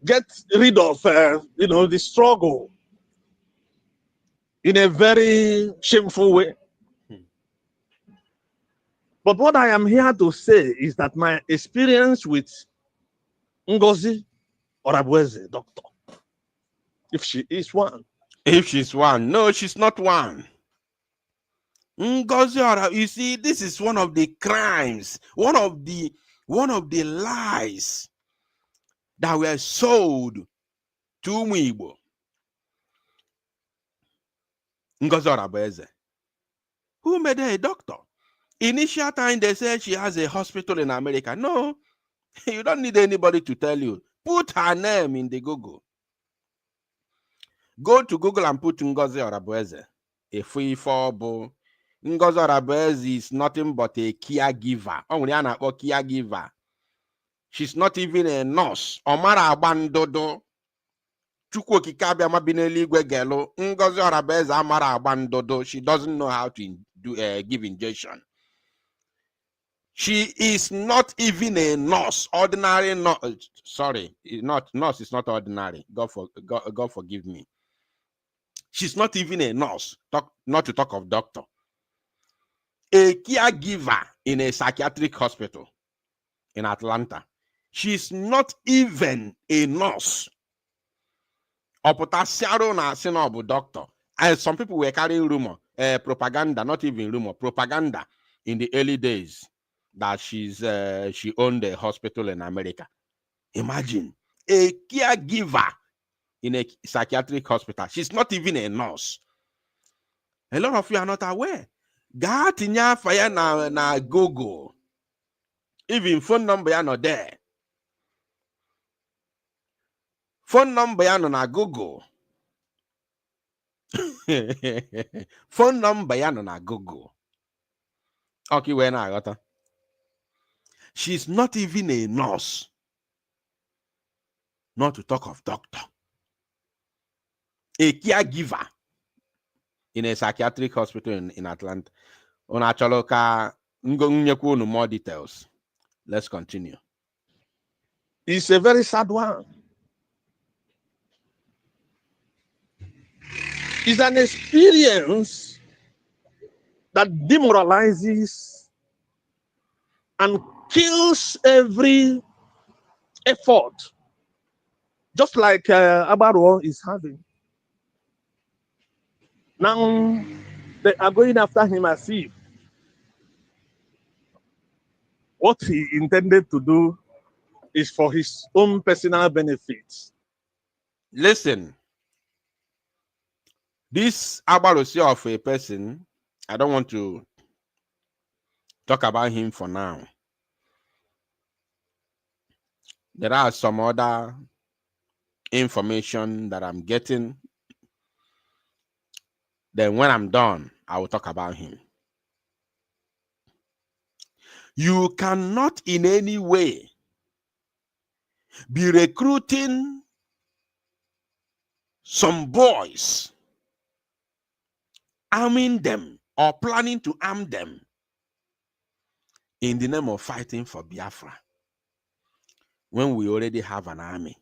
get rid of the struggle in a very shameful way. But what I am here to say is that my experience with Ngozi Orabueze, doctor, if she is one. If she's one. No, she's not one. Ngozi Orabueze, you see, this is one of the crimes, one of the lies that were sold to Igbo. Ngozi Orabueze, who made her a doctor? Initial time they said she has a hospital in America. No, you don't need anybody to tell you. Put her name in the Google. Go to Google and put Ngozi Orabueze. A free for Ngozi Orabueze is nothing but a caregiver. Caregiver. She's not even a nurse. Omara abandodo. Chukwu kikabia mabineli gwegelo. Ngozi Orabueze amara abandodo. She doesn't know how to give injection. She is not even a nurse. Ordinary nurse. Sorry, nurse is not ordinary. God forgive me. She's not even a nurse. Not to talk of doctor. A caregiver in a psychiatric hospital in Atlanta. She's not even a nurse. Opotasiaro na sinobu doctor. And some people were carrying rumor, propaganda, not even rumor, propaganda in the early days that she owned a hospital in America. Imagine a caregiver in a psychiatric hospital. She's not even a nurse. A lot of you are not aware. Gatinya fire na Google. Even phone number ya not there. Phone number ya no na Google. Phone number ya no na Google. Okay, when I got her. She's not even a nurse. Not to talk of doctor. A caregiver in a psychiatric hospital in Atlanta. More details. Let's continue. It's a very sad one. It's an experience that demoralizes and kills every effort, just like Abaro is having. Now they are going after him as if what he intended to do is for his own personal benefits. Listen, this Abarosi of a person, I don't want to talk about him for now. There are some other information that I'm getting. Then when I'm done, I will talk about him. You cannot in any way be recruiting some boys, arming them or planning to arm them in the name of fighting for Biafra. when we already have an army?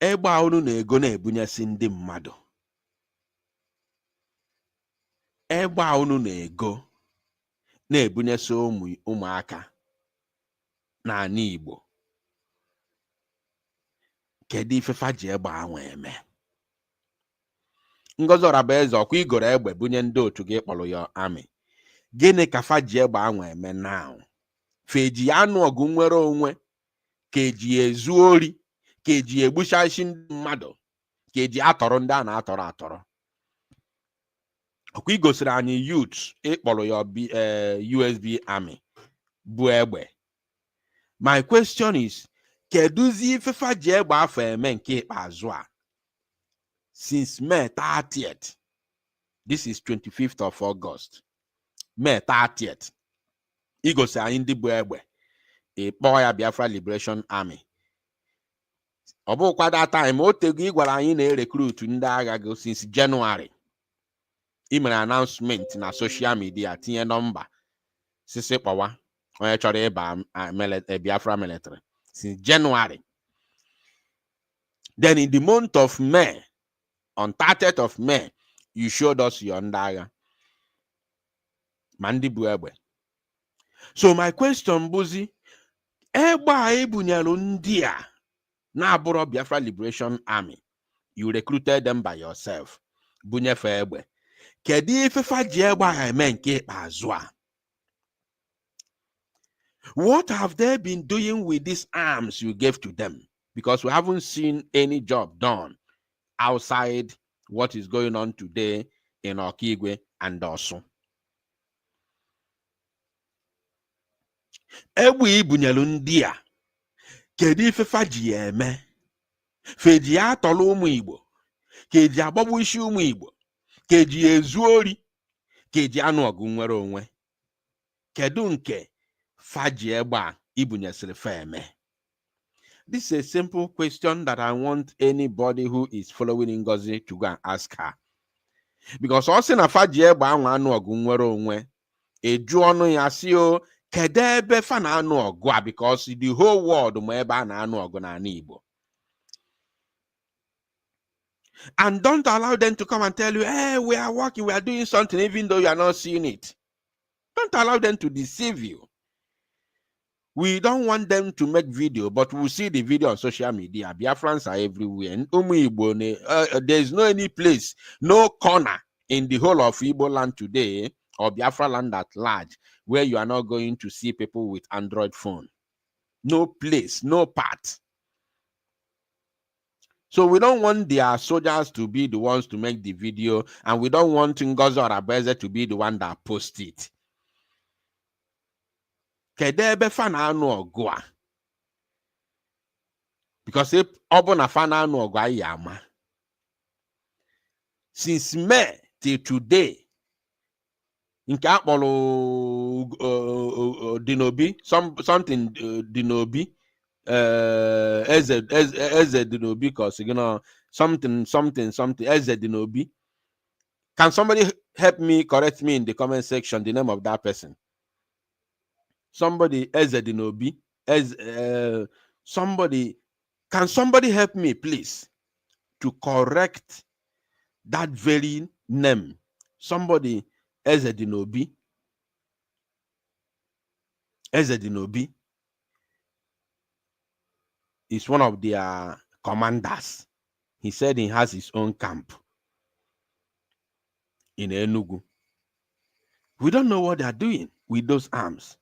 Egbe a unu na-ego na-ebunyesi ndị mmadụ. Egbe a unu na-ego na-ebunyesi ụmụaka n'ala Igbo. Kedu ife fa ji egbe ahụ eme? Ngozi Orabaeze ọkwa igoro egbe bunye ndị otu gị kpọrọ ya amị. Gịnị ka fa ji egbe ahụ eme now? Feji anụ ọgụ nwere onwe, ka eji ezu ori, ka eji egbuchachi ndị mmadụ, ka eji atọrọ ndị a na-atọrọ atọrọ. Ọkwa igosiri anyị youth ịkpọrọ ya USB army bụ egbe. My question is, keduzi ife fa ji egbe afọ eme nke ikpeazụ a? Since May 30th, this is 25th of August, May 30th, igosi anyị ndị bụ egbe, ịkpọ ya Biafra Liberation Army. Ọ bụkwa that time o tego ịgwara anyị na-erecruit ndị agha go since January. I mere announcement na social media, tinye nọmba sisi kpọwa onye chọrọ ịba Biafra military since January. Then in the month of May, on 30th of May, you showed us your ndị agha ma ndị bụ egbe. So my question bụzi, egbe a ebunyelu ndị a na-abụrụ Biafra Liberation Army, you recruited them by yourself, bunyefe egbe. Kedu ife fa ji egbe a eme nke ikpeazụ a? What have they been doing with these arms you gave to them? Because we haven't seen any job done outside what is going on today in Okigwe and Osun. Egbe ibunyelu ndị a, kedu ife fa ji eme? Feji atọrọ ụmụ Igbo, ka eji agbagbu isi ụmụ Igbo, ka eji ezu ori, ka eji anụ ọgụ nwere onwe. Kedu nke fa ji egbe a ibunyesiri fa eme? This is a simple question that I want anybody who is following Ngozi to go and ask her. Because also na fa ji egbe ahụ anụ ọgụ nwere onwe, eju ọnụ ya si o, kedu ebe fa na anụ ọgụ a? Because the whole world ma ebe a na anụ ọgụ na Igbo. And don't allow them to come and tell you, hey, we are working, we are doing something, even though you are not seeing it. Don't allow them to deceive you. We don't want them to make video, but we'll see the video on social media. Biafrans are everywhere. There is no any place, no corner in the whole of Igbo land today, or Biafra land at large, where you are not going to see people with Android phone. No place, no part. So we don't want their soldiers to be the ones to make the video, and we don't want Ngozi Orabaeze to be the one that posts it. Kedebe fan anu ogwa. Because if obona fan anu ogwa yama. Since May till today, in Kapolo Dinobi, something Dinobi, as a Dinobi, because you know something as a Dinobi. Can somebody help me, correct me in the comment section the name of that person? Somebody as a Dinobi, somebody, can somebody help me please to correct that very name? Somebody as a Dinobi, is one of their commanders. He said he has his own camp in Enugu. We don't know what they are doing with those arms.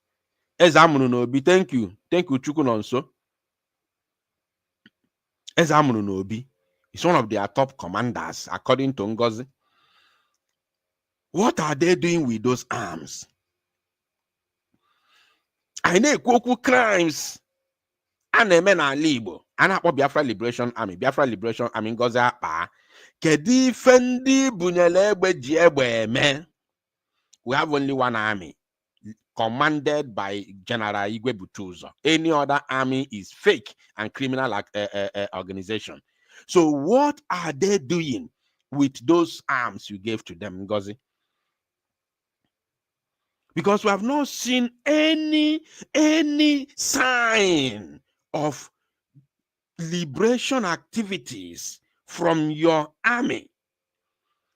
Ezamunobi, thank you. Thank you, Chukunonso. Ezamunobi is one of their top commanders, according to Ngozi. What are they doing with those arms? I know Koku crimes. And a men are Libo. And I Biafra Liberation Army. Biafra Liberation Army Ngozi Akpa. Kedi fendi bunyelebe jiebe men. We have only one army, commanded by General Igwe Butuzo. Any other army is fake and criminal organization. So what are they doing with those arms you gave to them, Ngozi? Because we have not seen any sign of liberation activities from your army.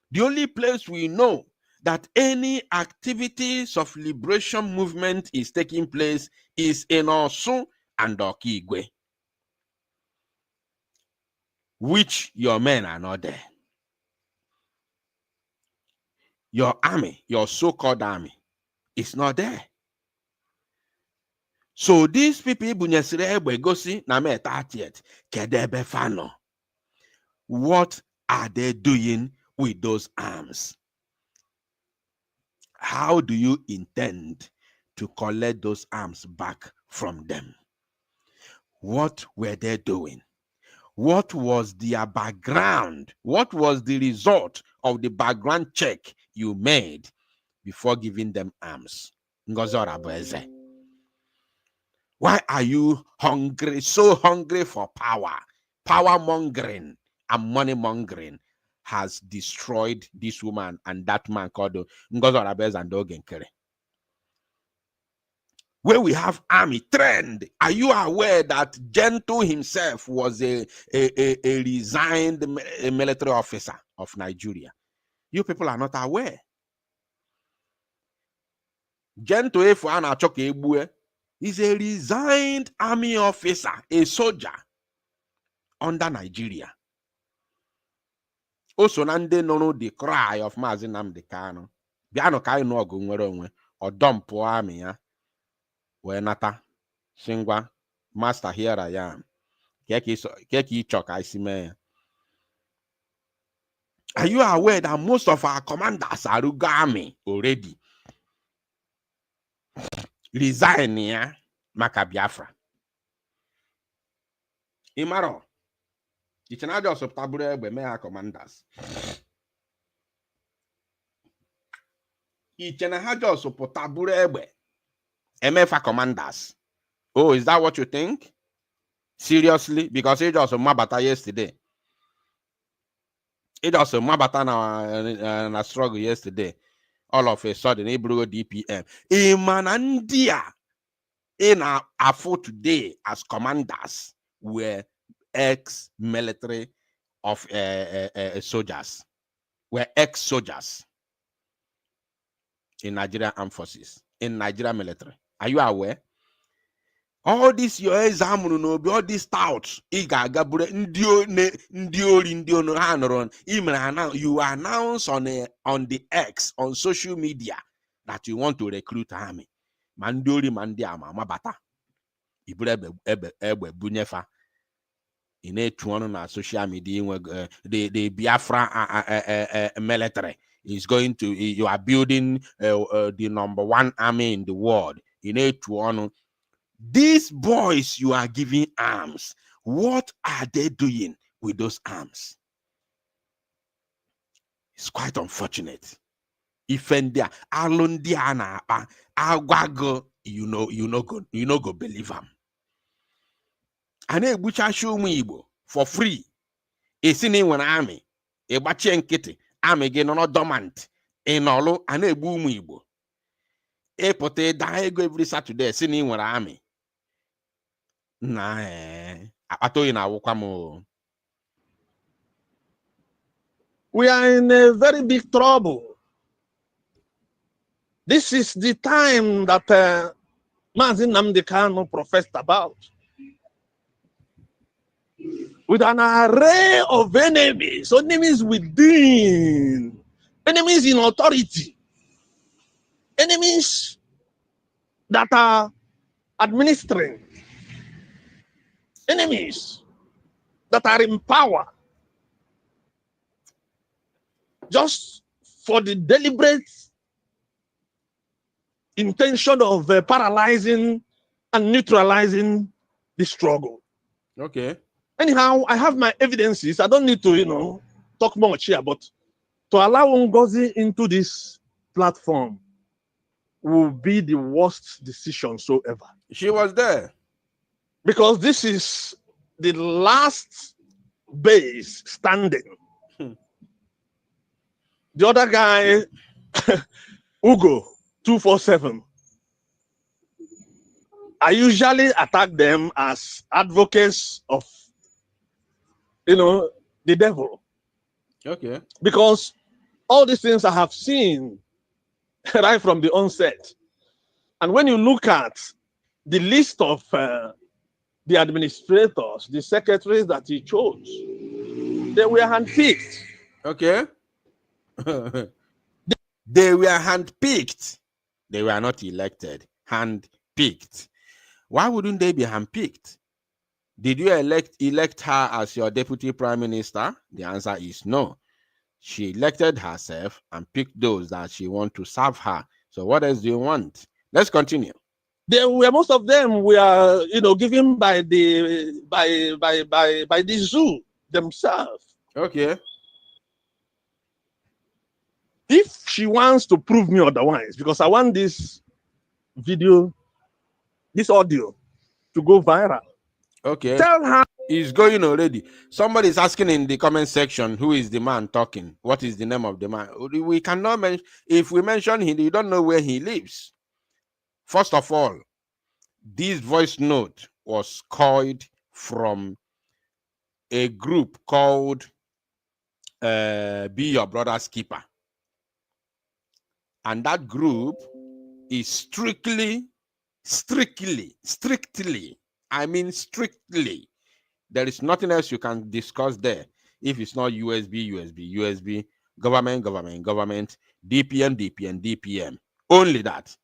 The only place we know that any activities of liberation movement is taking place is in Osun and Okigwe, which your men are not there. Your army, your so-called army, is not there. So these people, Bunyesire Egbegosi, na me 30th, Kedebe Fano. What are they doing with those arms? How do you intend to collect those arms back from them? What were they doing? What was their background? What was the result of the background check you made before giving them arms? Ngozora Boeze. Why are you hungry, so hungry for power? Power mongering and money mongering has destroyed this woman and that man called Ngozora Boeze and Ogenkere. Where we have army trained, are you aware that Gento himself was a resigned military officer of Nigeria? You people are not aware. Gento Efuana Choke Ebue is a resigned army officer, a soldier under Nigeria. Also, Nande no the cry of Mazi Nnamdi Kanu. Biano kai no ogu nwere onwe o dumpo army ya. We nata Shingwa master, here I am. Keki chok I see me. Are you aware that most of our commanders are Army already? Resign here, Maka Biafra. Imaro. It's not just of Tabure by my commanders. It's not just of Tabure MFA commanders. Oh, is that what you think? Seriously? Because it was a Mabata yesterday. It was a Mabata na struggle yesterday. All of a sudden, Ebro DPM. Imanandia in our foot today as commanders were ex-military of soldiers. Were ex-soldiers in Nigerian armed forces, in Nigeria military. Are you aware? All this your exam, all these touts, you announce on the X, on social media, that you want to recruit army. Mandori mandiama mabata. Ebe bunyefa. In a on social media, the Biafra military is going to, you are building the #1 army in the world. In a these boys you are giving arms, what are they doing with those arms? It's quite unfortunate. If India Alundiana Agwago, you know go believe them. And a butcher show me for free. A singing one army, a bachen kitty, army again on dormant in all and a boom Igbo. A potato diego every Saturday, singing one army. Nah, I told you now, We are in a very big trouble. This is the time that Mazi Nnamdi Kanu professed about. With an array of enemies, enemies within, enemies in authority, enemies that are administering, enemies that are in power, just for the deliberate intention of paralyzing and neutralizing the struggle. Okay. Anyhow, I have my evidences. I don't need to, talk much here, but to allow Ngozi into this platform will be the worst decision so ever. She was there. Because this is the last base standing. The other guy, Ugo, 247. I usually attack them as advocates of, the devil. Okay. Because all these things I have seen right from the onset. And when you look at the list of the administrators, the secretaries that he chose, they were handpicked. Okay. They were handpicked. They were not elected. Handpicked. Why wouldn't they be handpicked? Did you elect her as your deputy prime minister? The answer is no. She elected herself and picked those that she wants to serve her. So what else do you want? Let's continue. Most of them were, given by the zoo themselves. Okay. If she wants to prove me otherwise, because I want this video, this audio to go viral. Okay. Tell her it's going already. Somebody is asking in the comment section, who is the man talking? What is the name of the man? We cannot mention. If we mention him, you don't know where he lives. First of all, this voice note was coined from a group called Be Your Brother's Keeper. And that group is strictly, I mean strictly. There is nothing else you can discuss there if it's not USB, government, DPM. Only that.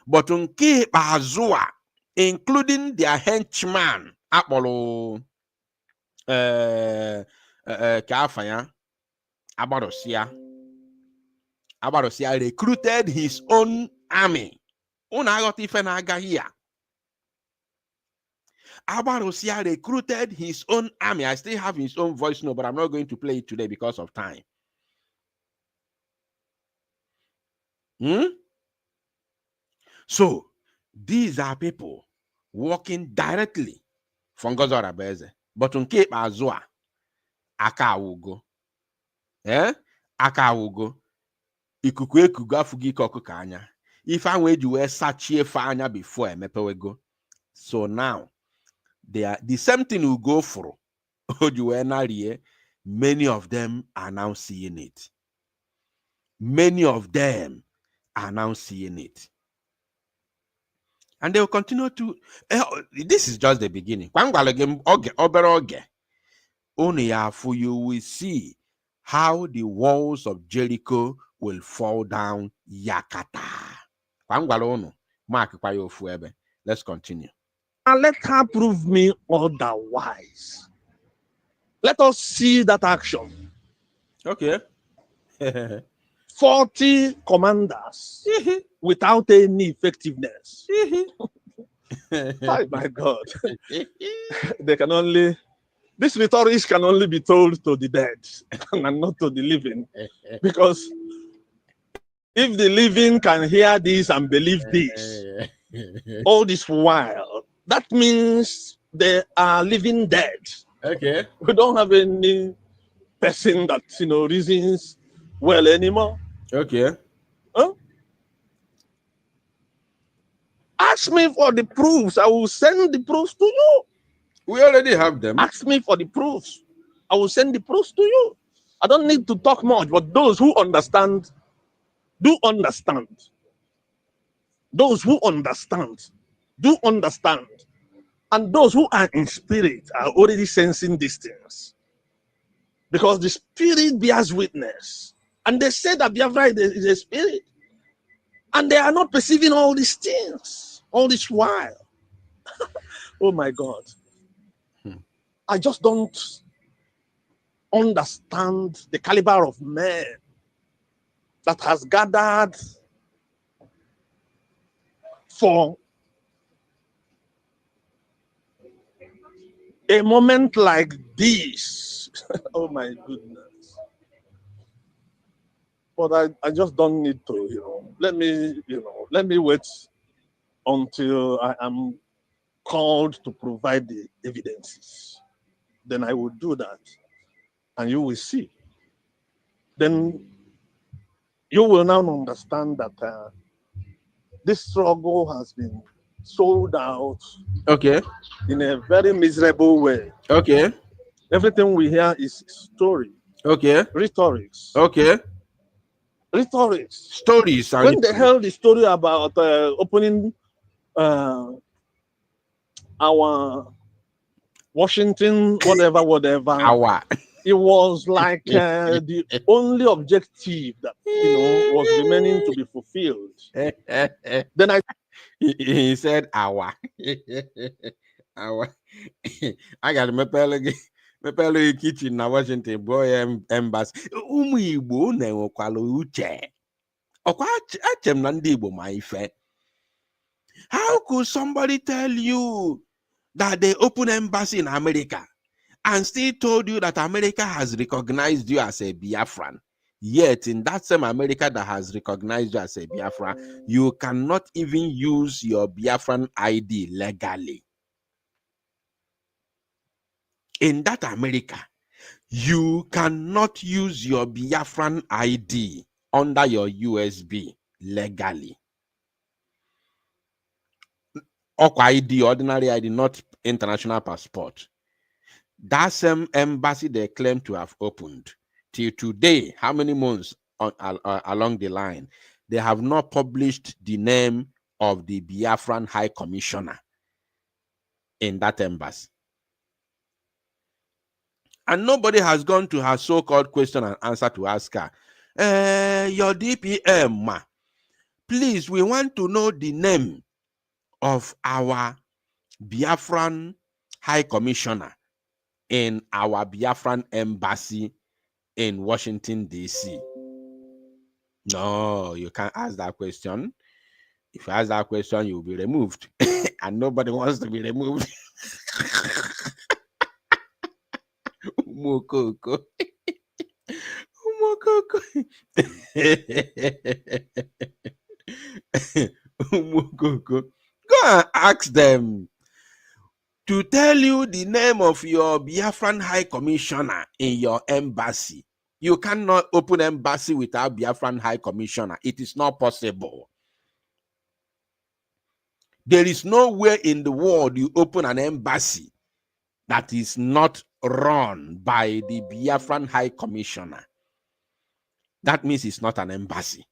But Unke Bazua, including their henchman, Apollo Kafaya, Abadosia recruited his own army. Abarosia recruited his own army. I still have his own voice note, but I'm not going to play it today because of time. So, these are people working directly from Gozora Beze. But on Cape Azua, Akawugo. Akawugo. Ikuku ekugo afugi koku kanya. If I were to wear such a fanya before mepewego. So now, the same thing will go for many of them are now seeing it. Many of them are now seeing it. And they will continue to. This is just the beginning. Only after you will see how the walls of Jericho will fall down. Yakata. Let's continue. And let her prove me otherwise. Let us see that action. Okay. 40 commanders without any effectiveness. Oh my God. This rhetoric can only be told to the dead and not to the living. Because if the living can hear this and believe this, all this while, that means they are living dead. Okay. We don't have any person that reasons well anymore. Okay. Huh? Ask me for the proofs. I will send the proofs to you. We already have them. Ask me for the proofs. I will send the proofs to you. I don't need to talk much, but those who understand do understand. Those who understand do understand. And those who are in spirit are already sensing these things. Because the spirit bears witness. And they say that Biafra is a spirit. And they are not perceiving all these things, all this while. Oh my God. I just don't understand the caliber of men that has gathered for a moment like this. Oh my goodness. But I just don't need to, let me wait until I am called to provide the evidences. Then I will do that. And you will see. Then you will now understand that this struggle has been sold out Okay. in a very miserable way. Okay. Everything we hear is story, Okay. rhetorics, Okay. rhetorics. Stories and When they held the story about opening our Washington, whatever, our it was like the only objective that was remaining to be fulfilled. Then he said our our I got mepele kitchen na Washington boy embassy ụmụ Igbo na-enwekwala uche ọkwa achem na ndị Igbo ma ife. How could somebody tell you that they open embassy in America and still told you that America has recognized you as a Biafran? Yet, in that same America that has recognized you as a Biafran, you cannot even use your Biafran ID legally. In that America, you cannot use your Biafran ID under your USB legally. ID, ordinary ID, not international passport. That same embassy they claim to have opened till today, how many months along the line, they have not published the name of the Biafran High Commissioner in that embassy. And nobody has gone to her so-called question and answer to ask her, your DPM, ma, please, we want to know the name of our Biafran High Commissioner in our Biafran embassy in Washington, D.C. No, you can't ask that question. If you ask that question, you'll be removed. And nobody wants to be removed. Umokoko. Umokoko. Umokoko. Go and ask them to tell you the name of your Biafran High Commissioner in your embassy. You cannot open embassy without Biafran High Commissioner. It is not possible. There is nowhere in the world you open an embassy that is not run by the Biafran High Commissioner. That means it's not an embassy.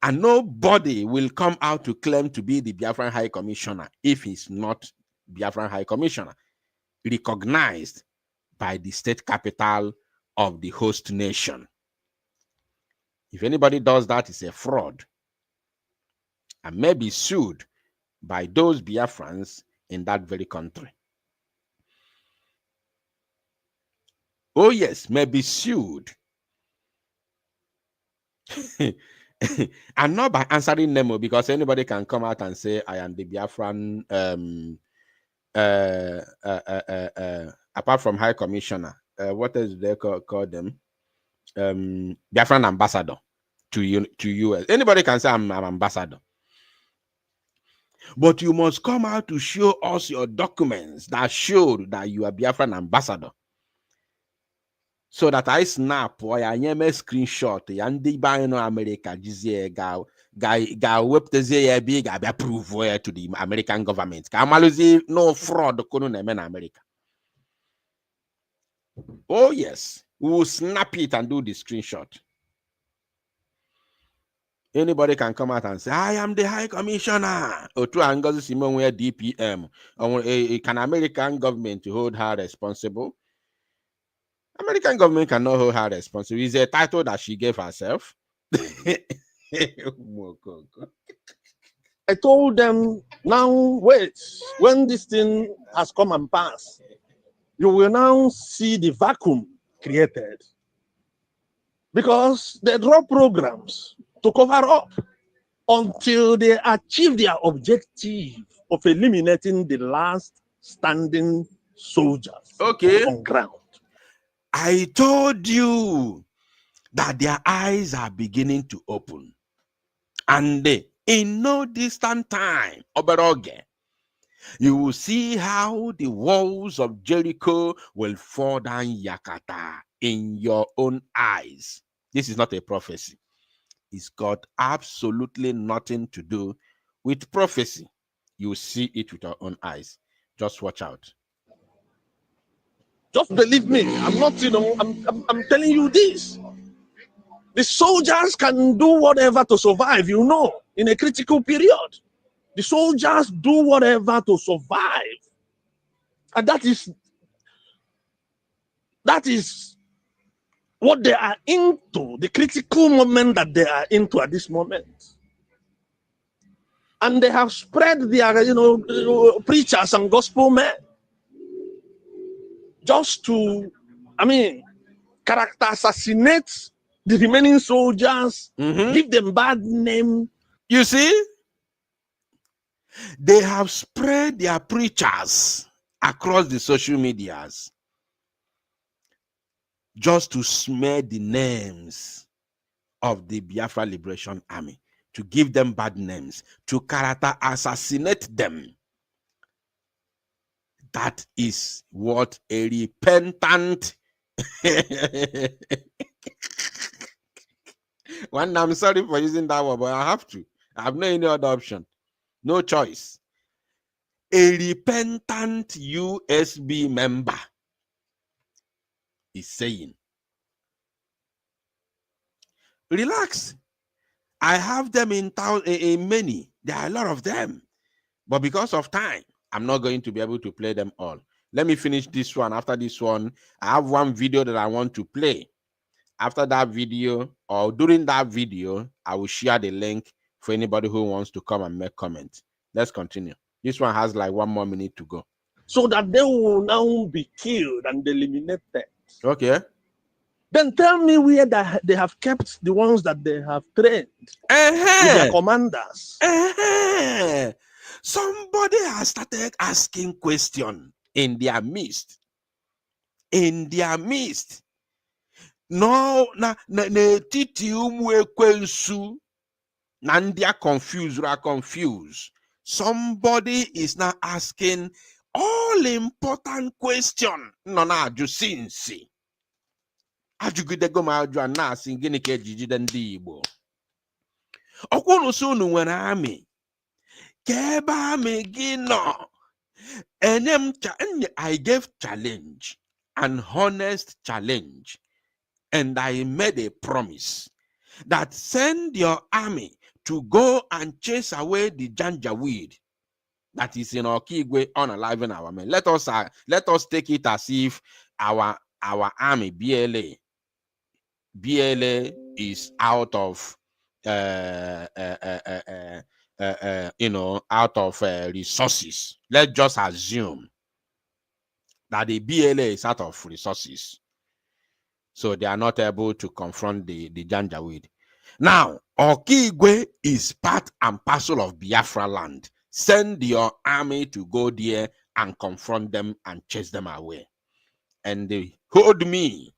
And nobody will come out to claim to be the Biafran High Commissioner if he's not Biafran High Commissioner, recognized by the state capital of the host nation. If anybody does that, it's a fraud and may be sued by those Biafrans in that very country. Oh yes, may be sued. And not by answering Nemo, because anybody can come out and say, I am the Biafran, apart from High Commissioner, what else do they call them? Biafran ambassador to US. Anybody can say I'm ambassador. But you must come out to show us your documents that show that you are Biafran ambassador. So that I snap or I name a screenshot and the buy no America jizie ga webtezie big approve to the American government. Kamaluzi no fraud kono na America. Oh yes, we will snap it and do the screenshot. Anybody can come out and say, I am the High Commissioner. Or to Angozi Simon where DPM. Can American government hold her responsible? American government cannot hold her responsible. It's a title that she gave herself. I told them, now wait, when this thing has come and passed, you will now see the vacuum created. Because they draw programs to cover up until they achieve their objective of eliminating the last standing soldiers on ground. I told you that their eyes are beginning to open. And in no distant time, Oberoge, you will see how the walls of Jericho will fall down Yakata in your own eyes. This is not a prophecy. It's got absolutely nothing to do with prophecy. You see it with your own eyes. Just watch out. Just believe me. I'm not, I'm telling you this. The soldiers can do whatever to survive, in a critical period. The soldiers do whatever to survive. And that is what they are into, the critical moment that they are into at this moment. And they have spread their, preachers and gospel men just to, character assassinate the remaining soldiers, give them bad name. You see, they have spread their preachers across the social medias just to smear the names of the Biafra Liberation Army, to give them bad names, to character assassinate them. That is what a repentant one. I'm sorry for using that word, but I have to. I have no any other option. No choice. A repentant USB member is saying, relax. I have them in town, in many. There are a lot of them. But because of time, I'm not going to be able to play them all. Let me finish this one. After this one, I have one video that I want to play. After that video, or during that video, I will share the link for anybody who wants to come and make comments. Let's continue. This one has like 1 more minute to go. So that they will now be killed and eliminated. Okay. Then tell me where they have kept the ones that they have trained with their commanders. Somebody has started asking questions in their midst. In their midst. No, na titi umwekwensu. Nandia confused. Somebody is now asking all important question. No, na jusinsi. Ajugidego ma aju na singini ke jijide ndị Igbo. Okwunu so nu nwere army. Kebe army gị nọ. I gave challenge, an honest challenge, and I made a promise that send your army to go and chase away the Janjaweed that is in Okigwe unaliving our men. Let us take it as if our army BLA is out of out of resources. Let's just assume that the BLA is out of resources, so they are not able to confront the Janjaweed. Now, Okigwe is part and parcel of Biafra land. Send your army to go there and confront them and chase them away. And they hold me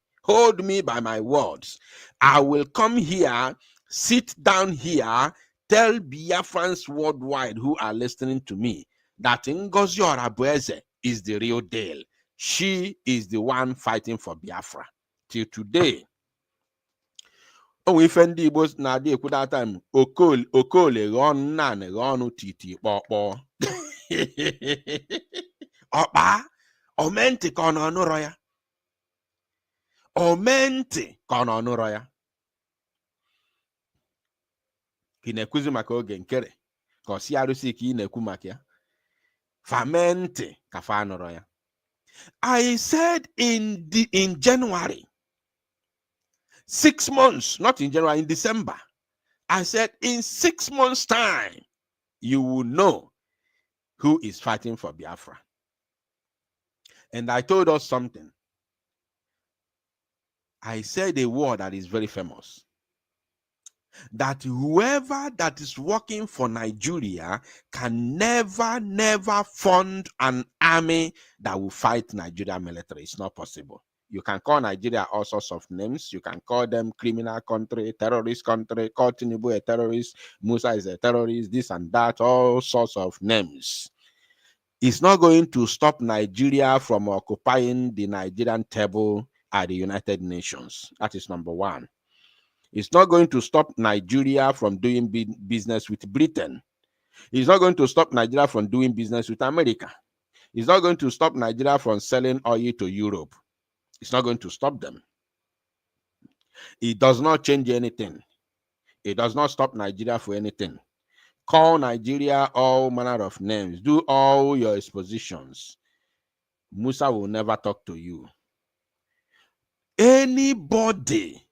by my words. I will come here, sit down here, tell Biafrans worldwide who are listening to me that Ngozi Orabueze is the real deal. She is the one fighting for Biafra. Till today, we find the Igbos na dey put that time okole run nan run titi popo. Opa omente kono nuro ya. Omente kono nuro ya. Kinekuzi maka oge nkere. Ka si arusi ki ineku maka ya. Famente ka fa nuro ya. I said in January, 6 months, not in January, in December, I said in 6 months' time, you will know who is fighting for Biafra. And I told us something. I said a word that is very famous. That whoever that is working for Nigeria can never fund an army that will fight Nigeria military. It's not possible. You can call Nigeria all sorts of names. You can call them criminal country, terrorist country, call Tinubu a terrorist, Musa is a terrorist, this and that, all sorts of names. It's not going to stop Nigeria from occupying the Nigerian table at the United Nations. That is number one. It's not going to stop Nigeria from doing business with Britain. It's not going to stop Nigeria from doing business with America. It's not going to stop Nigeria from selling oil to Europe. It's not going to stop them. It does not change anything. It does not stop Nigeria for anything. Call Nigeria all manner of names. Do all your expositions. Musa will never talk to you. Anybody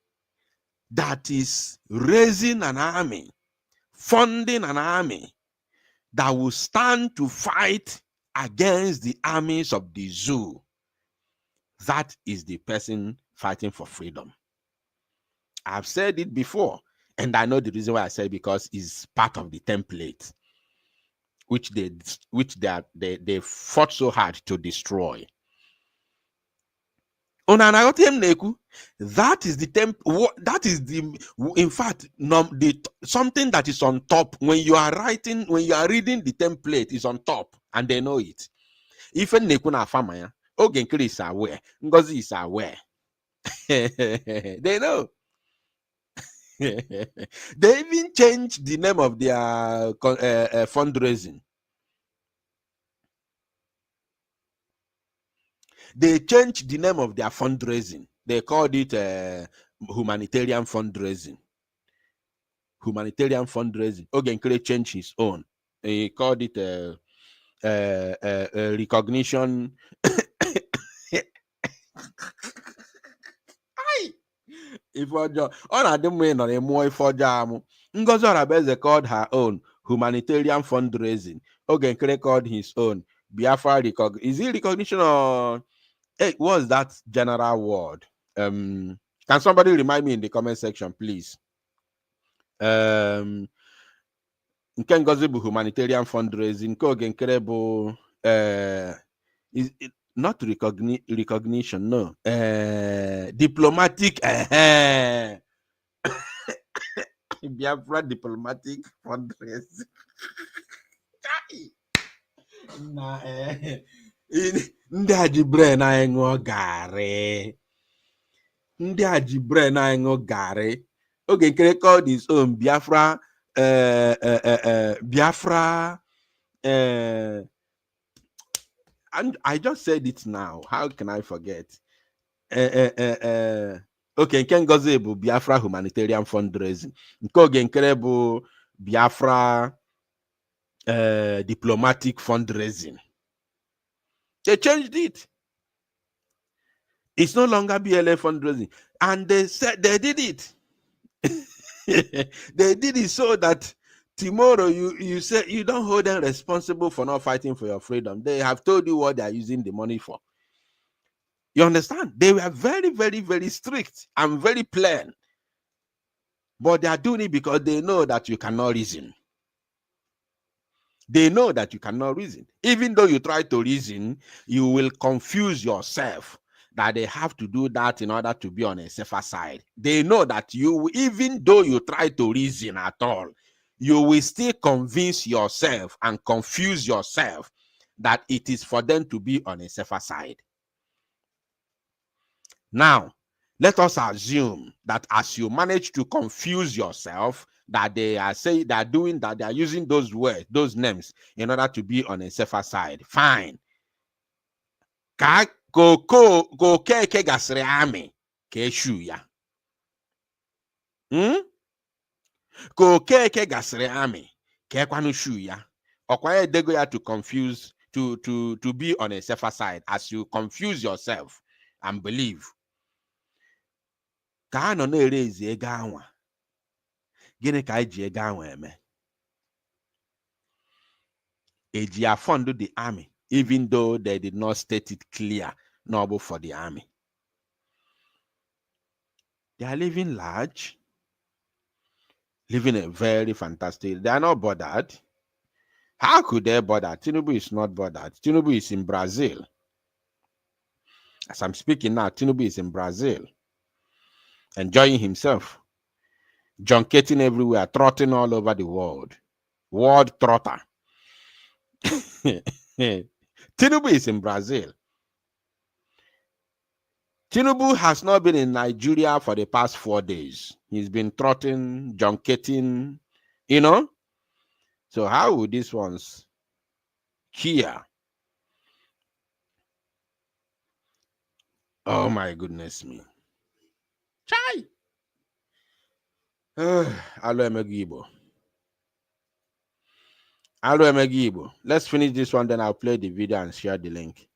that is raising an army, funding an army that will stand to fight against the armies of the zoo, that is the person fighting for freedom. I've said it before, and I know the reason why I say it, because it's part of the template which they fought so hard to destroy. That is in fact something that is on top. When you are reading the template, is on top, and they know it. Even Nekuna Famaya, Ogenkiri is aware, Ngozi is aware. They know. They even changed the name of their fundraising. They changed the name of their fundraising. They called it humanitarian fundraising. Humanitarian fundraising. Ogenkere changed his own. He called it recognition. If Ngozi Arabeze called her own humanitarian fundraising. Ogenkere called his own Biafra is it recognition or hey, what's that general word? Can somebody remind me in the comment section, please? Nke Ngozi bụ humanitarian fundraising. Nke Ogenkere bụ is it not recognition? No. Diplomatic. Biafra diplomatic fundraising. Ndị a ji brain anyị ṅụọ garị. Ndị a ji brain anyị ṅụọ garị. Ogenkere called his own Biafra Biafra and I just said it now. How can I forget? Okay, Nke Ngozi bụ Biafra humanitarian fundraising. Nke Ogenkere bụ Biafra diplomatic fundraising. They changed it. It's no longer BLA fundraising. And they said they did it. They did it so that tomorrow you say you don't hold them responsible for not fighting for your freedom. They have told you what they are using the money for. You understand? They were very, very, very strict and very plain. But they are doing it because they know that you cannot reason. They know that you cannot reason. Even though you try to reason, you will confuse yourself that they have to do that in order to be on a safer side. They know that you, even though you try to reason at all, you will still convince yourself and confuse yourself that it is for them to be on a safer side. Now, let us assume that as you manage to confuse yourself, that they are saying they are doing that, they are using those words, those names, in order to be on a safer side. Fine. Go keke gasre army ke shu ya. Go keke gasre army ke kwanu shu ya. Okwaye dego ya to confuse to be on a safer side as you confuse yourself and believe. Ka no na erezi ego anwa. Gịnị ka eji ego anwa eme? Eji fund the army, even though they did not state it clear, noble for the army. They are living large, living a very fantastic. They are not bothered. How could they bother? Tinubu is not bothered. Tinubu is in Brazil. As I'm speaking now, Tinubu is in Brazil, enjoying himself, junketing everywhere, trotting all over the world. World trotter. Tinubu is in Brazil. Tinubu has not been in Nigeria for the past 4 days. He's been trotting, junketing, you know. So how would these ones care? Oh my goodness me. Chai. 1ng Igbo. 1ng Igbo. Let's finish this one, then I'll play the video and share the link.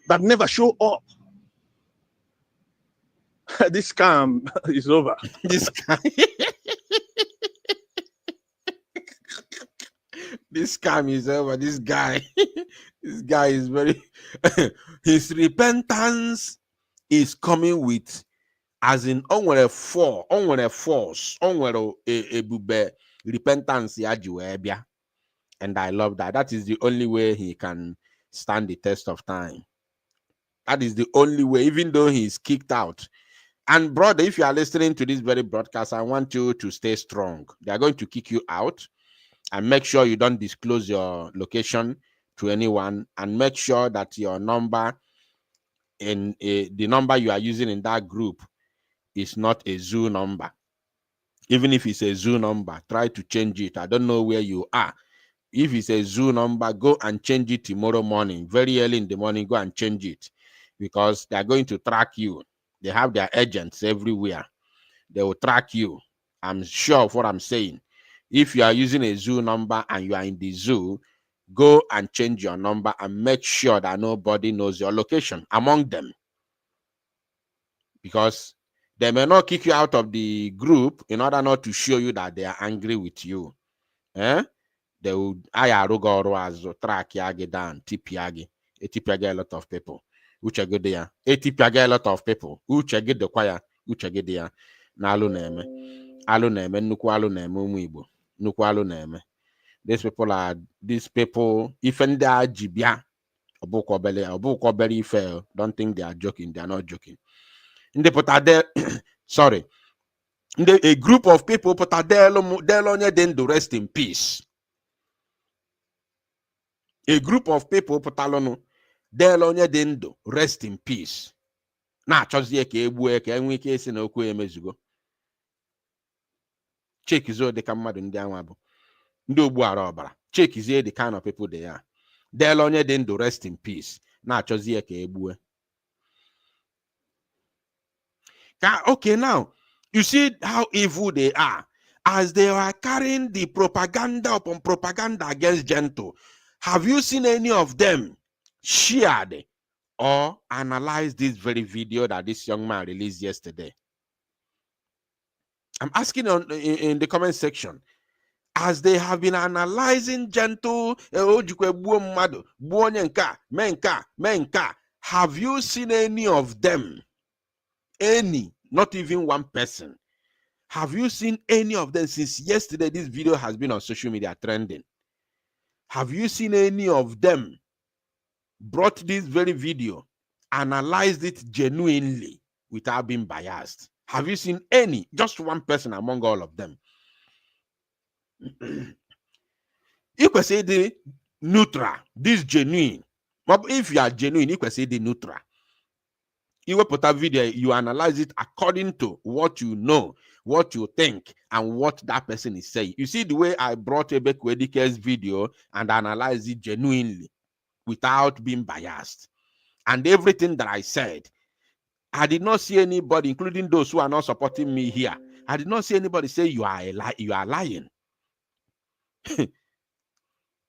That never show up. This scam is over. This guy. This scam is over. This guy. This guy is very. His repentance is coming with, as in, onwere force, onwere ebube repentance ya ji wee bịa. And I love that. That is the only way he can stand the test of time. That is the only way, even though he's kicked out. And brother, if you are listening to this very broadcast, I want you to stay strong. They are going to kick you out, and make sure you don't disclose your location to anyone, and make sure that your number in the number you are using in that group is not a zoo number. Even if it's a zoo number, try to change it. I don't know where you are. If it's a zoo number, go and change it tomorrow morning. Very early in the morning, go and change it, because they are going to track you. They have their agents everywhere. They will track you. I'm sure of what I'm saying. If you are using a zoo number and you are in the zoo, go and change your number and make sure that nobody knows your location among them. Because they may not kick you out of the group in order not to show you that they are angry with you. They will track yagi down, tip yagi. Tip yagi a lot of people. Uche go there. Tip yagi a lot of people. Uche get the choir. Uche get there. Na alu na-eme. Alu na-eme. Nnukwu alu na-eme ụmụ Igbo. Nnukwu alu na-eme. These people, if ndị a ji bịa, ọbụkwa obere ife, don't think they are joking. They are not joking. Ndị pụta there, sorry. A group of people pụta there onye dị ndụ, rest in peace. A group of people pụtalụnụ there onye dị ndụ, rest in peace. Na-achọzie ka egbue ka enwe ike isi na okwu emezugo. Chekizo dị ka mmadụ ndị anwa bụ ndị ogbu ara ọbara. Chekizie the kind of people they are. There onye dị ndụ, rest in peace. Na-achọzie ka egbue. Okay, now you see how evil they are, as they are carrying the propaganda upon propaganda against Gento. Have you seen any of them shared or analyzed this very video that this young man released yesterday? I'm asking in the comment section, as they have been analyzing Gento, have you seen any of them? Any, not even one person. Have you seen any of them since yesterday? This video has been on social media trending. Have you seen any of them brought this very video, analyzed it genuinely without being biased? Have you seen any, just one person among all of them? You can say the neutral, this genuine. But if you are genuine, you can say the neutral. You will put a video, you analyze it according to what you know, what you think, and what that person is saying. You see the way I brought Ebekuedike's video and analyzed it genuinely without being biased. And everything that I said, I did not see anybody, including those who are not supporting me here. I did not see anybody say you are lying.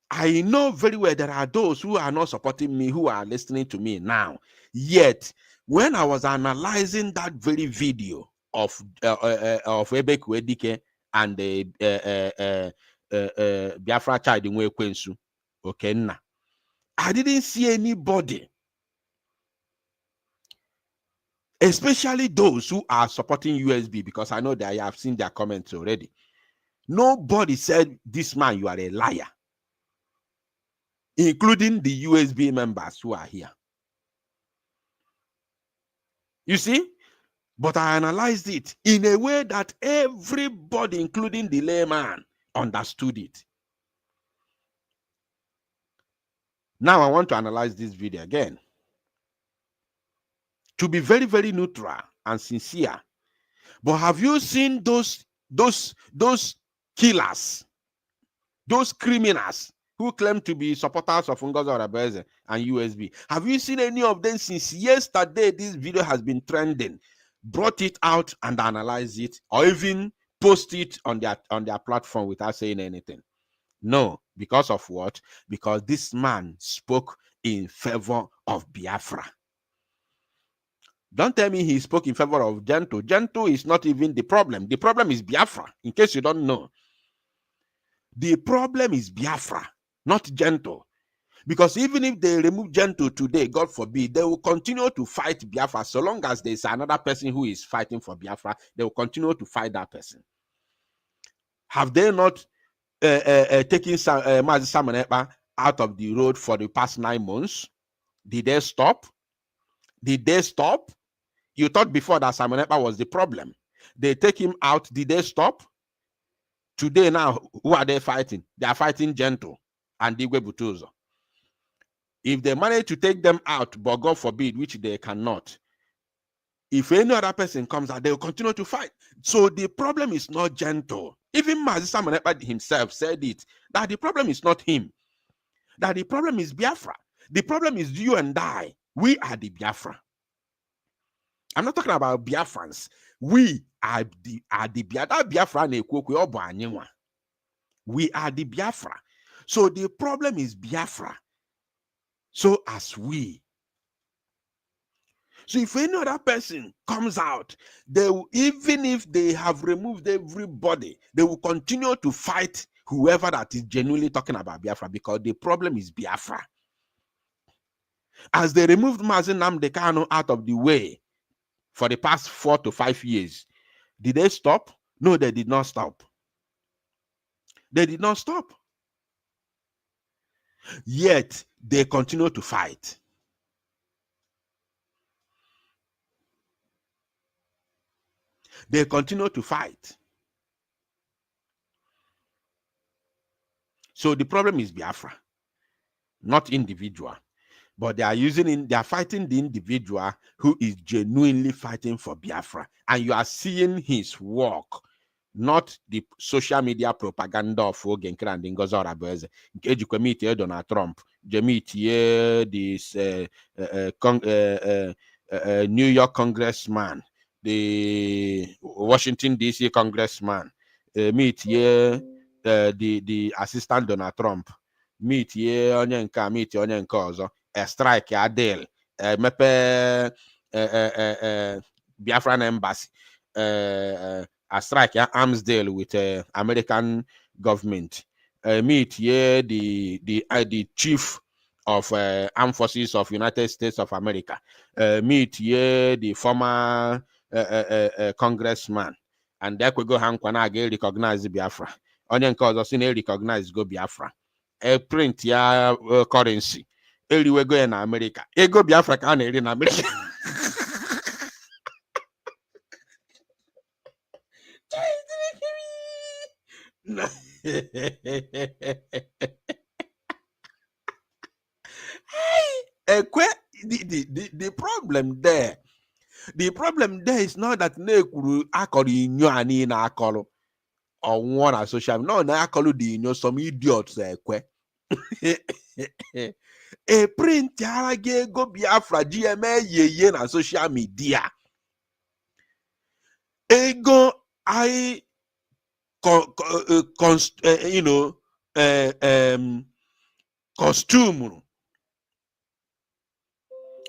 I know very well there are those who are not supporting me, who are listening to me now. Yet, when I was analyzing that very video of Ebekuedike and the Biafra child in Wekwensu, okay, nah, I didn't see anybody, especially those who are supporting USB, because I know that I have seen their comments already. Nobody said, this man, you are a liar, including the USB members who are here. You see? But I analyzed it in a way that everybody, including the layman, understood it. Now I want to analyze this video again. to be very, very neutral and sincere. But have you seen those killers, those criminals who claim to be supporters of Ngozi Orebeze and USB? Have you seen any of them since yesterday this video has been trending, brought it out and analyzed it, or even post it on their platform without saying anything? No. Because of what? Because this man spoke in favor of Biafra. Don't tell me he spoke in favor of Gento. Gento is not even the problem. The problem is Biafra, in case you don't know. The problem is Biafra, not Gento. Because even if they remove Gento today, God forbid, they will continue to fight Biafra. So long as there's another person who is fighting for Biafra, they will continue to fight that person. Have they not taking Mazi Simon Ekpa out of the road for the past 9 months? Did they stop? Did they stop? You thought before that Simon Ekpa was the problem. They take him out. Did they stop? Today now, who are they fighting? They are fighting Gento and Igwe Butuzo. If they manage to take them out, but God forbid, which they cannot, if any other person comes out, they will continue to fight. So the problem is not Gento. Even Mazi Simon Ekpa himself said it, that the problem is not him. That the problem is Biafra. The problem is you and I. We are the Biafra. I'm not talking about Biafrans. We are the Biafra. We are the Biafra. So the problem is Biafra. So as we. So if any other person comes out, they will, even if they have removed everybody, they will continue to fight whoever that is genuinely talking about Biafra, because the problem is Biafra. As they removed Mazi Nnamdi Kanu out of the way for the past 4 to 5 years, did they stop? No, they did not stop. They did not stop. Yet they continue to fight. They continue to fight. So the problem is Biafra, not individual. But they are fighting the individual who is genuinely fighting for Biafra. And you are seeing his work, not the social media propaganda of Ogenkere and Ngozi Orebeze. Ejikwe Donald Trump, this New York congressman, the Washington DC congressman, meet here the assistant Donald Trump, meet here onye nka, meet onye nka ọzọ, strike a deal, mepe Biafran embassy, a strike arms deal with American government, meet here the chief of armed forces of United States of America, meet here the former congressman, and there could go Hankwana again recognize Biafra. Onye nke ọzọ si na recognize go Biafra. Print ya currency. Eriwe go in America. Ego Biafra ka na eri na America. The problem there is not that Nekuru akori inyo ani na akoro or one on social media. No, na akoro di inyo some idiots ekwe. A print yarage go Biafra GMA ye na social media. Ego I costume.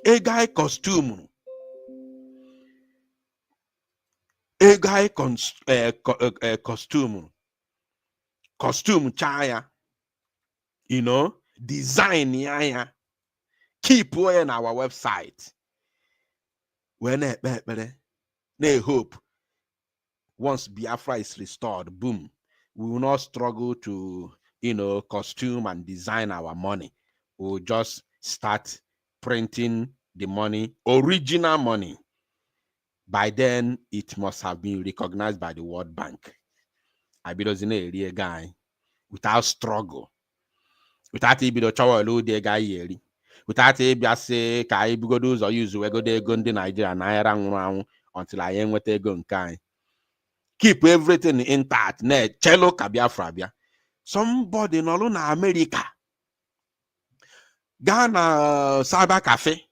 A guy costume. A guy costume chaya, design yaya, keep on our website. When they hope once Biafra is restored, boom, we will not struggle to costume and design our money. We'll just start printing the money, original money. By then, it must have been recognized by the World Bank. I be those in a guy without struggle, without even the guy. without ịbịa sị ka anyị bugodo ụzọ use wegodo ego ndị Nigeria naira nwụrụ anwụ until anyị enweta ego nke anyị. Keep everything intact na-echelu ka Biafra bịa. Somebody nọlụ na America gaa na cyber cafe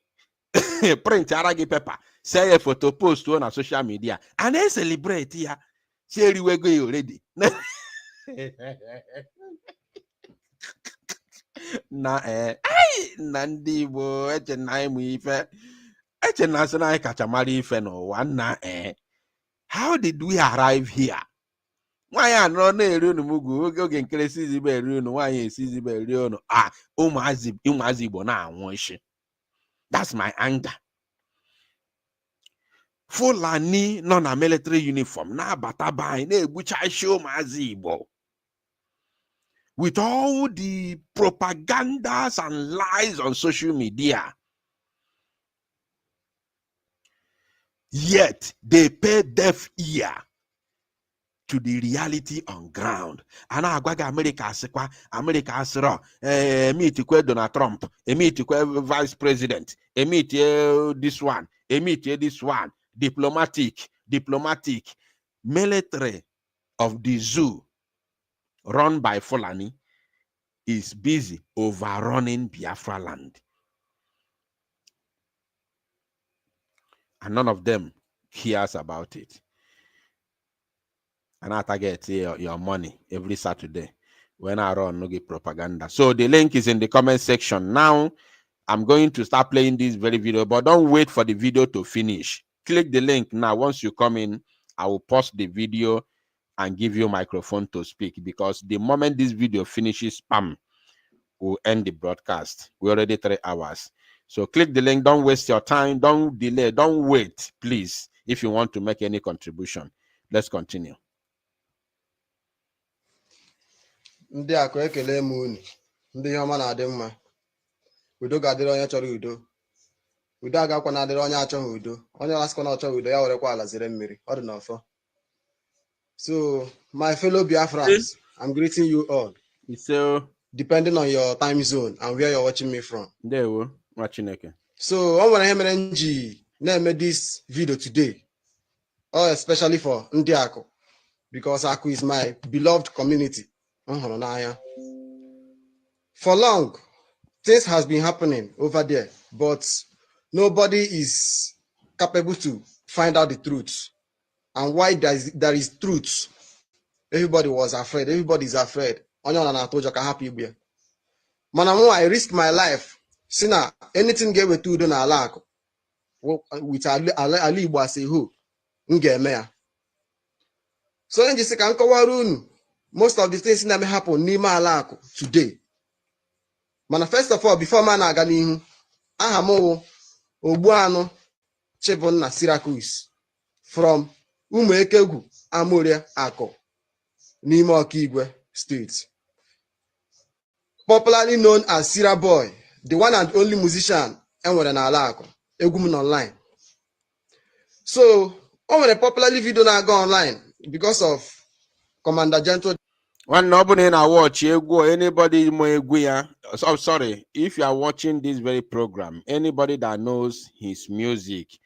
print ara gị pepa see photo post na social media and they celebrate ya si eriwego ya already na ndị Igbo eche na ịmụ ife eche na asị na anyị kacha mara ife n'ụwa nna how did we arrive here? Nwaanyị anọ na-eri unu mugwu oge nkeresi izibe eri unu nwaanyị esi izibe eri unu ụmụazị Igbo na-anwụ isi. That's my anger. Fulani nọ na military uniform na-abata be anyị na-egbucha isi ụmụazị Igbo with all the propagandas and lies on social media. Yet they pay deaf ear to the reality on ground. And agwaga America asikwa, America asiro, meetikwe Donald Trump, meetikwe Vice President, meet this one, meet this one, diplomatic, military of the zoo run by Fulani is busy overrunning Biafra land. And none of them cares about it. And I target your money every Saturday when I run no get propaganda. So the link is in the comment section. Now I'm going to start playing this very video, but don't wait for the video to finish. Click the link now. Once you come in, I will pause the video and give you a microphone to speak, because the moment this video finishes, spam will end the broadcast. We're already 3 hours. So click the link. Don't waste your time. Don't delay. Don't wait, please, if you want to make any contribution. Let's continue. Ndị akụ ekele m unu, ndị ihe ọma na-adị mma. Udo ga-adịrị onye chọrọ udo. Udo agakwa na-adịrị onye achọghị udo. Onye ọsịkwa na ọchọghị udo ya werekwa ala zere mmiri. Ọ dị n'ọfọ. So, my fellow Biafrans, I'm greeting you all. So, depending on your time zone and where you're watching me from. There we watching again. So, I want to make this video today, especially for Ndị Akụ, because Aku is my beloved community. For long, things has been happening over there, but nobody is capable to find out the truth. And why there is truth, everybody was afraid. Everybody is afraid. I risk my life. See anything get with do na alak with Ali Igbo say who ngeme. So in this can cover most of the things that may happen n'ime alak today. Mana first of all, before man aga n'ihu, aha mo Ogbuanu Chibun na Syracuse from Umuekegu Amoria Ako n'ime Okigwe State. Popularly known as Sira Boy, the one and only musician enwere na ala Ako, egwu online. So, a popularly video na go online because of Commander Gentle. One nobody na watch anybody mo egwu ya. So sorry, if you are watching this very program, anybody that knows his music,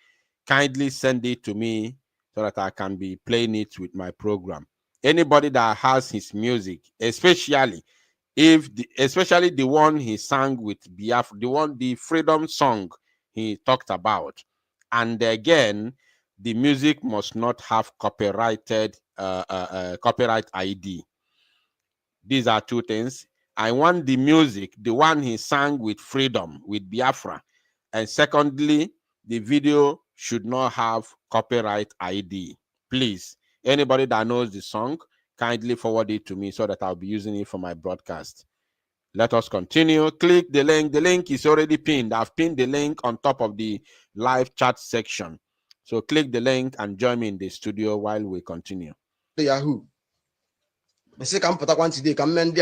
kindly send it to me so that I can be playing it with my program. Anybody that has his music, especially the one he sang with Biafra, the freedom song he talked about. And again, the music must not have copyright ID. These are two things. I want the music, the one he sang with freedom, with Biafra. And secondly, the video should not have copyright ID. Please, anybody that knows the song, kindly forward it to me so that I'll be using it for my broadcast. Let us continue. Click the link. The link is already pinned. I've pinned the link on top of the live chat section. So click the link and join me in the studio while we continue. Yahoo. I say come put one today, come the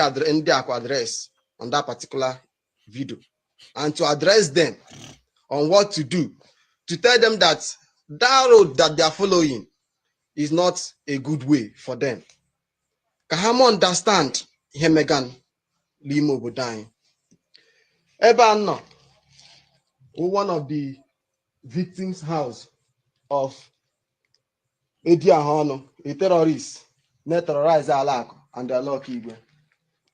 address on that particular video and to address them on what to do, to tell them that that road that they are following is not a good way for them. Kahamo understand Hemegan Limo Budai. Eba no one of the victims' house of Ediahono, a terrorist, net terrorize Alako and the Alok Igwe.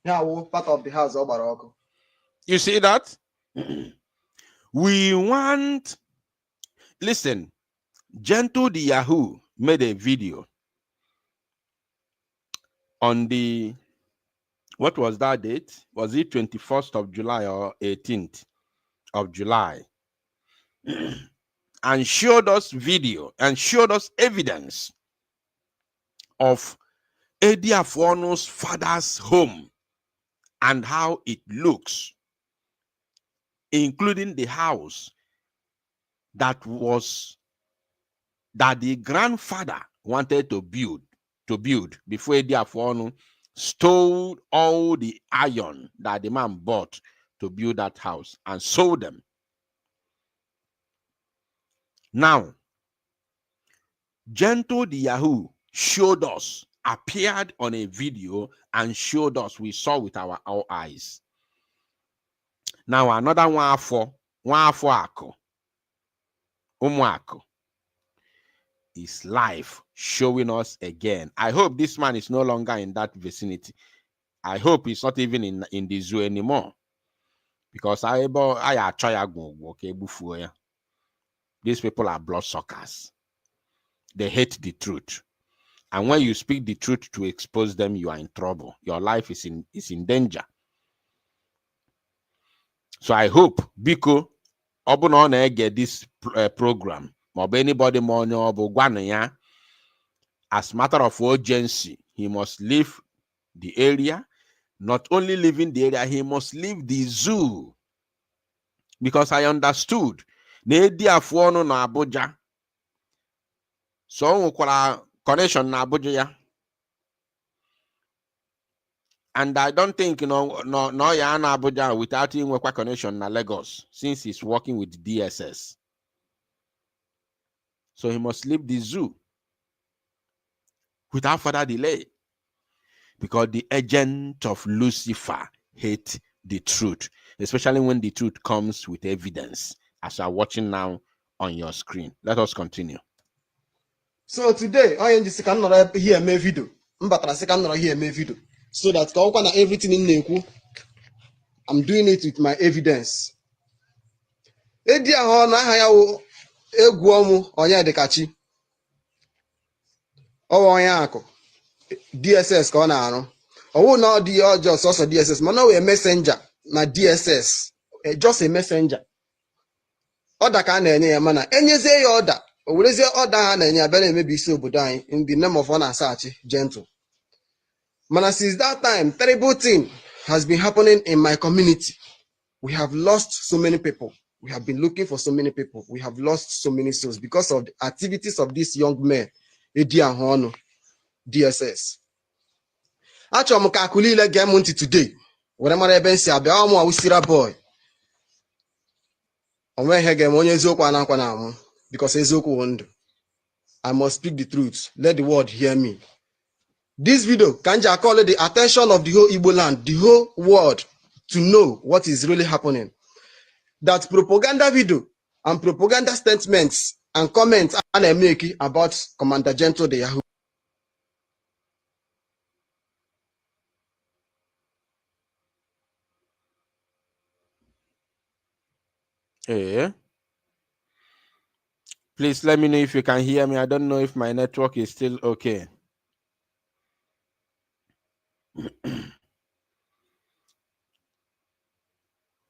Now, part of the house of Baroko. You see that? We want, listen, Gentle the Yahoo made a video on the, what was that date? Was it 21st of July or 18th of July? And showed us video and showed us evidence of Eddie Afuono's father's home and how it looks, including the house that the grandfather wanted to build before Eddie Afuono stole all the iron that the man bought to build that house and sold them. Now, Gentle the Yahoo showed us, appeared on a video and showed us, we saw with our eyes. Now another one for Ako, Umuako, is live showing us again. I hope this man is no longer in that vicinity. I hope he's not even in the zoo anymore. Because these people are bloodsuckers. They hate the truth. And when you speak the truth to expose them, you are in trouble. Your life is in danger. So I hope Biko Obuna get this program, or anybody more as matter of urgency, he must leave the area. Not only leaving the area, he must leave the zoo. Because I understood. Na-edi Afuono na Abuja. So connection na Abuja ya. And I don't think, no ya na Abuja without him work connection na Lagos, since he's working with DSS. So he must leave the zoo without further delay. Because the agent of Lucifer hate the truth, especially when the truth comes with evidence, as you are watching now on your screen. Let us continue. So today, I am just going to hear my video. So that everything in Neku, I'm doing it with my evidence. Edi ahụ na aha ya wụ egwu ọmụ onye dịkachi ọwa onye akụ DSS ka ọ na-arụ ọwụ na ọ dị ọjọọ sọsọ DSS mana ọ wee messenger na DSS just a messenger ọda ka a na-enye ya mana enyezie ya ọda o werezie ọda ha na-enye ya bịa na-emebi isi obodo anyị in the name of ọ na-asachi Gentle. Mana since that time, terrible thing has been happening in my community. We have lost so many people. We have been looking for so many people. We have lost so many souls because of the activities of this young man, Edi Ahono, DSS. Achọrọ m ka akụ niile gee m ntị today. Were mara ebe nsi abịa ọmụ awụsira boy. Onwe ihe ga-eme onye eziokwu anakwa na amụ because eziokwu wụ ndụ. I must speak the truth. Let the world hear me. This video can just call the attention of the whole Igbo land, the whole world, to know what is really happening. That propaganda video and propaganda statements and comments are making about Commander Gentle the Yahoo. Hey. Please let me know if you can hear me. I don't know if my network is still okay.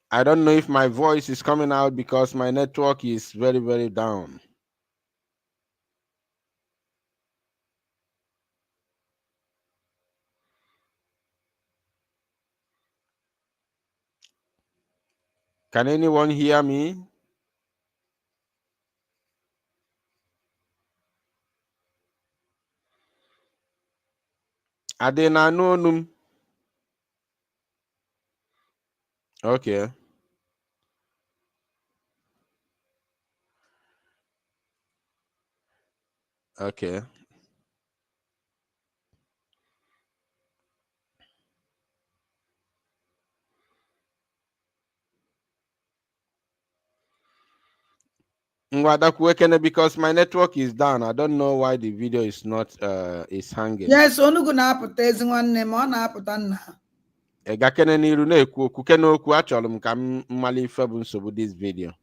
I don't know if my voice is coming out because my network is very, very down. Can anyone hear me? Adena nonum. Okay. Okay. Because my network is down. I don't know why the video is not is hanging. Yes, onugu na-apụta ezi nwanne m, ọ na-apụta nna. Gakene n'iru na-ekwu okwu kene okwu achọrọ m ka m mmalị ife bụ nsogbu this video.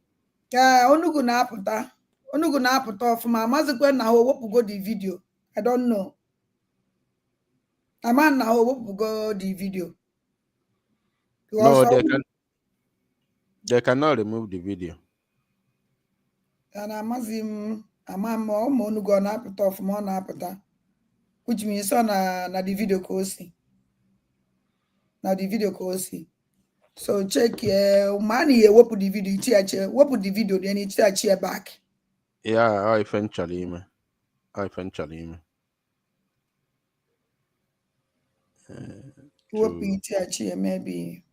Ka onugu na-apụta. Onugu na-apụta ọfụma. Amazikwe na ha owepụgo the video. I don't know. Ama na ha owepụgo the video. No, they cannot remove the video. And amazim ama onugu ọ na-apụta ọfụma, ọ na-apụta. Which means na the video ka o si. Now the video can see. So check money wepụ the video, wepụ the video, then it's cheer back. Yeah, eventually. Wepụ cheer maybe.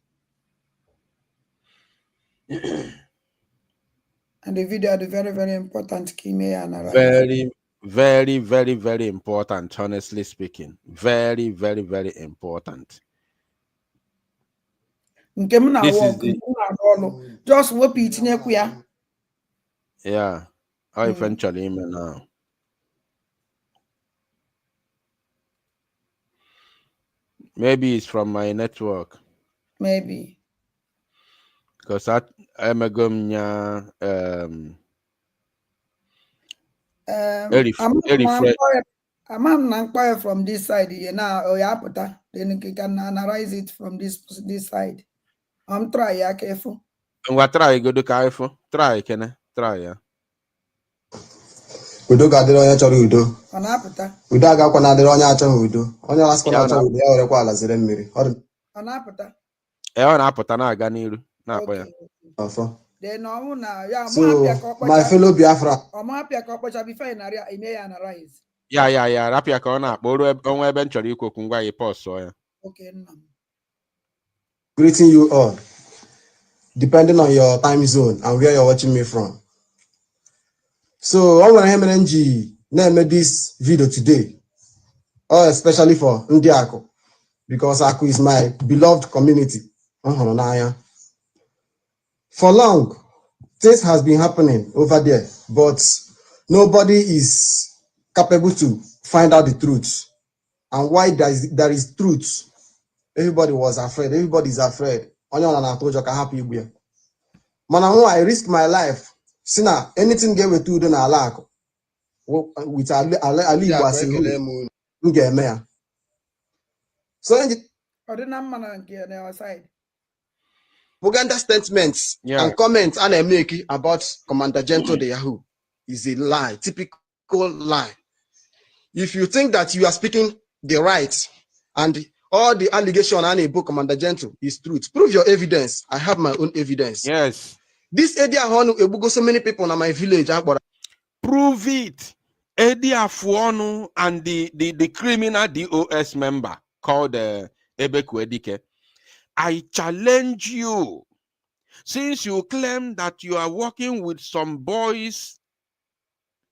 And the video are very, very important. Very, very, very, very important, honestly speaking. Very, very, very important. Just whoop it in a yeah, I eventually now. Maybe it's from my network. Maybe. Because I'm a gumnya I'm from this side, you know, then you can analyze it from this side. I'm trying, yeah, careful. What try go do careful? Try, can I? Try, yeah. Udo gadiro onye chọrọ udo. Ọ na-apụta. Udo agakwa na adịrị onye achọghị udo. Onye laskwa na achọghị udo ya werekwa ala zere mmiri. Ọ na-apụta. Ọ na-apụta na-aga n'iru na-akpọ ya. Afọ. Then ọmụ na ya So my fellow Biafra. Ọmụ apịa ka ọkpọcha bifo ime ya analyze. Ya rapịa ka ọ na-akpọ onwe ebe m chọrọ ikwu okwu ngwa ya pause ya. Okay, nna m. Greeting you all, depending on your time zone and where you're watching me from. So I'm going to name this video today, especially for Ndi Aku, because Aku is my beloved community. For long, things has been happening over there, but nobody is capable to find out the truth. And why there is truth, everybody was afraid. Everybody is afraid. Only one I told you can happy here. Man, I risk my life. See now, anything get with you, then I like. With Ali was saying, so Uganda statements and comments and make about Commander Gento de Yahoo is a lie, typical lie. If you think that you are speaking the right and all the allegation and a book Commander Gento is truth, prove your evidence. I have my own evidence. Yes. This area Ebugo so many people in my village. Prove it. Eddie Afuonu and the criminal DOS member called Ebekuedike. I challenge you, since you claim that you are working with some boys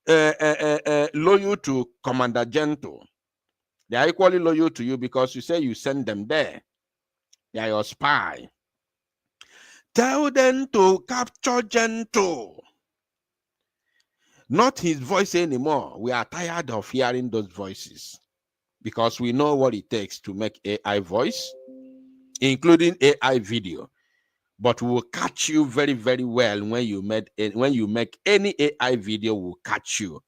loyal to Commander Gento. They are equally loyal to you because you say you send them there. They are your spy. Tell them to capture Gento. Not his voice anymore. We are tired of hearing those voices because we know what it takes to make AI voice, including AI video. But we will catch you very, very well when you make any AI video. Will catch you.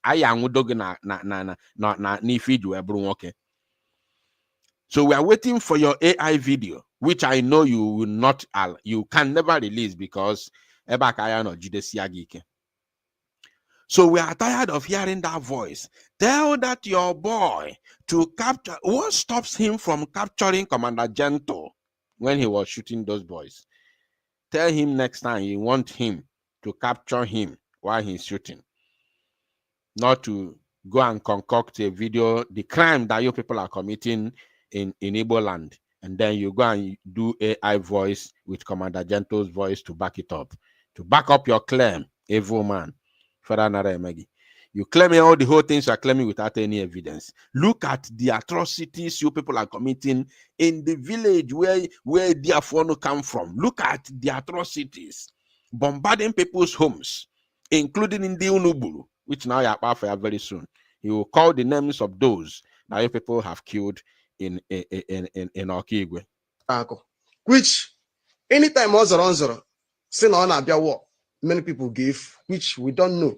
So we are waiting for your AI video, which I know you will not, you can never release because so we are tired of hearing that voice. Tell that your boy to capture. What stops him from capturing Commander Gento when he was shooting those boys? Tell him next time you want him to capture him while he's shooting. Not to go and concoct a video, the crime that you people are committing in Igbo land, and then you go and do AI voice with Commander Gento's voice to back it up. To back up your claim, evil man. You claim all the whole things you are claiming without any evidence. Look at the atrocities you people are committing in the village where Diafono come from. Look at the atrocities. Bombarding people's homes. including in the Unubulu, which now Yakpa very soon. He will call the names of those that you people have killed in Okigwe. Which anytime Ozoro, war, many people give, which we don't know.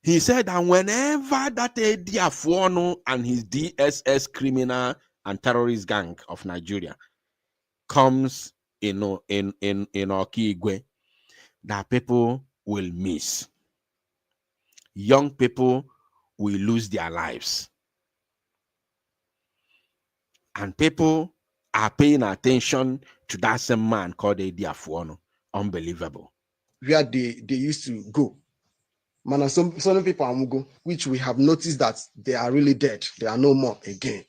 He said that whenever that Ediafuono and his DSS criminal and terrorist gang of Nigeria comes in Okigwe, that people will miss. Young people will lose their lives. And people are paying attention to that same man called Ediafuono. Unbelievable. Where they used to go. Man, some people go, which we have noticed that they are really dead. They are no more again.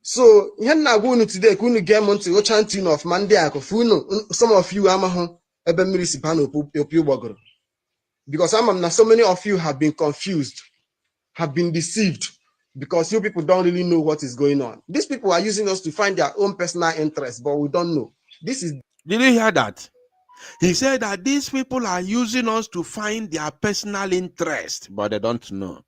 So, here going today, couldn't get money to chanting of Monday. Some of you because so many of you have been confused, have been deceived, because you people don't really know what is going on. These people are using us to find their own personal interests, but we don't know. This is. Did you hear that? He said that these people are using us to find their personal interest, but they don't know.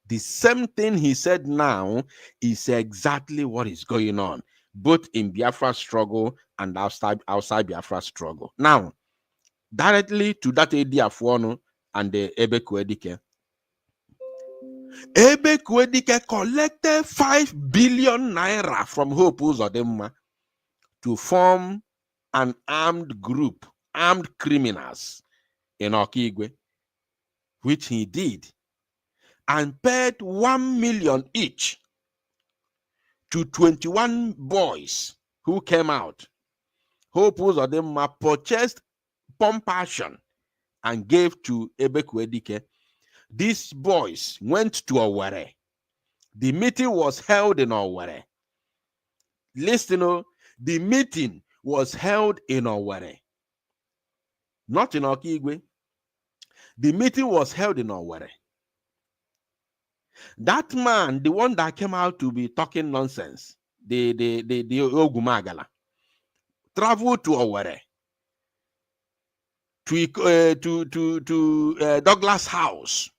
The same thing he said now is exactly what is going on, both in Biafra struggle and outside Biafra struggle. Now, directly to that Ediafuono and the Ebekuedike. Ebekuedike collected 5 billion naira from Hope Uzodinma to form an armed group, armed criminals in Okigwe, which he did, and paid 1 million each to 21 boys who came out. Hope Uzodinma purchased pump action and gave to Ebekuedike. These boys went to Owerri. The meeting was held in Owerri. Listen, the meeting was held in Owerri, not in Okigwe. The meeting was held in Owerri. That man, the one that came out to be talking nonsense, the Ogumagala, traveled to Owerri, to Douglas House,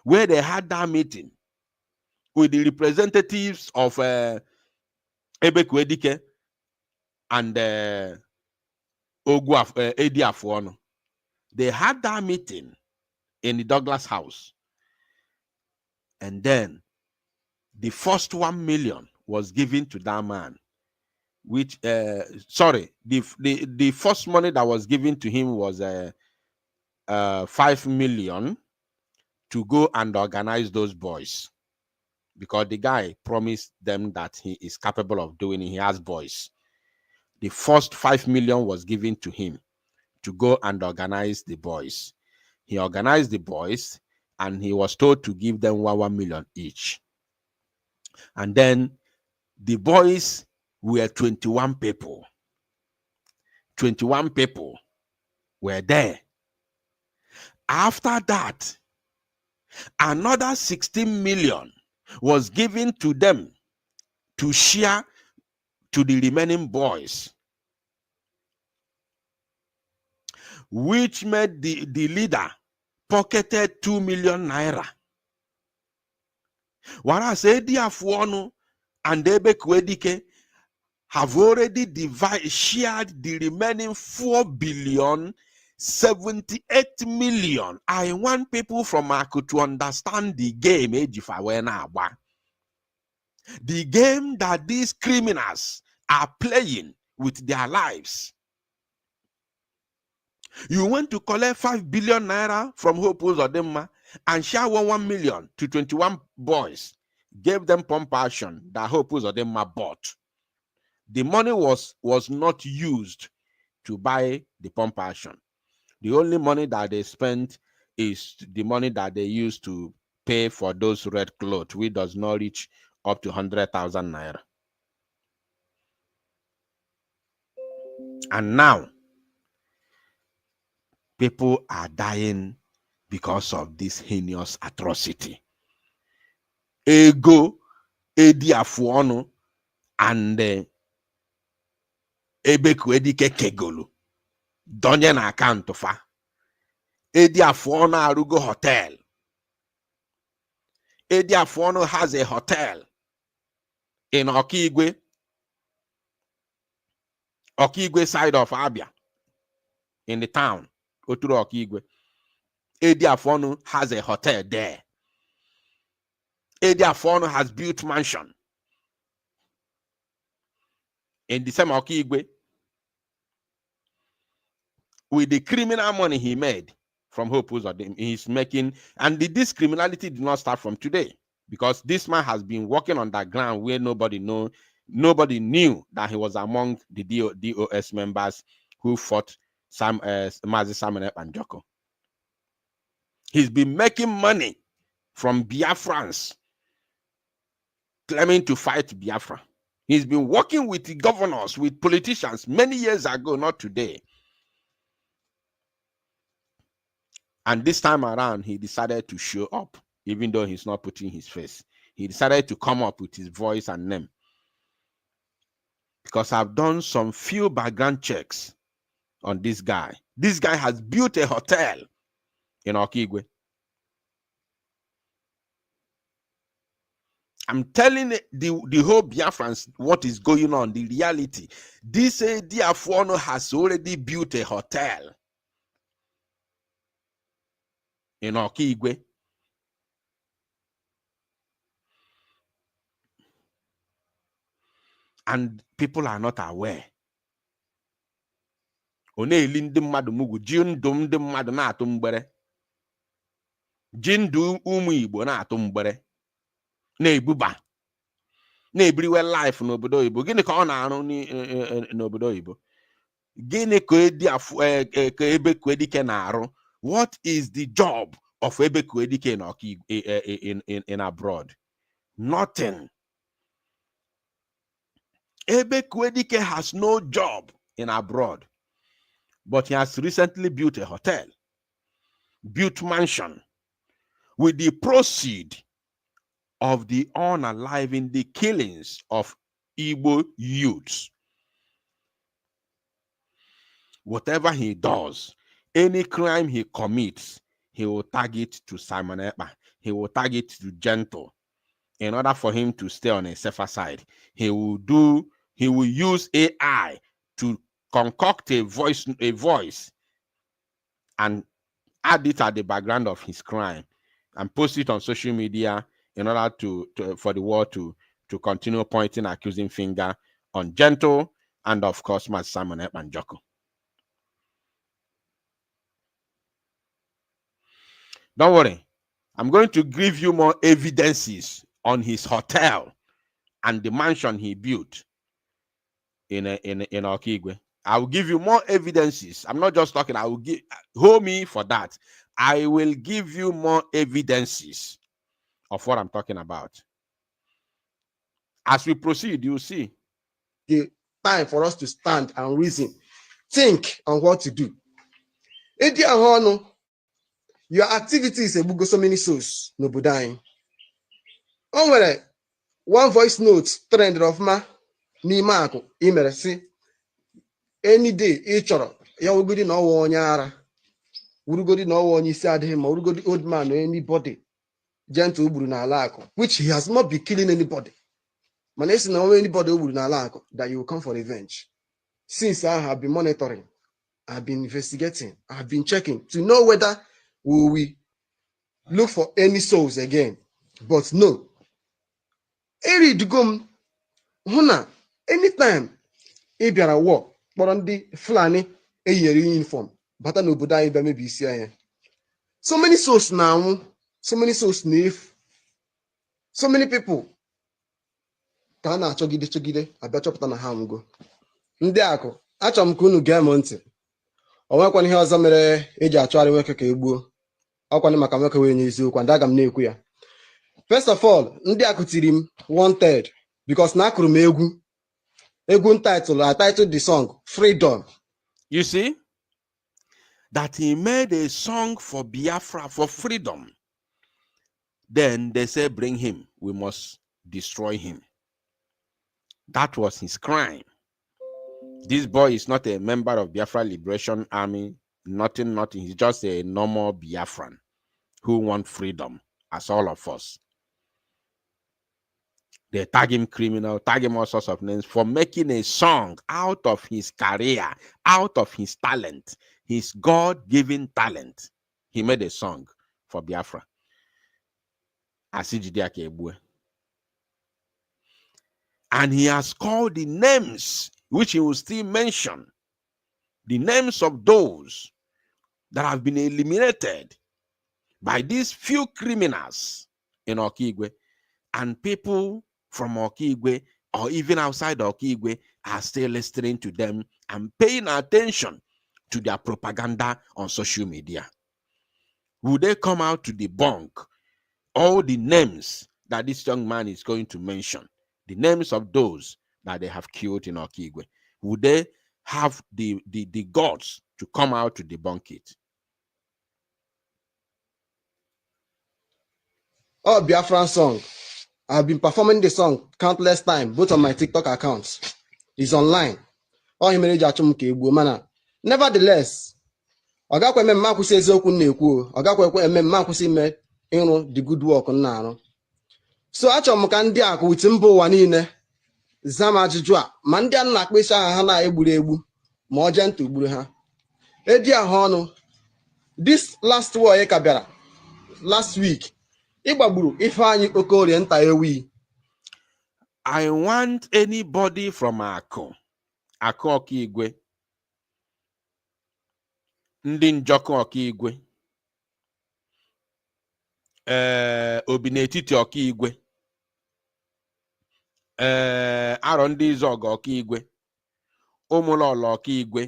where they had that meeting with the representatives of Ebekuedike and Ediafuono. They had that meeting in the Douglas House. And then the first 1 million was given to that man, which, the first money that was given to him was 5 million to go and organize those boys, because the guy promised them that he is capable of doing it. He has boys. The first 5 million was given to him to go and organize the boys. He organized the boys, and he was told to give them 1 million each. And then the boys were 21 people. 21 people were there. After that, another 16 million was given to them to share to the remaining boys, which made the leader pocketed 2 million naira. Whereas Ediafuono and Ebekuedike have already shared the remaining 4,078,000,000. I want people from Aku to understand the game. The game that these criminals are playing with their lives. You want to collect 5 billion naira from Hope Uzodinma and share 1 million to 21 boys, gave them pump action that Hope Uzodinma bought. The money was not used to buy the pump action. The only money that they spent is the money that they used to pay for those red clothes, which does not reach up to 100,000 naira. And now, people are dying because of this heinous atrocity. Ego, Ediafuono, and Ebekuedike Kegolu. Donye na account fa. Ediafono Arugo Hotel. Ediafono has a hotel in Okigwe side of Abia, in the town, Oturu Okigwe. Ediafono has a hotel there. Ediafono has built mansion in the same Okigwe with the criminal money he made from Hope Uzodimma. He's making, and this criminality did not start from today, because this man has been working on that ground where nobody knew that he was among the DOS members who fought Mazi Simon Ekpa and Joko. He's been making money from Biafrans claiming to fight Biafra. He's been working with the governors, with politicians many years ago, not today. And this time around, he decided to show up, even though he's not putting his face. He decided to come up with his voice and name. Because I've done some few background checks on this guy. This guy has built a hotel in Okigwe. I'm telling the whole Biafrans what is going on, the reality. This Diafono has already built a hotel in Okigwe. And people are not aware. One-eli ndị mmadụ mugu ji ndụ ndị mmadụ na-atụ mgbere. Ji ndụ ụmụ Igbo na-atụ mgbere. Na-ebuba. Na-ebiriwe life n'obodo Igbo. Gịnị ka ọ na-arụ n'obodo Igbo? Gịnị ka Ebekuedike na-arụ? What is the job of Ebekuedike in abroad? Nothing. Ebekuedike has no job in abroad, but he has recently built a hotel, built mansion, with the proceed of the unaliving the killings of Igbo youths. Whatever he does, any crime he commits, he will target to Simon Ekpa. He will target to Gentle. In order for him to stay on a safer side, he will use AI to concoct a voice and add it at the background of his crime and post it on social media in order for the world to continue pointing accusing finger on Gentle and of course Mazi Simon Ekpa and Joko. Don't worry, I'm going to give you more evidences on his hotel and the mansion he built in Okigwe. I will give you more evidences. I'm not just talking. I will hold me for that. I will give you more evidences of what I'm talking about. As we proceed, you'll see. The time for us to stand and reason, think on what to do. Your activities ebugo so many souls n'obodo anyị. O nwere one voice note trend of ma n'ime akụ imere si any day ị chọrọ ya wugodi na ọwa onye ara wurugodi na ọwa onye isi adịghị ma wurugodi old man or anybody Gentle ugburu n'ala akụ, which he has not been killing anybody. Mana esi na onwe anybody ugburu n'ala akụ that you will come for revenge. Since I have been monitoring, I've been investigating, I've been checking to know whether we look for any souls again. But no. Eridugum huna anytime e biara war kpọrọ ndị Fulani eyiri uniform bata n'obodo anyị bịa mebi isi anya. So many souls na-anwụ, so many souls na-efu, so many people ka a na-achọgide abịa chọpụta na ha nwụgo. Ndị akụ achọrọ m ka unu gee m ntị. O nwekwana ihe ọzọ mere eji achọgharị nwoke ka egbuo. Ọkwanụ maka nwoke wee nye eziokwu, and aga m na-ekwu ya. First of all, ndị akụ tiri m 1/3 because na akụrụ m egwu I titled the song Freedom. You see that he made a song for Biafra, for freedom. Then they say, bring him, we must destroy him. That was his crime. This boy is not a member of Biafra Liberation Army Nothing. He's just a normal Biafran who want freedom, as all of us. They tag him criminal, tag him all sorts of names for making a song out of his career, out of his talent, his God-given talent. He made a song for Biafra. And he has called the names, which he will still mention, the names of those that have been eliminated by these few criminals in Okigwe, and people from Okigwe or even outside Okigwe are still listening to them and paying attention to their propaganda on social media. Will they come out to debunk all the names that this young man is going to mention, the names of those that they have killed in Okigwe? Would they have the guts to come out to debunk it? Oh, Biafran song. I've been performing the song countless times, both on my TikTok accounts. It's online. Oh, you manage Igbo mana. Nevertheless, Ogakwe mema kwụsị eziokwu na-ekwu, Ogakwe mema kwụsị ime ịrụ the good work na-arụ. So achọrọ m ka ndị a ka uti mba ụwa niile zama ajụjụ a, ma ndị a na-akpịsị aha ha na-egburu egbu, ma ọ jee ntụ gburu ha. Edi ahụ ọnụ. This last war ka bịara last week. Ịgbagburu Ifeanyi Okorie nta ewi. I want anybody from Akụ Okigwe, ndị njọkụ Okigwe, obi n'etiti Okigwe, arọ ndị Izọgụ Okigwe, ụmụlọlọ Okigwe.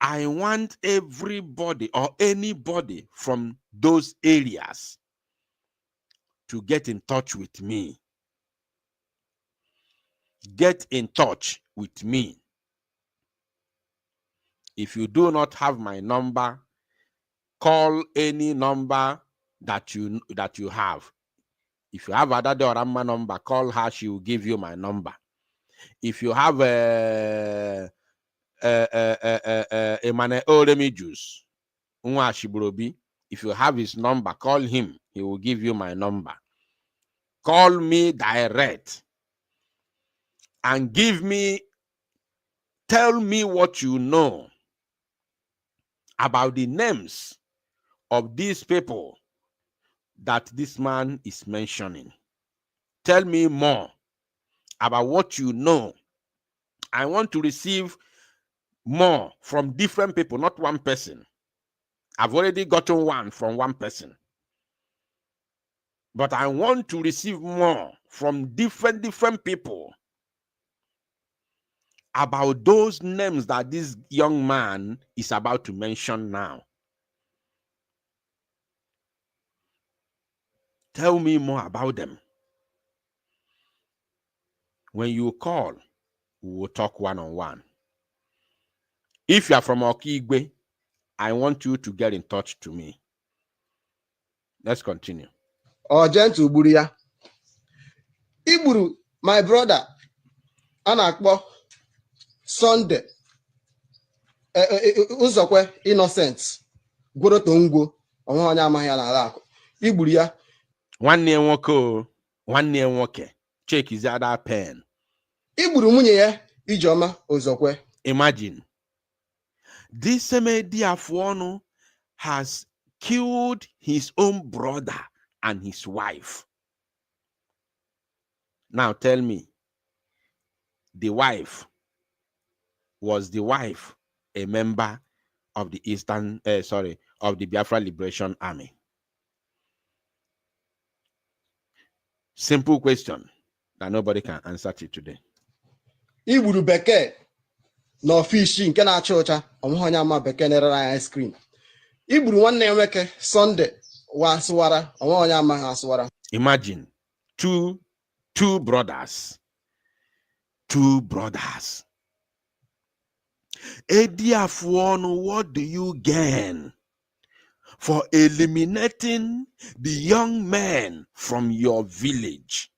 I want everybody or anybody from those areas to get in touch with me. Get in touch with me. If you do not have my number, call any number that you have. If you have Adade Oramma number, call her. She will give you my number. If you have Emmanuel Oremijus, if you have his number, call him. He will give you my number. Call me direct and tell me what you know about the names of these people that this man is mentioning. Tell me more about what you know. I want to receive more from different people, not one person. I've already gotten one from one person. But I want to receive more from different people about those names that this young man is about to mention now. Tell me more about them. When you call, we will talk one-on-one. If you are from Okigwe, I want you to get in touch to me. Let's continue. Gentle Buria. Iburu, my brother, Anakbo, Sunday, Uzokwe, Innocent, Goro Tongo, Omonya Mahana, Iburia. One near Woko, one near Woke. Check his other pen. Iburu Munye, Ijoma, Uzokwe. Imagine. This Diafuano has killed his own brother and his wife. Now tell me, was the wife a member of the of the Biafra Liberation Army? Simple question that nobody can answer to today. Iburu Beke no fishing nke na-acha ọcha ọmụhọnya ama Beke na-ere ice cream. Iburu nwanne nweke Sunday wa asụwara ọmụhọnya ama ha asụwara. Imagine two brothers. Ediafuonu, what do you gain for eliminating the young men from your village?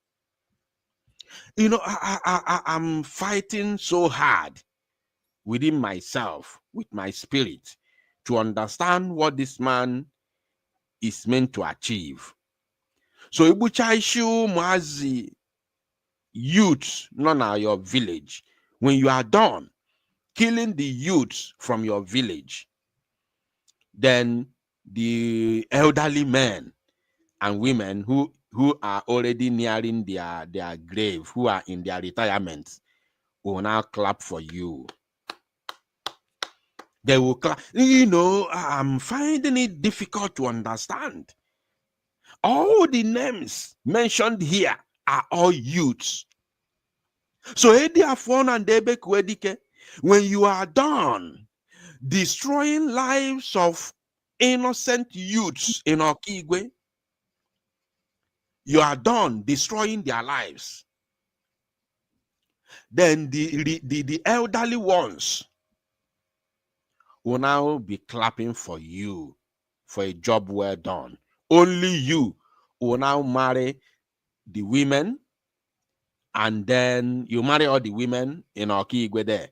You know, I'm fighting so hard within myself, with my spirit, to understand what this man is meant to achieve. So Ibucha issue Mazi youth not na your village. When you are done killing the youths from your village, then the elderly men and women who are already nearing their grave, who are in their retirement, will now clap for you. They will clap. You know, I'm finding it difficult to understand. All the names mentioned here are all youths. So Ediafon and Ebekuedike, when you are done destroying lives of innocent youths in Okigwe, you are done destroying their lives. Then the elderly ones will now be clapping for you for a job well done. Only you will now marry the women, and then you marry all the women in Okigwe there,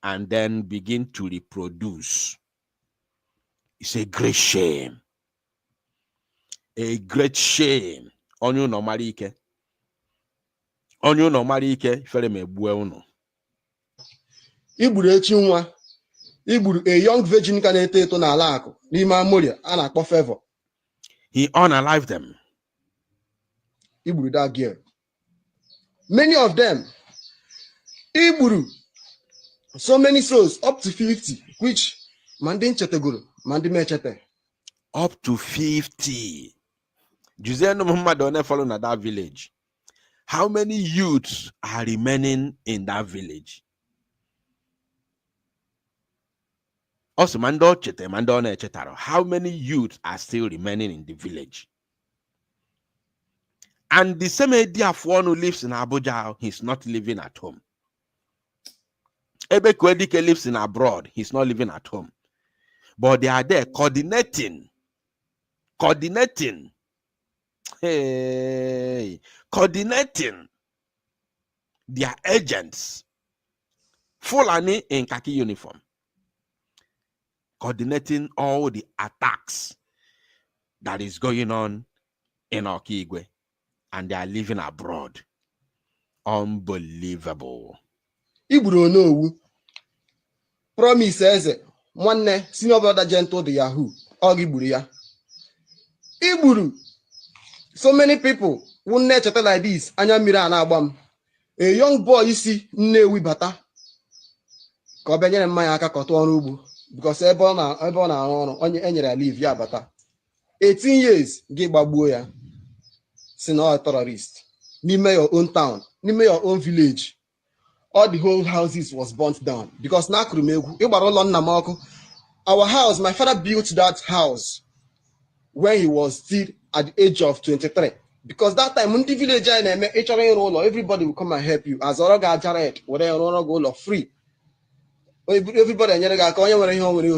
and then begin to reproduce. It's a great shame. A great shame. Onyu no marike. Onyu no marike fere me bue unu. Igburu echi nwa, igburu a young virgin ka na-eto eto n'ala akụ n'ime Amoria a na-akpọ Favor. He unalived them. Igburu that girl. Many of them, Igburu so many souls, up to 50, which Mandin Cheteguru, Mandi Mechete. Up to 50. Jose no Muhammad don't follow in that village. How many youths are remaining in that village? Also, Mando Chete, Mando Nechetaro. How many youths are still remaining in the village? And the same idea of one who lives in Abuja, he's not living at home. Ebekuedike lives in abroad, he's not living at home. But they are there coordinating, coordinating their agents, Fulani in khaki uniform, coordinating all the attacks that is going on in Okigwe, and they are living abroad. Unbelievable. Igburu Onowu. Promise eze nwanne senior brother gentle the Yahoo. Igburu ya. Igburu so many people who na-echeta like this. Anya mmiri a na-agba m. A young boy isi Nnewi bata ka ọ bịa nyere mmanya aka ka ọ tụọ ọrụ ugbo because ebe ọ na-arụ ọrụ onye enyere ya leave ya bata 18 years gị gbagbuo ya si na ọ terrorist n'ime your own town, n'ime your own village. All the whole houses was burnt down because na akụrụ m egwu ịgbara ụlọ nna m ọkụ. Our house, my father built that house when he was still at the age of 23. Because that time, in the village, everybody will come and help you. As Oroga Jared, whatever go free. Everybody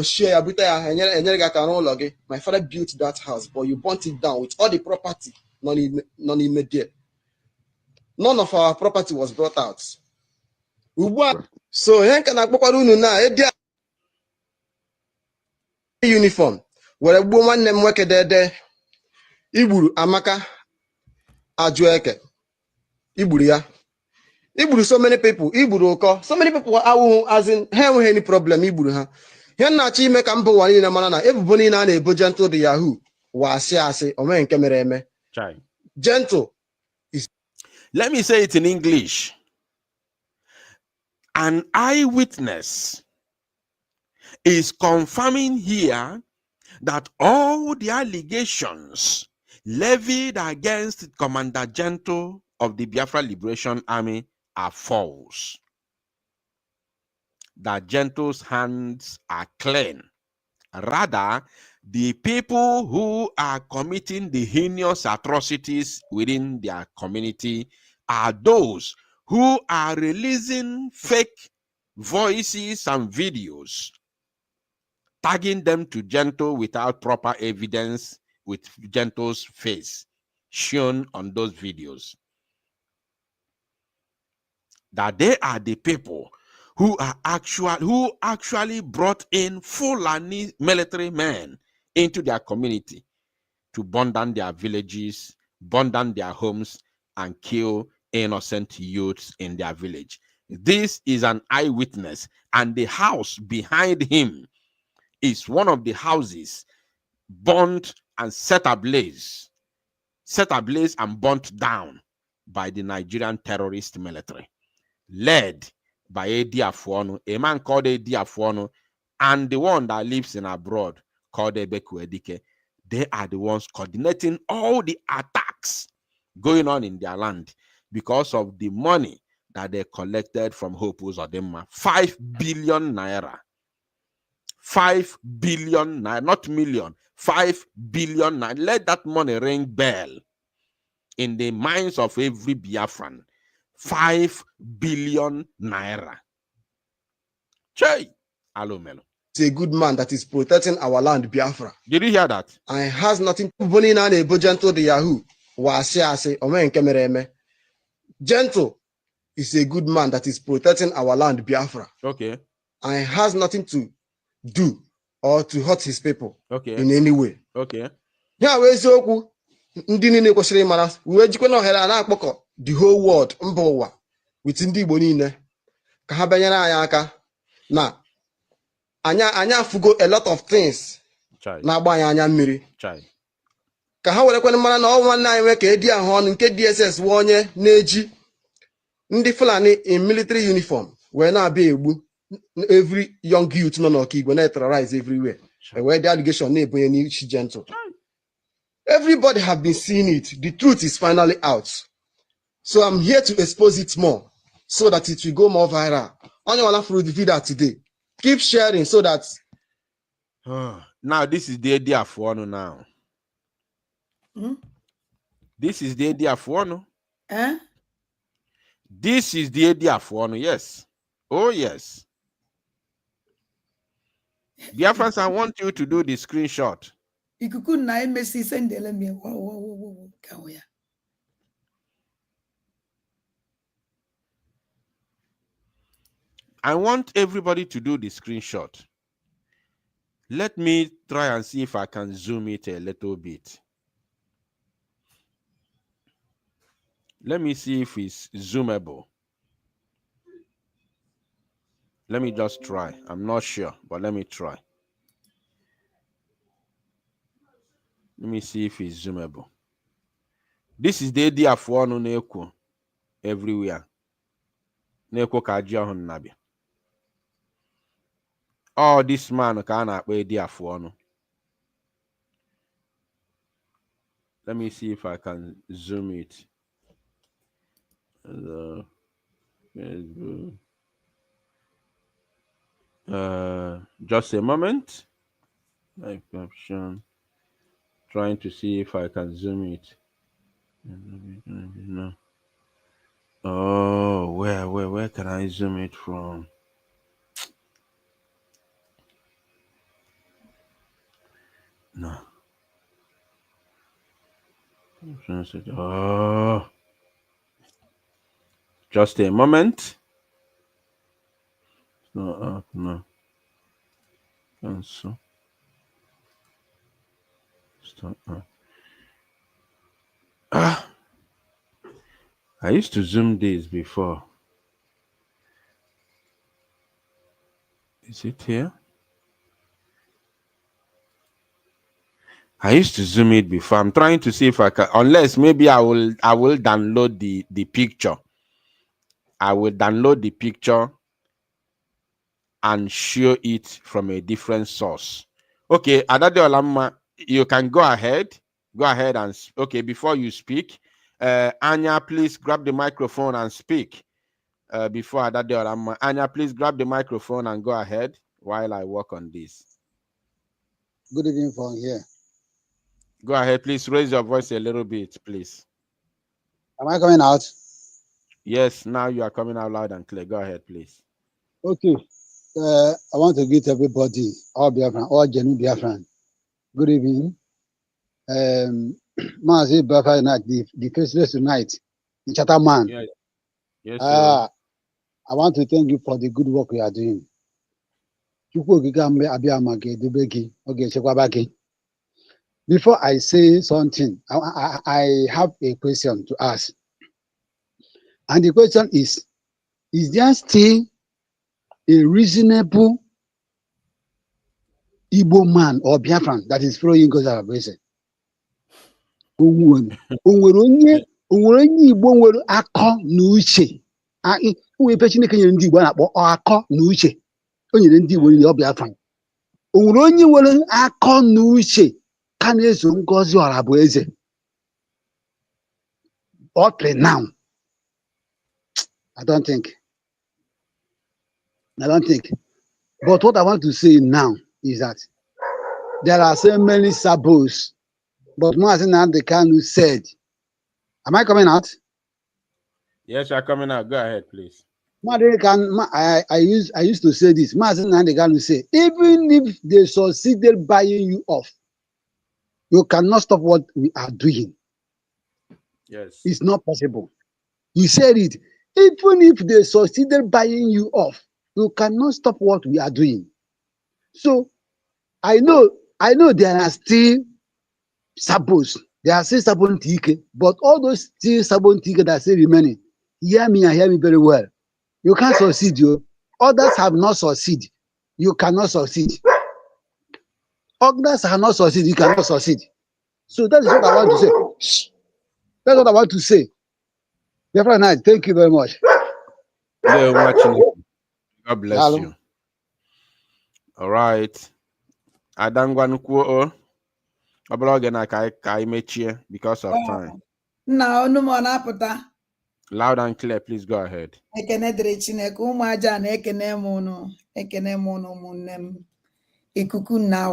share. My father built that house, but you burnt it down with all the property, non-immediate. None of our property was brought out. So, uniform. Where a woman named Wekedede Igburu Amaka Ajueke Igburu ya. Igburu so many people, Igburu Oko, so many people are as in have any problem, Igburu ha. Here na chi make a mbo one in a manana, everybody na ebo gentle the Yahoo. Was say, or man camera. Gentle is. Let me say it in English. An eyewitness is confirming here that all the allegations levied against Commander Gentle of the Biafra Liberation Army are false. That Gentle's hands are clean. Rather, the people who are committing the heinous atrocities within their community are those who are releasing fake voices and videos, tagging them to Gentle without proper evidence, with Gentle's face shown on those videos. That they are the people who actually brought in Fulani military men into their community to burn down their villages, burn down their homes, and kill innocent youths in their village. This is an eyewitness, and the house behind him is one of the houses burnt and set ablaze and burnt down by the Nigerian terrorist military, led by Edi Afuonu, a man called Edi Afuonu, and the one that lives in abroad called Ebekuedike. They are the ones coordinating all the attacks going on in their land because of the money that they collected from Hope Uzodinma. 5 billion naira. 5 billion naira, not million. 5 billion naira. Let that money ring bell in the minds of every Biafran. 5 billion naira. Chay. Alomelo. He's a good man that is protecting our land, Biafra. Did you hear that? And has nothing to do with Gentle the Yahoo. Gentle is a good man that is protecting our land, Biafra. Okay. And has nothing to do or to hurt his people Okay. in any way. Okay. Yeah, where's the whole world with Ndi Bonine. Now, anya fugo a lot of things. Na agba anya mmiri. Ka ha were kwene mara na ọ nwanne anyị nwe ka edi ahụ ọnụ nke DSS wụ onye na-eji ndị Fulani in military uniform wee na-abịa egbu every young youth nọ n'Ọkigwe na-terrorize everywhere. Where the allegation na-ebunye n'isi Gentle. Everybody have been seeing it. The truth is finally out. So I'm here to expose it more so that it will go more viral. Only one through the video today. Keep sharing so that. Now this is the idea for now. This is the idea for This is the idea for yes. Oh yes. Dear friends, I want you to do the screenshot. I want everybody to do the screenshot. Let me try and see if I can zoom it a little bit. Let me see if it's zoomable. Let me just try. I'm not sure, but let me try. Let me see if it's zoomable. This is the idea for no neko everywhere. Neko kaji ahun nabi. Oh, this man can idea for no. Let me see if I can zoom it. Just a moment. Like option. Trying to see if I can zoom it. No. Oh, where can I zoom it from? No. Oh. Just a moment. No, no. Cancel. Stop. I used to zoom this before. Is it here? I used to zoom it before. I'm trying to see if I can, unless maybe I will download the picture. I will download the picture and show it from a different source. Okay, Adade Olamma, you can go ahead. Go ahead and, okay, before you speak, Anya, please grab the microphone and speak. Before Adade Olamma, Anya, please grab the microphone and go ahead while I work on this. Good evening from here. Go ahead, please raise your voice a little bit, please. Am I coming out? Yes, now you are coming out loud and clear. Go ahead, please. Okay. I want to greet everybody, all Biafran, all genuine Biafran. Good evening. Mazi Bafra night, the faceless tonight, the Chatterman. Yes. Yes, I want to thank you for the good work you are doing. Before I say something, I have a question to ask. And the question is there still a reasonable Igbo man or Biafran that is following God's celebration? Onwere onye Igbo nwere akọ na uche. Onwe ife Chineke nyere ndị Igbo na-akpọ akọ na uche. O nyere ndị Igbo niile ọ Biafran. Onwere onye nwere akọ na uche ka na-eso Ngozi Orabueze. Up till now, I don't think. But what I want to say now is that there are so many sabos. But Mazi Nnamdi Kanu said, am I coming out? Yes, you're coming out. Go ahead, please. I used to say this. Mazi Nnamdi Kanu said, even if they succeeded buying you off, you cannot stop what we are doing. Yes. It's not possible. He said it. Even if they succeeded buying you off, you cannot stop what we are doing. So I know there are still sabos. There are still sabotage, but all those still sabotage that are still remaining, hear me and hear me very well. You can't succeed, you. Others have not succeeded. You cannot succeed. Others have not succeeded. You cannot succeed. So that is what I want to say. Shh. That's what I want to say. Thank you very much. God bless you. All right. Adangwanukuo. Because of time. Now, no more napota. Loud and clear, please go ahead. Ekene dịrị Chineke ụmụ aja na ekene m unu ụmụnne m ikuku nna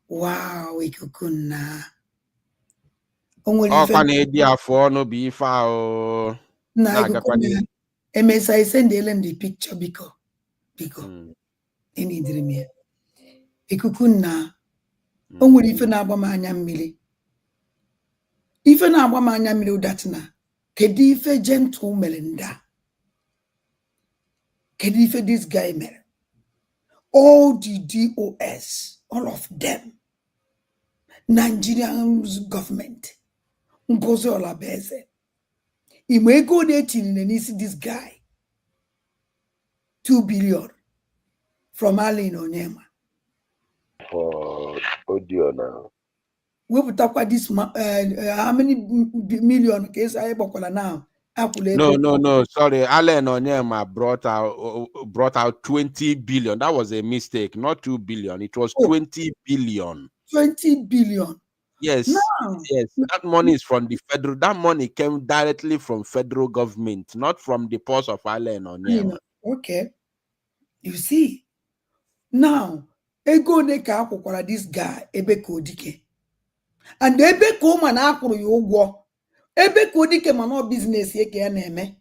wow ikuku nna o nwere ife na-edi afọ ọnụ bụ ife ahụ na ikuku nna emesa isendele m the picture biko enidiri m ya ikuku nna o nwere ife na-agba m anya mmiri ụdatina kedu ife gentle mere nda kedu ife this guy mere all the DOS all of them Nigerian government Ngozi Olabueze ime ego na-etiri n'isi this guy 2 billion from Allen Onyema for audio now. Wepụtakwa this how many million ka esi anyị gbakwala now No, sorry. Allen Onyema brought out 20 billion. That was a mistake, not 2 billion. It was 20 billion. 20 billion. Yes. Now, yes. That money is from the federal. That money came directly from federal government, not from the purse of Allen Onyema. Okay. You see. Now, ego ne ka akwụkwara this guy Ebekuedike. And Ebeko na akwụrụ ya ụgwọ. Ebekuedike mana business ye ka ya na-eme.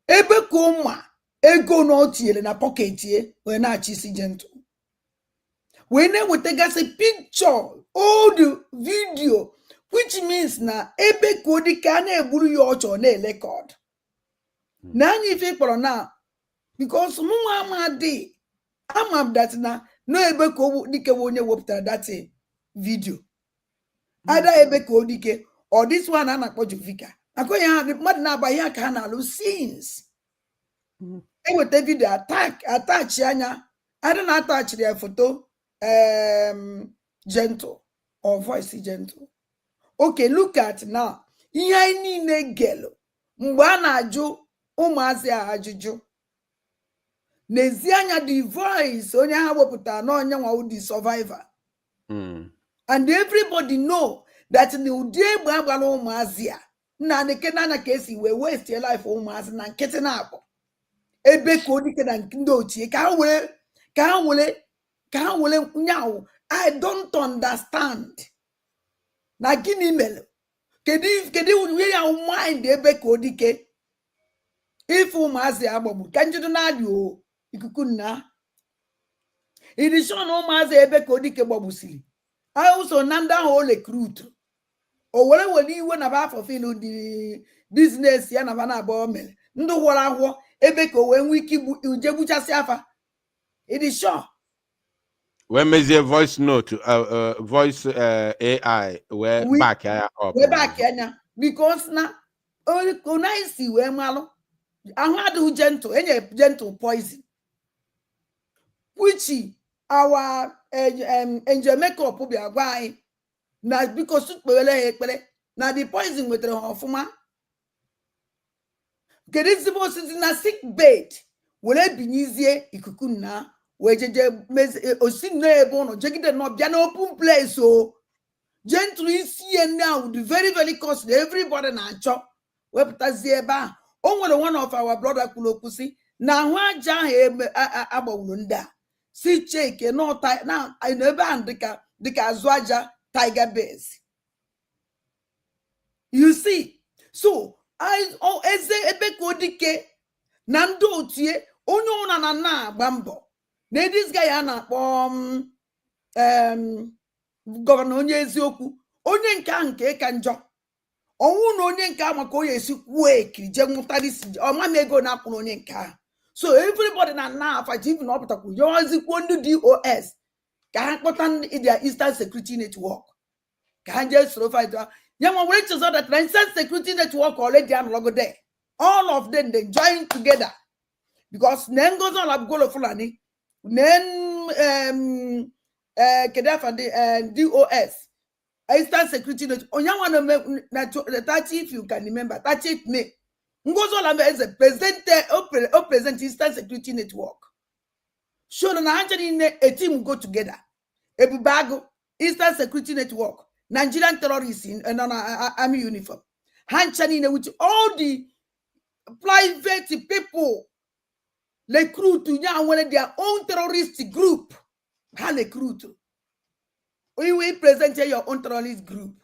Ebeko ego na o tinyere na pocket ye wee na-achịsi gentle. Wee na-ewetagasị picture, old video, which means na Ebekuedike a na-egburu ya ọchọ na-elekọd. Na anyị ife kpọrọ na because mụnwa amadi amam that na no Ebekuedike onye wepụtara that video. Either Ebekuedike or this one a na-akpọ Jovika. Akọghị ha mmadụ na-aba ihe aka ha na-alụ since. Eweta video attach anya. I don't attach their photo gentle or voice gentle. Okay, look at now. Ihe anyị niile gelo mgbe a na-ajụ ụmụazị ajụjụ. N'ezi anya the voice onye ha wepụtara na onye nwa the survivor. And everybody know that in the ụdị egbe agbara ụmụazị a na nekenanya ka esi wee waste your life ụmụazị na nkịtị na-akpọ Ebekuedike na ndị ochie ka ha were nyawo. I don't understand. Na gịnị mere? Kedu ihe ya mind Ebekuedike ife ụmụazị agbagbu ka njudu na-adị o ikuku nna irishon ụmụazị Ebekuedike gbagbusiri also na ndị ahụ o recruit o were iwe na ba fulfill the business ya na ba na abụọ mere ndụ gwọrọ agwọ ebe ka o wee nwee ike uje gbuchasị afa. It is sure. When mezie voice note, voice AI, where back up. Wee back anya because na onye wee malụ ahụ adịghị gentle, enye gentle poison, which our angel makeup bịa gwa anyị na because kpewele ha ekpere na the poison nwetara ha ọfụma. Kedu ezigbo osisi na sick bed were binyezie ikuku na wee jeje osi na ebe ụnọ jegide na ọbịa na open place o gentle isi ya now the very very costly everybody na-achọ wepụtazie ebe a. O nwere one of our brother kwuru okwu si na ahụ aja ahụ agbawuru ndị a si cheke na ebe ahụ dịka azụ aja tiger base. You see, so eze Ebekuedike na ndị otie onye ụna na-agba mbọ na this guy a na-akpọ gọvanọ onye eziokwu, onye nke ahụ nke ka njọ ọnwụ na onye nke ahụ maka onye esi kwuo ekiri je nwụtara isi ọma m ego na-akwụrụ onye nke ahụ. So everybody na afaji even na ọpụtakwu yozikwuo ndị DOS ka ha kpọta their Eastern Security Network ka ha jee soro fight. Nyama were to that the Eastern Security Network already analogo there. All of them they join together because then goes on like Golo Fulani, then Kedafa the DOS Eastern Security Network. Onyawana the 30, if you can remember, 30th May. Ngozo as a present Eastern Security Network. Sure, na a team go together. Ebubago Eastern Security Network. Nigerian terrorists in army uniform. Hanchani with all the private people recruit to their own terrorist group. How recruit? We will present your own terrorist group.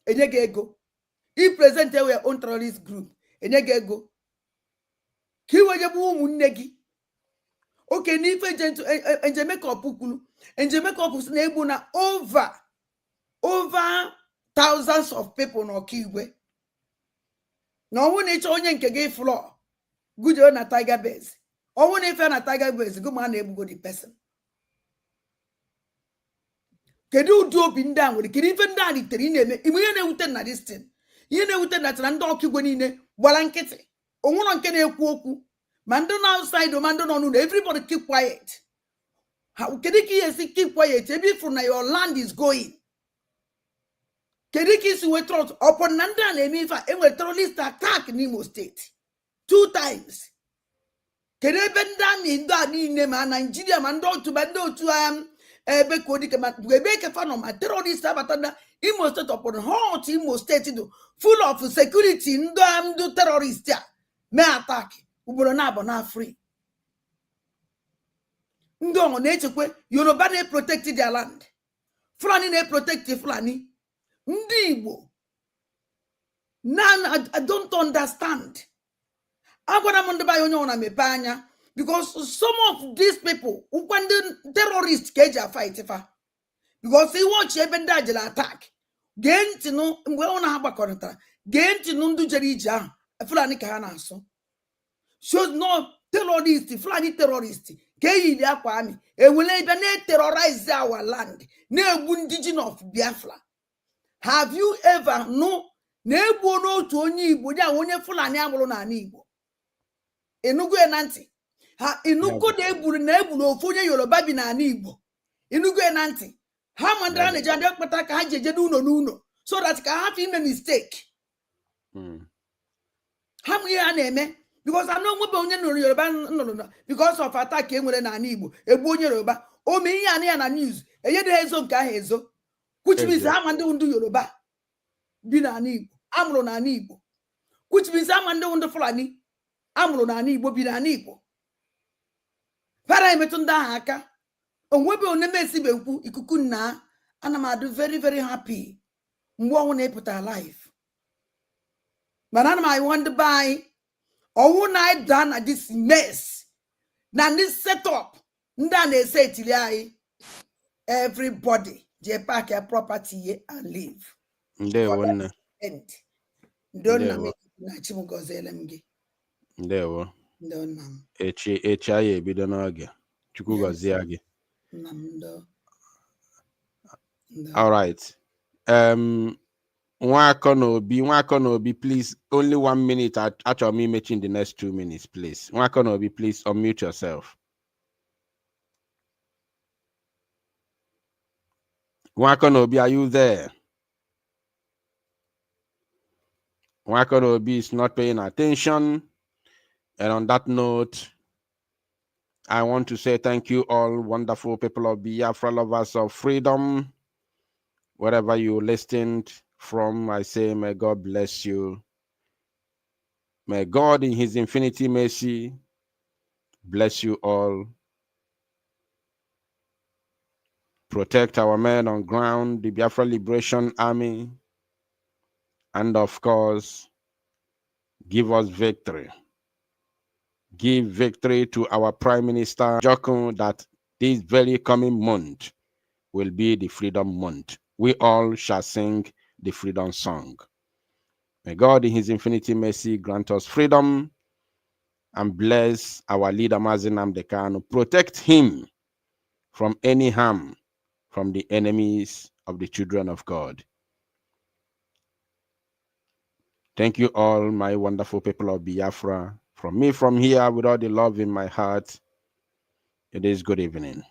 And you go. You present your own terrorist group. And you go. Kiwajabu munegi. Okay, nife gentle and Jamaica pukulu. And Jamaica pusnebuna over thousands of people no kiwe. No one each onye nke gay floor. Good on a tiger base. Or one if a tiger base, go man able the person. Can you do up in down with the even down it in a this thing? You know that Randoki Gonine, Walankete. Or one can a quoku. Mandon outside, or Mandon on everybody keep quiet. How can you keep quiet? Maybe from your land is going. Kedikis were thrown upon Nanda and Emifa and were terrorist attack in Imo State 2 times. Kedebenda in that name and Nigeria mando to Ebekuedike Rebecca Fanoma terrorist abatana Imo State upon hot Imo State full of security do terrorists may attack Ubronabo na free. Ndo nature Yoruba they protected their land. Fulani they protected Fulani. Ndị Igbo. Now I don't understand. Because some of these people who want the terrorists fight because they watch even that attack. Gain to know we on have a contract. Gain to know do Jerija Fulani Kahana so. Should not terrorist, Fulani terrorist. Gay the army. And will even terrorize our land. No indigenous of Biafra. Have you ever know Nebo no to only Igbo ya onye Fulani amụrụ na Igbo? Enugu enanti. Ha inugo de eburu na eburu ofu onye Yoruba bi na Igbo. Enugu enanti. Ha mandara na jade kpata ka ha jeje n'uno so that ka ha fi make mistake. Ha mu ya na eme because I know mo be onye no Yoruba no because of attack e nwere na Igbo. Egbu onye Yoruba. O me ihe ya na news. Eye de ezo nke ahụ ezo. Which means I'm under Yoruba. Bina Igbo. Amro na Igbo. Which means I'm under Fulani. Amro na Igbo bina Igbo. Para imetunda haka. Onwebe onemesi bekwu ikuku na anamadu very very happy. Mwa wone put our life. But I wonder by or I done at this mess. Now this setup. Ndane say tiliai everybody. Je pack your property and leave. Nde wonna. End. Don't na make na chimu gozelemge. Ndewo. Ndo nam. Echi anyị ebido n'oge. Chukwu gọzie gị. Nam ndo. All right. Nwakonobi, please, only 1 minute. Actually, me making the next 2 minutes, please. Nwakonobi, please unmute yourself. Nwakonobi, are you there? Nwakonobi is not paying attention. And on that note, I want to say thank you all, wonderful people of Biafra, lovers of freedom. Wherever you listened from, I say, may God bless you. May God in his infinity mercy bless you all. Protect our men on ground, the Biafra Liberation Army, and of course, give us victory. Give victory to our Prime Minister Jokun that this very coming month will be the Freedom Month. We all shall sing the Freedom Song. May God in his infinity mercy grant us freedom and bless our leader Mazi Nnamdi Kanu. Protect him from any harm from the enemies of the children of God. Thank you all, my wonderful people of Biafra. From me from here, with all the love in my heart, it is good evening.